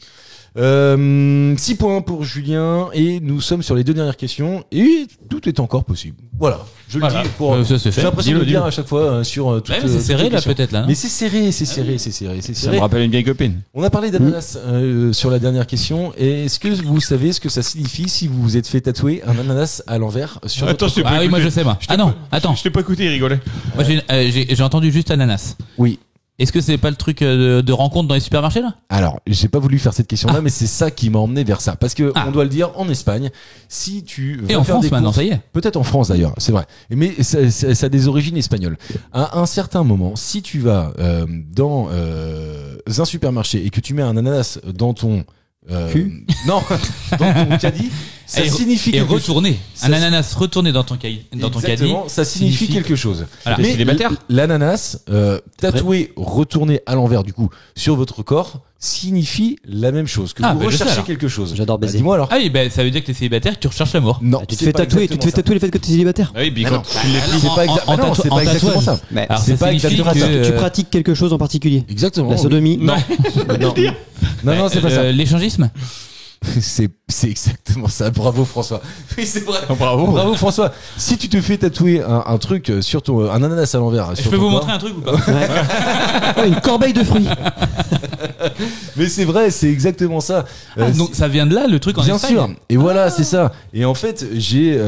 6 points pour Julien et nous sommes sur les 2 dernières questions et tout est encore possible. Voilà, je Voilà. le dis pour. Ça, c'est fait. J'ai l'impression de Dis-le, le dire dis-le. à chaque fois sur toutes. Ouais, mais c'est toutes serré les là questions. peut-être là. Non Mais c'est serré, c'est serré. Ça me rappelle une vieille copine. On a parlé d'ananas sur la dernière question. Et est-ce que vous savez ce que ça signifie si vous vous êtes fait tatouer un ananas à l'envers sur votre Attends, corps? Ah oui, moi je sais moi. Ah non, attends. Je t'ai pas écouté, il rigolait. Moi j'ai entendu juste ananas. Oui. Est-ce que c'est pas le truc de rencontre dans les supermarchés là? Alors, j'ai pas voulu faire cette question-là, mais c'est ça qui m'a emmené vers ça. Parce que, on doit le dire, en Espagne, si tu vas Et en faire France des maintenant, courses- ça y est. Peut-être en France d'ailleurs, c'est vrai. Mais ça a des origines espagnoles. À un certain moment, si tu vas dans un supermarché et que tu mets un ananas dans ton Cul non, dans ton caddie, ça Et signifie et quelque chose. retourner. Ça- Un ananas retourné dans ton caddie. Exactement, ça signifie quelque chose. Voilà. Mais célibataire l'ananas tatoué, retourné à l'envers du coup sur votre corps signifie la même chose. Que Ah, vous bah, je sais, recherchez alors. quelque chose. J'adore baiser. Dis-moi alors. Ah oui, ben ça veut dire que t'es célibataire, que tu recherches l'amour. Non, Tu te c'est fais pas tatouer, exactement ça. le fait que tu es célibataire. Oui, puis Mais quand non, tu l'es c'est pas exact- en non, c'est tatou- pas en exactement tatouage. ça. Mais Alors c'est ça pas signifie exactement ça. que tu pratiques quelque chose en particulier. Exactement. La sodomie. Non. Non, c'est pas ça. L'échangisme. C'est exactement ça. Bravo François. Oui, c'est vrai. bravo. Bravo François. Si tu te fais tatouer un truc sur ton un ananas à l'envers. Je peux vous montrer un truc ou pas? Ouais, une corbeille de fruits. Mais c'est vrai, c'est exactement ça. Donc ça vient de là le truc en Bien Espagne. sûr. Et voilà, c'est ça. Et en fait, j'ai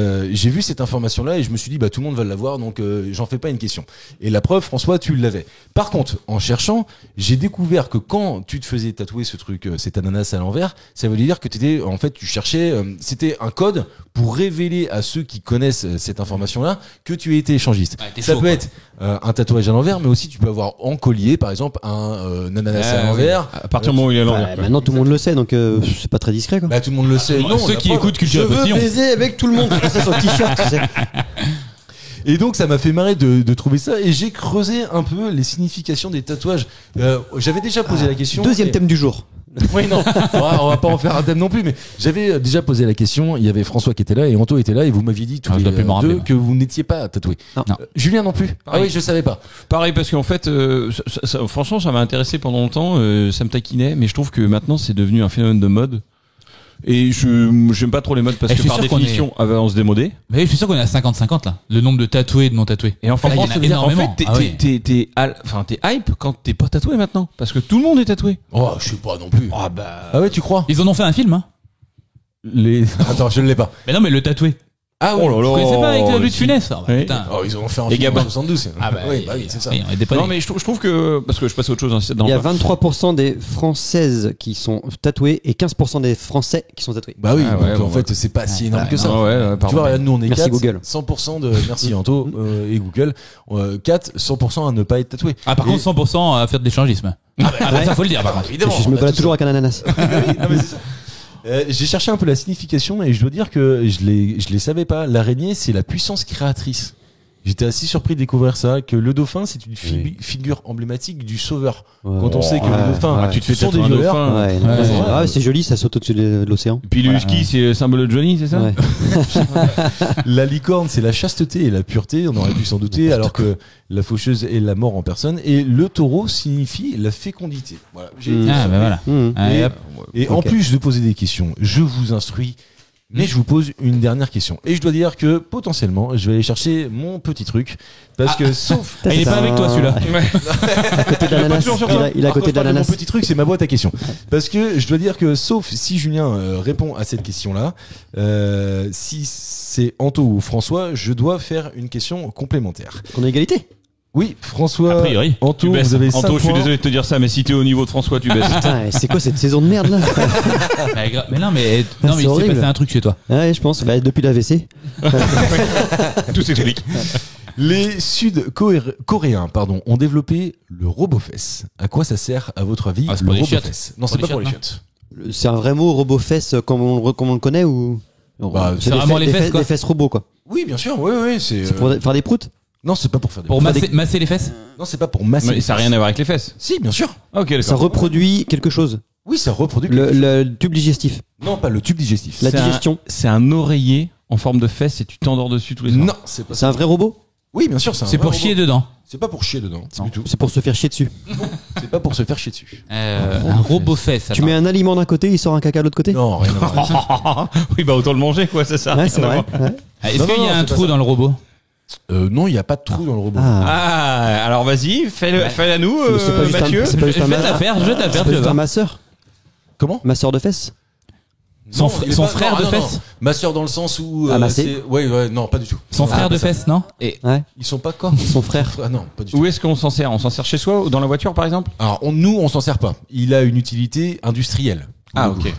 vu cette information-là et je me suis dit, bah tout le monde va l'avoir, donc j'en fais pas une question. Et la preuve, François, tu l'avais. Par contre, en cherchant, j'ai découvert que quand tu te faisais tatouer ce truc, cet ananas à l'envers, ça veut dire que t'étais, en fait, tu cherchais, c'était un code pour révéler à ceux qui connaissent cette information-là que tu étais échangiste. Ouais, t'es Ça chaud, peut quoi. être un tatouage à l'envers, mais aussi tu peux avoir en collier, par exemple, un ananas à Ah, l'envers. À partir du moment où il est à l'envers. Ouais, maintenant tout le monde le sait, donc c'est pas très discret quoi. Bah tout le monde le sait. Non, Ceux la qui preuve. écoutent Culture Je veux Postillon. baiser avec tout le monde. C'est son t-shirt, tu sais. Et donc ça m'a fait marrer de trouver ça et j'ai creusé un peu les significations des tatouages. J'avais déjà posé la question. Deuxième et- thème du jour. Oui non, on va pas en faire un thème non plus, mais j'avais déjà posé la question. Il y avait François qui était là et Anto était là et vous m'aviez dit tous Ah, je les dois plus me rappeler, deux moi. que vous n'étiez pas tatoué. Non. Julien non plus. Ah Pareil. oui, je savais pas. Pareil, parce qu'en fait, franchement, ça m'a intéressé pendant longtemps, ça me taquinait, mais je trouve que maintenant, c'est devenu un phénomène de mode. Et j'aime pas trop les modes parce Et que je suis par sûr qu'on définition, on se démodé. Mais je suis sûr qu'on est à 50-50 là. Le nombre de tatoués et de non tatoués. Et en fait, Ah, il y en a énormément. t'es Ah oui. t'es hype quand t'es pas tatoué maintenant. Parce que tout le monde est tatoué. Oh, je sais pas non plus. Ah bah. Ah ouais, tu crois? Ils en ont fait un film, hein. Attends, je ne l'ai pas. Mais non, mais le tatoué. Ah Oh là là. Vous connaissez pas avec la lutte si. Funès? Ah, bah, Oui. putain. Oh, ils ont fait un Les film en Gabins. 72. Ah bah, oui, c'est ça. Oui, on était pas Non nés. mais je trouve que parce que je passe à autre chose dans Il y a le 23% des Françaises qui sont tatouées et 15% des Français qui sont tatoués. Bah oui, Ah ouais, donc en bon, fait, c'est pas si énorme que ça. Ah ouais, Tu pardon. vois, regarde, nous on est Merci 4, Google. 100% de merci Anto et Google, 4, 100% à ne pas être tatoué. Ah, par Et- contre, 100% à faire de l'échangisme. Ah, bah, ça faut le dire, par contre. évidemment, je me on a balade tous toujours avec un ananas. ça. Non, mais c'est ça. J'ai cherché un peu la signification et je dois dire que je les savais pas. L'araignée, c'est la puissance créatrice. J'étais assez surpris de découvrir ça, que le dauphin, c'est une figure emblématique du sauveur. Quand on sait que les dauphins, ouais. Tu te fais sont des tatouer un violeurs. dauphin. Ouais, Ouais, c'est ouais. ah ouais, c'est joli, ça saute au-dessus de l'océan. Puis le husky, c'est le symbole de Johnny, c'est ça? Ouais. La licorne, c'est la chasteté et la pureté, on aurait pu s'en douter, alors que la faucheuse est la mort en personne. Et le taureau signifie la fécondité. Voilà. J'ai été Ah, surpris. bah voilà. Mmh. Allez, hop. Et en Ok. plus de poser des questions, je vous instruis, mais je vous pose une dernière question. Et je dois dire que potentiellement, je vais aller chercher mon petit truc, parce que sauf... Ah, il est pas avec toi celui-là. À côté de l'ananas. Il est à Par côté contre, de mon l'ananas. petit truc, c'est ma boîte à questions. Parce que je dois dire que, sauf si Julien répond à cette question-là, si c'est Anto ou François, je dois faire une question complémentaire. On a égalité. Oui, François, A priori. Anto, Tu baisses. vous avez 5 Anto, je suis points. désolé de te dire ça, mais si t'es au niveau de François, tu baisses. Putain, c'est quoi cette saison de merde là? Mais non, mais C'est il s'est horrible. passé un truc chez toi. Ouais, je pense. Bah, depuis l'AVC. Tout s'explique. Les Sud-Coréens ont développé le RoboFest. À quoi ça sert, à votre avis, Ah, c'est le pour les RoboFest? Non, c'est Pour pas les pour les chiottes, chiottes. C'est un vrai mot, RoboFest, comme on le connaît ou? Bah, c'est vraiment les fesses, quoi. Les fesses robots, quoi. Oui, bien sûr. Oui, oui, c'est. C'est pour faire des proutes. Non, c'est pas pour faire des. Pour masser les fesses. Non, c'est pas pour masser. Mais les ça n'a fesses. rien à voir avec les fesses. Si, bien sûr. Ok, Ça d'accord. reproduit quelque chose. Oui, ça reproduit. Le tube digestif. Non, pas le tube digestif. La C'est digestion. C'est un oreiller en forme de fesse et tu t'endors dessus tous les soirs. Non, c'est pas. C'est un vrai robot. Oui, bien sûr, c'est un. C'est vrai pour robot. chier dedans. C'est pas pour chier dedans. Non. Du tout. C'est pour se faire chier dessus. C'est pas pour se faire chier dessus. Un robot fesse. Tu mets un aliment d'un côté, il sort un caca de l'autre côté. Non, rien à voir. Oui, bah autant le manger, quoi, c'est ça. Ouais, c'est vrai. Ouais. Est-ce Non, qu'il y non, a un c'est pas trou ça. dans le robot? Non, il y a pas de trou dans le robot. Ah. Ah, alors vas-y, fais-la nous, Mais c'est pas juste Mathieu. un, c'est pas juste Je un vais te la faire, c'est pas juste un masseur. Comment Masseur de fesses. Son Non, il est son pas- frère non, de non, fesses. non. Masseur dans le sens où. Ah, masser. Ouais, non, pas du tout. Son frère de fesses, non? Ouais. Ils sont pas quoi Son frère. Ah non, pas du tout. Où est-ce qu'on s'en sert? On s'en sert chez soi ou dans la voiture, par exemple? Alors, nous, on s'en sert pas. Il a une utilité industrielle. Ah, ok.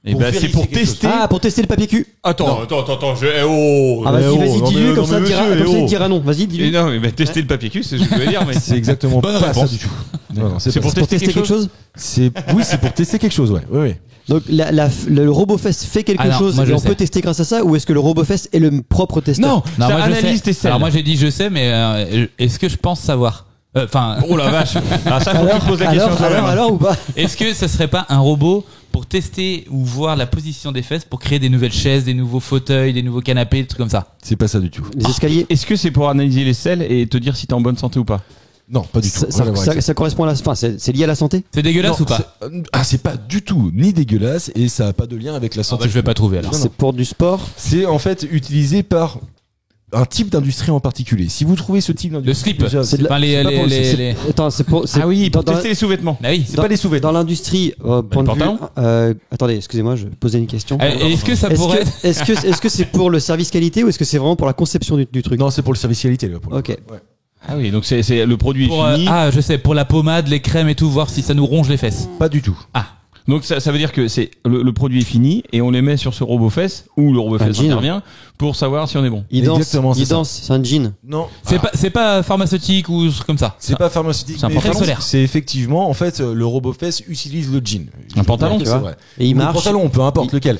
Et Pour ben c'est vérifier pour quelque chose. tester. Ah, pour tester le papier cul. Attends, oh. Ah, vas-y, vas-y, dis-lui, non, comme ça, mais il dira, monsieur, comme ça, oh. il dira non. Vas-y, Et dis-lui. non, mais tester le papier cul, c'est ce que je voulais dire, mais C'est exactement Bonne pas ça réponse. du tout. Non, non, c'est C'est pas pour ça. Pour tester quelque chose. Oui, c'est pour tester quelque chose, ouais. Oui. Donc, le robot fesse fait quelque Ah non, chose moi, et je on sais. peut tester grâce à ça, ou est-ce que le robot fesse est le propre testeur? non, Non, ça moi je analyse tes sais. selles. Alors moi j'ai dit je sais, mais est-ce que je pense savoir? Enfin, Oh la vache. Alors ça, faut que tu te poses la question toi-même. alors ou pas? est-ce que ce serait pas un robot pour tester ou voir la position des fesses pour créer des nouvelles chaises, des nouveaux fauteuils, des nouveaux canapés, des trucs comme ça? C'est pas ça du tout. Les escaliers. Est-ce que c'est pour analyser les selles et te dire si t'es en bonne santé ou pas? Non, pas du tout. Ça, Rien à voir avec ça. ça correspond à la. Enfin, c'est lié à la santé. C'est dégueulasse Non, ou pas? c'est pas du tout ni dégueulasse et ça a pas de lien avec la Ah santé. bah, je vais pas trouver alors. Non, C'est pour du sport. C'est en fait utilisé par un type d'industrie en particulier. Si vous trouvez ce type d'industrie, Le slip. déjà, C'est de la- Enfin, les, c'est pas les, pour- les, c'est- les- Attends, c'est pour. c'est- Ah oui, pour dans- tester les sous-vêtements. Bah oui. c'est pas les sous-vêtements. Dans l'industrie, point de vue. pantalon Attendez, excusez-moi, je posais une question. Est-ce que ça Est-ce pourrait que- est-ce que c'est pour le service qualité ou est-ce que c'est vraiment pour la conception du truc? Non, c'est pour le service qualité. Là, pour le Ok. coup. Ouais. Ah oui, donc c'est le produit est pour, fini. ah, je sais, pour la pommade, les crèmes et tout, voir si ça nous ronge les fesses. Pas du tout. Ah, Donc ça veut dire que c'est le produit est fini et on les met sur ce robot fesse ou le robot Un fesse jean. intervient pour savoir si on est bon. Il danse, Exactement, c'est il ça. danse, c'est un jean. Non. c'est pas pharmaceutique ou comme ça. C'est pas pharmaceutique, c'est un mais pantalon effectivement, solaire. c'est effectivement en fait le robot fesse utilise le jean. Un pantalon, C'est tu vois. vrai. Et il Ou le marche. pantalon, peu importe lequel.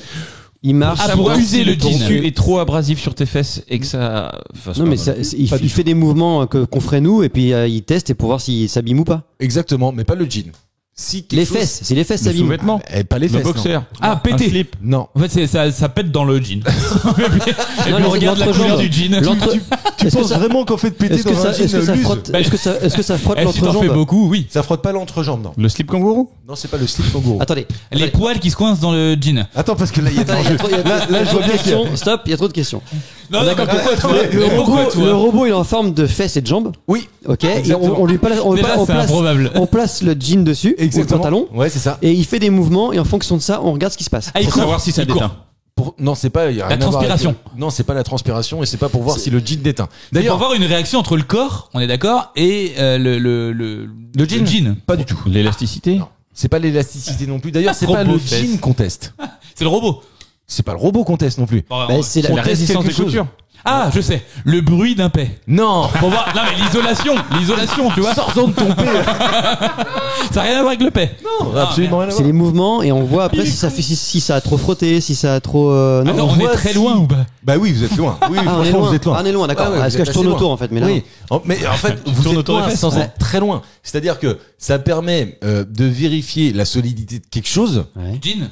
Il marche. Ah, pour Savoir user si le jean. tissu est trop abrasif sur tes fesses et que ça fasse Non pas mais mal. il fait des mouvements qu'on ferait nous et puis il teste et pour voir s'il s'abîme ou pas. Exactement, mais pas le jean. Si quelque Les chose- fesses, c'est les fesses le s'abîment. sous-vêtement, Eh, pas les le fesses. boxer, Ah, un pété. slip. Non. En fait, ça pète dans le jean. Et Non, puis mais on regarde la l'entrejambe. couleur du jean. L'entre- Tu Est-ce que penses ça- vraiment qu'en fait péter Est-ce que dans un ça, est-ce que jean ça l'use frotte, Bah, est-ce que ça frotte Eh, si t'en fais l'entrejambe? beaucoup, oui. Ça frotte pas l'entrejambe, non. Le slip kangourou. Non, c'est pas le slip kangourou. Attendez. Les poils qui se coincent dans le jean. Attends, parce que là, il y a de Attends, il y a l'enjeu. trop- il y a- Là, il y a je trop vois de bien qu'il y a- questions. Stop, il y a trop de questions. Non, D'accord, mais pourquoi toi le Pourquoi robot, toi le robot, il est en forme de fesses et de jambes. Oui, Ok. Et Exactement. on lui place, on, Déjà, on c'est place, improbable. on place le jean dessus, ou le exactement. pantalon, Ouais, c'est ça. et il fait des mouvements et en fonction de ça, on regarde ce qui se passe. Ah, il Pour court. savoir si ça Il court. déteint. Non, c'est pas. y a rien à voir avec transpiration. le- Non, c'est pas la transpiration et c'est pas pour voir si le jean déteint. C'est pour D'ailleurs, voir une réaction entre le corps, on est d'accord, et le jean. pas du tout. L'élasticité. Non. C'est pas l'élasticité non plus. D'ailleurs, c'est pas Robot le fesse. jean qu'on teste. C'est le robot. C'est pas le robot qu'on teste non plus. Bah, c'est La On teste résistance des quelque chose. coutures. Ah, je sais. Le bruit d'un paix. Non. Pour voir. Non, mais l'isolation, tu vois. Sors-en de ton père. Ça n'a rien à voir avec le paix. Non, absolument rien à C'est voir. les mouvements et on voit après si ça a trop frotté, si ça a trop. non. Attends, on voit est très si- loin ou pas? Bah oui, vous êtes loin. Oui, Ah, on est franchement, loin. vous êtes loin. Ah, on est loin, d'accord. Ah ouais, Est-ce vous que je êtes tourne assez autour loin. en fait, mais là. Oui. Mais en fait, vous tournes êtes autour des loin fesses. sans Ouais. être très loin. C'est-à-dire que ça permet de vérifier la solidité de quelque chose. Ouais. Jean.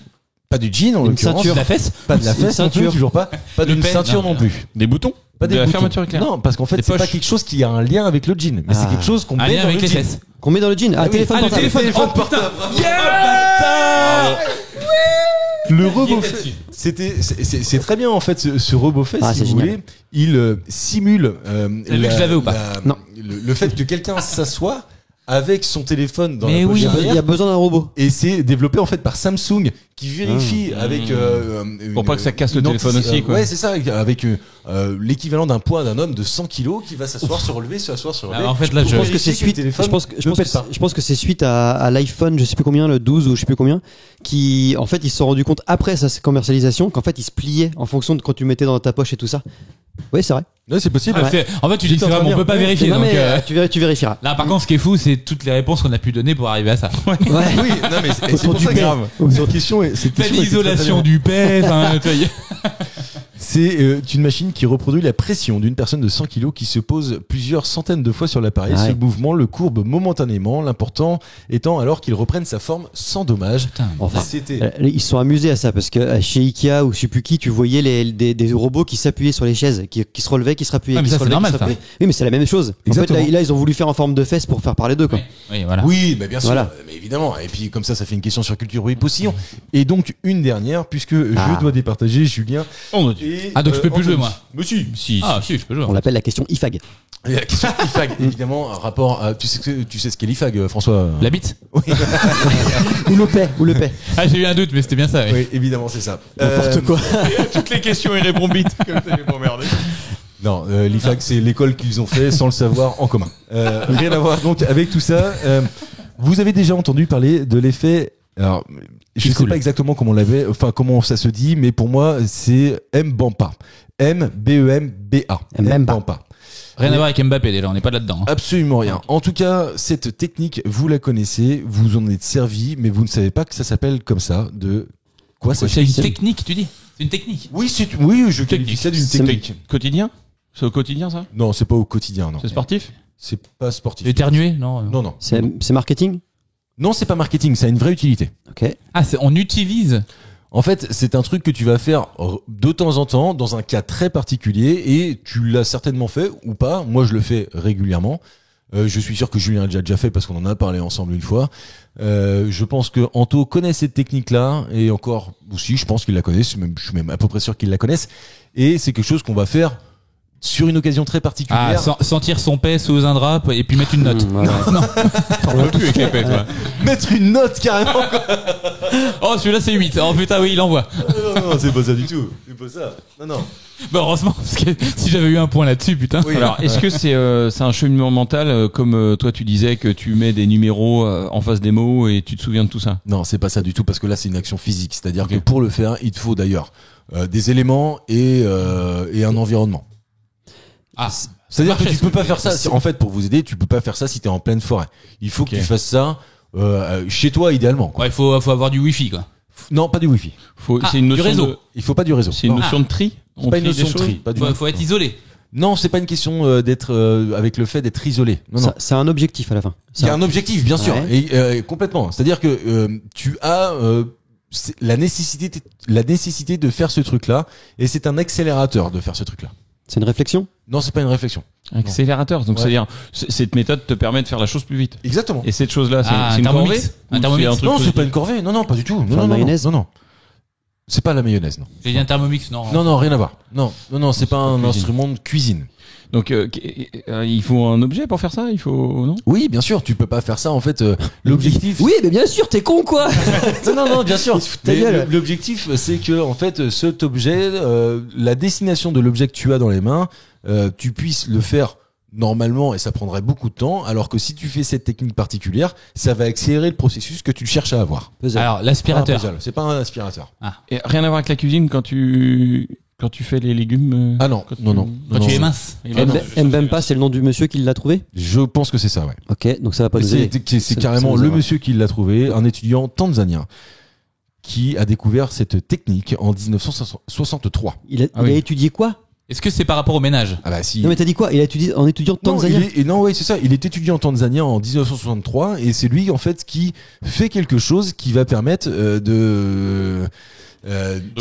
Pas du jean en Une l'occurrence. ceinture. La fesse. Pas de la Une fesse non plus, ceinture. toujours pas. Pas Le d'une paix. ceinture Non. non plus. Des boutons. Pas de des la boutons. fermeture éclair. Non, parce qu'en fait, Des c'est pas poches. quelque chose qui a un lien avec le jean, mais c'est Ah. quelque chose qu'on Un met lien dans avec le les jean. fesses. Qu'on met dans le jean. Ah, oui. téléphone Ah, le portable. téléphone. Oh, putain. Yeah. Le robot fesse, c'est très bien en fait ce robot fesse, Ah, si c'est vous génial. voulez, il simule C'est lui que je l'avais ou pas Non. le fait que quelqu'un s'assoit avec son téléphone dans Mais la poche oui. arrière. Il y a besoin d'un robot. Et c'est développé en fait par Samsung qui vérifie avec Pour pas que ça casse le une téléphone aussi, quoi. Ouais, c'est ça, avec l'équivalent d'un poids d'un homme de 100 kilos qui va s'asseoir, se relever, s'asseoir, se relever. Ah, en fait, là, Je pense que c'est Vérifier suite. le téléphone Je pense ne pète pas. je pense que c'est suite à l'iPhone, je sais plus combien, le 12 ou je sais plus combien, qui en fait ils se sont rendus compte après sa commercialisation qu'en fait il se pliait en fonction de quand tu le mettais dans ta poche et tout ça. Oui, c'est vrai. Ouais, c'est possible. Ah, en fait, tu dis que c'est vrai, mais on peut pas vérifier. Non, Donc, mais tu vérifieras. là, par contre, ce qui est fou, c'est toutes les réponses qu'on a pu donner pour arriver à ça. Ouais. Oui, non mais c'est pour ça grave. Cette question est L'isolation du paix, enfin, tu vois, C'est une machine qui reproduit la pression d'une personne de 100 kg qui se pose plusieurs centaines de fois sur l'appareil. Ah ouais. Ce mouvement le courbe momentanément, l'important étant alors qu'il reprenne sa forme sans dommage. Enfin, C'était ils se sont amusés à ça parce que chez Ikea ou je sais plus qui, tu voyais des robots qui s'appuyaient sur les chaises, qui se relevaient, qui se rappuyaient. Ah, mais qui ça, se c'est relevaient, normal, qui se rappuyaient. Oui, mais c'est la même chose. Exactement. En fait, là, ils ont voulu faire en forme de fesses pour faire parler d'eux, quoi. Oui, voilà. Oui, mais bien sûr, Voilà. mais évidemment. Et puis comme ça fait une question sur culture oui possible. Et donc une dernière puisque je dois départager Julien. Et, Ah, donc je peux plus Anthony. jouer, moi. Mais si. Ah, si, je peux jouer. On l'appelle la question IFAG. Et la question IFAG, évidemment, un rapport à, tu sais ce qu'est l'IFAG, François? La bite? Ou le paix. Ah, j'ai eu un doute, mais c'était bien ça, oui. Oui, évidemment, c'est ça. N'importe quoi. Toutes les questions, il répond vite. Comme ça, il est pas emmerdé. Non, l'IFAG, c'est l'école qu'ils ont fait sans le savoir en commun. Rien à voir donc avec tout ça. Vous avez déjà entendu parler de l'effet. Alors, je ne sais pas exactement comment ça se dit, mais pour moi, c'est Mbemba. M-B-E-M-B-A. Mbemba. Rien à voir avec Mbappé, déjà, on n'est pas là-dedans. hein. Absolument rien. En tout cas, cette technique, vous la connaissez, vous en êtes servi, mais vous ne savez pas que ça s'appelle comme ça. De quoi ça C'est une technique, tu dis? C'est une technique. Oui, je qualifie ça d'une technique. Quotidien? C'est au quotidien, ça? Non, c'est pas au quotidien, non. C'est sportif? C'est pas sportif. Éternuer? Non. Non. C'est marketing? Non, c'est pas marketing, ça a une vraie utilité. Ok. Ah, on utilise. En fait, c'est un truc que tu vas faire de temps en temps, dans un cas très particulier, et tu l'as certainement fait ou pas. Moi, je le fais régulièrement. Je suis sûr que Julien a déjà fait parce qu'on en a parlé ensemble une fois. Je pense que Anto connaît cette technique-là, et encore aussi, je pense qu'il la connaît. Je suis même à peu près sûr qu'il la connaisse. Et c'est quelque chose qu'on va faire sur une occasion très particulière. Ah, sentir son paix sous un drap et puis mettre une note. Ouais. Non. On peut plus avec les paix, toi. Mettre une note carrément. Oh, celui-là, c'est 8. Oh putain, oui, il envoie. Non, c'est pas ça du tout. C'est pas ça. Non. Bah, heureusement, parce que si j'avais eu un point là-dessus, putain. Oui. Alors, est-ce que c'est un cheminement mental, comme toi tu disais que tu mets des numéros en face des mots et tu te souviens de tout ça? Non, c'est pas ça du tout parce que là, c'est une action physique. C'est-à-dire que pour le faire, il te faut d'ailleurs des éléments et un environnement. Ah, C'est-à-dire que marchait, tu peux ce pas que faire ça. En fait, pour vous aider, tu peux pas faire ça si t'es en pleine forêt. Il faut que tu fasses ça chez toi idéalement. Quoi. ouais, il faut avoir du wifi, quoi. Non, pas du wifi. C'est une du notion réseau. de, Il faut pas du réseau. c'est une Non. notion de tri. C'est pas une trie des notion de choses. tri. Pas du Faut être isolé. Non, c'est pas une question d'être avec le fait d'être isolé. Non. C'est un objectif à la fin. Il y a un objectif, bien sûr, Ouais. et complètement. C'est-à-dire que tu as la nécessité de faire ce truc-là, et c'est un accélérateur de faire ce truc-là. C'est une réflexion? Non, c'est pas une réflexion. Accélérateur. Donc, Ouais. c'est-à-dire, cette méthode te permet de faire la chose plus vite. Exactement. Et cette chose-là, c'est Ah, c'est une un corvée? Thermomix. Ou Un Thermomix. c'est un truc Non, c'est positif pas une corvée. Non, pas du tout. Faire la mayonnaise. Non. C'est pas la mayonnaise, non. J'ai dit un Thermomix, non. Non, rien à voir. Non, c'est pas un cuisine. instrument de cuisine. Donc, il faut un objet pour faire ça? Il faut, non? Oui, bien sûr, tu peux pas faire ça. En fait, l'objectif. Oui, mais bien sûr, t'es con, quoi! Non, bien sûr. Il se fout de ta Mais gueule. l'objectif, c'est que en fait, cet objet, la destination de l'objet que tu as dans les mains, tu puisses le faire normalement, et ça prendrait beaucoup de temps. Alors que si tu fais cette technique particulière, ça va accélérer le processus que tu cherches à avoir. Puzzle. Alors, Pas un l'aspirateur. puzzle, c'est pas un aspirateur. Et rien à voir avec la cuisine quand tu fais les légumes? Ah non, Quand non. Quand tu es non. mince. Ah non. Mbemba, c'est le nom du monsieur qui l'a trouvé? Je pense que c'est ça, ouais. Ok, donc ça va pas nous aider. C'est Ça carrément nous le aidera. monsieur qui l'a trouvé, un étudiant tanzanien qui a découvert cette technique en 1963. Il a Ah oui. étudié quoi? Est-ce que c'est par rapport au ménage? Ah bah si. Non, mais t'as dit quoi? Il a étudié en étudiant Non, tanzanien? oui, c'est ça. Il est étudiant tanzanien en 1963 et c'est lui en fait qui fait quelque chose qui va permettre Est-ce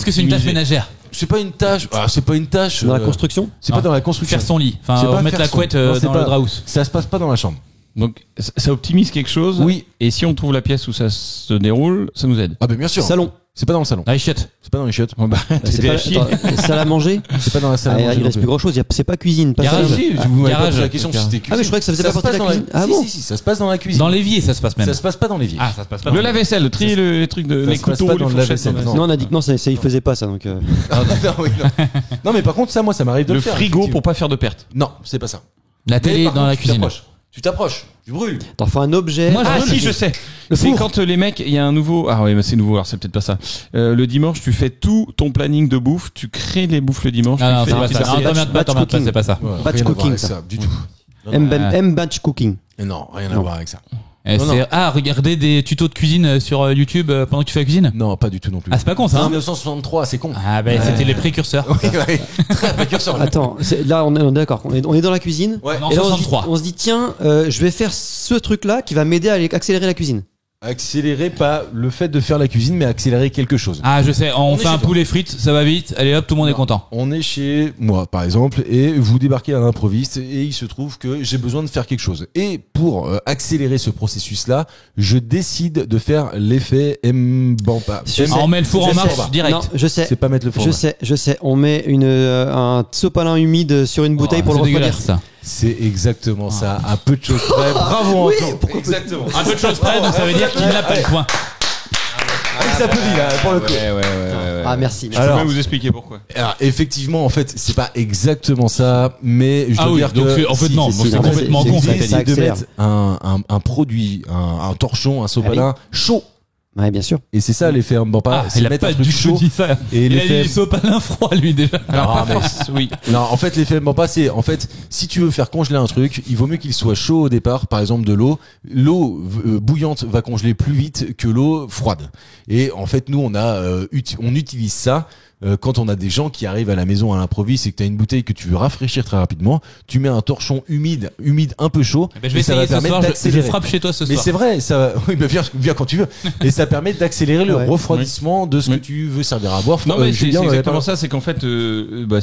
que c'est une tâche ménagère? c'est pas une tâche. Ah, c'est pas une tâche. Dans la construction? C'est Non. pas dans la construction. Faire son lit. C'est Enfin, pas mettre faire la son- couette Non, c'est dans pas- le draus. Ça se passe pas dans la chambre. Donc, ça optimise quelque chose. Oui. Et si on trouve la pièce où ça se déroule, ça nous aide. Ah ben bien sûr. Salon. C'est pas dans le salon. Dans les chiottes. C'est pas dans les chiottes. C'est T'étais pas à chier. attends, salle à manger? C'est pas dans la salle. à Ah, manger il non reste plus. plus grand chose. C'est pas cuisine, pas Garage. salle. Si, vous m'avez pas Garage. posé la question si c'était cuisine. Ah, mais je croyais que ça faisait pas se partie de passe la dans cuisine. Ah si, bon? si, ça se passe dans la cuisine. Dans l'évier, ça se passe même. Ça se passe pas dans l'évier. Ah, ça se passe pas. Le lave-vaisselle, le tri, les trucs de, Ça les se passe couteaux, pas les dans le fourchettes. lave-vaisselle, Non, on a dit que non, il faisait pas ça, donc. Ah, non, oui, non. Non, mais par contre ça moi ça m'arrive de le Le faire. frigo pour pas faire de pertes. Non, c'est pas ça. La Mais télé par dans contre, la cuisine. Tu t'approches, tu brûles. T'en fais un objet. Moi, Ah brûle. si, je sais. Le C'est four. quand les mecs, il y a un nouveau. Ah ouais, mais c'est nouveau. Alors c'est peut-être pas ça. Le dimanche, tu fais tout ton planning de bouffe. Tu crées les bouffes le dimanche. Ah non, tu c'est fais pas des ça. petites Non, assiettes. t'emmerdes pas, t'emmerdes pas, c'est pas ça. Ouais, Batch rien à voir cooking, avec ça. du tout. Batch cooking. Non, rien à Non. voir avec ça. Et Non, c'est- non. Ah, regarder des tutos de cuisine sur YouTube pendant que tu fais la cuisine. Non, pas du tout non plus. Ah, c'est pas con ça. Hein 1963, c'est con. Ah bah c'était les précurseurs. Oui, ouais. Très précurseur. Attends, là on est d'accord. On est dans la cuisine. Ouais. En Et là, 63. on se dit tiens, je vais faire ce truc-là qui va m'aider à accélérer la cuisine. Accélérer pas le fait de faire la cuisine, mais accélérer quelque chose. Ah je sais, on est fait chez un toi. poulet frites, ça va vite. Allez hop, tout le monde est content. On est chez moi, par exemple, et vous débarquez à l'improviste, et il se trouve que j'ai besoin de faire quelque chose. Et pour accélérer ce processus-là, je décide de faire l'effet Mbampa. Je sais. Ah, on met le four en Je marche sais. direct. Non, je sais. C'est pas mettre le four. Je sais. On met un sopalin humide sur une bouteille pour Oh, le c'est refroidir. dégueulasse ça. C'est exactement ça. À peu de choses près. Bravo, Oui, Antoine. pourquoi Exactement. Un peu de choses près, donc ça veut dire qu'il n'a pas le point. Il s'applaudit là, pour le coup. Ouais. Ah merci. Je peux Alors- même vous expliquer pourquoi. Alors, effectivement, en fait, c'est pas exactement ça, mais je Ah dois oui, dire donc que c'est- en fait non, si, donc si, c'est non, complètement c'est- con c'est- ça. l'idée, ça c'est de accélère. mettre un produit, un torchon, un sopalin chaud. Ouais, bien sûr. Et c'est ça l'effet Mbampa, Ah, c'est il a mettre pas un truc du tout chaud. dit ça. Et Il a l'effet dit sopalin froid lui déjà. Alors Ah, pas mais- force. Oui. Non, en fait, l'effet Mbampa, c'est, en fait, si tu veux faire congeler un truc, il vaut mieux qu'il soit chaud au départ, par exemple de l'eau. L'eau bouillante va congeler plus vite que l'eau froide. Et en fait, nous, on utilise ça. Quand on a des gens qui arrivent à la maison à l'improviste et que tu as une bouteille que tu veux rafraîchir très rapidement, tu mets un torchon humide un peu chaud. Ben, je vais et ça va essayer ce permettre soir, je d'accélérer. frappe chez toi ce Mais soir. c'est vrai, ça va, oui, bah viens quand tu veux. Et ça permet d'accélérer le Ouais. refroidissement de ce Oui. que tu veux servir à boire. Non mais c'est Julien, on avait exactement pas- ça, c'est qu'en fait,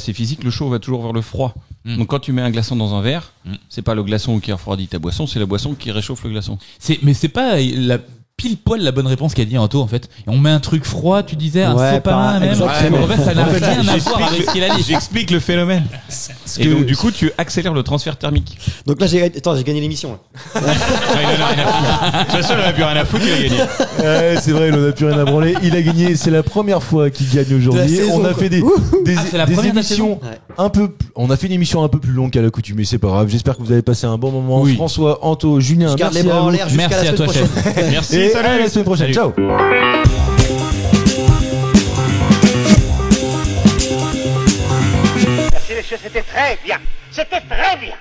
c'est physique, le chaud va toujours vers le froid. Mm. Donc quand tu mets un glaçon dans un verre, Mm. c'est pas le glaçon qui refroidit ta boisson, c'est la boisson qui réchauffe le glaçon. Mais c'est pas la pile poil la bonne réponse qu'a dit Anto en fait. Et on met un truc froid, tu disais un Ouais, sopalin pas- même. exactement. En fait, ça n'a En fait, rien à j'explique voir avec ce qu'il a dit. J'explique le phénomène. Et donc du coup, tu accélères le transfert thermique. Donc là j'ai gagné l'émission. là. De toute façon, il en a plus rien à foutre, il a gagné. Ouais, c'est vrai, il en a plus rien à branler. Il a gagné, c'est la première fois qu'il gagne De aujourd'hui. la saison, On a quoi. fait des Ah, c'est la des première de la émissions saison. Ouais. un peu, on a fait une émission un peu plus longue qu'à l'accoutumée, c'est pas grave. J'espère que vous avez passé un bon moment. Oui. François, Anto, Julien, Je garde les merci bras à en vous. l'air jusqu'à Merci la à semaine toi, prochaine. chef. Merci, Et salut. à la semaine prochaine. Salut. Ciao. Merci messieurs, c'était très bien. C'était très bien.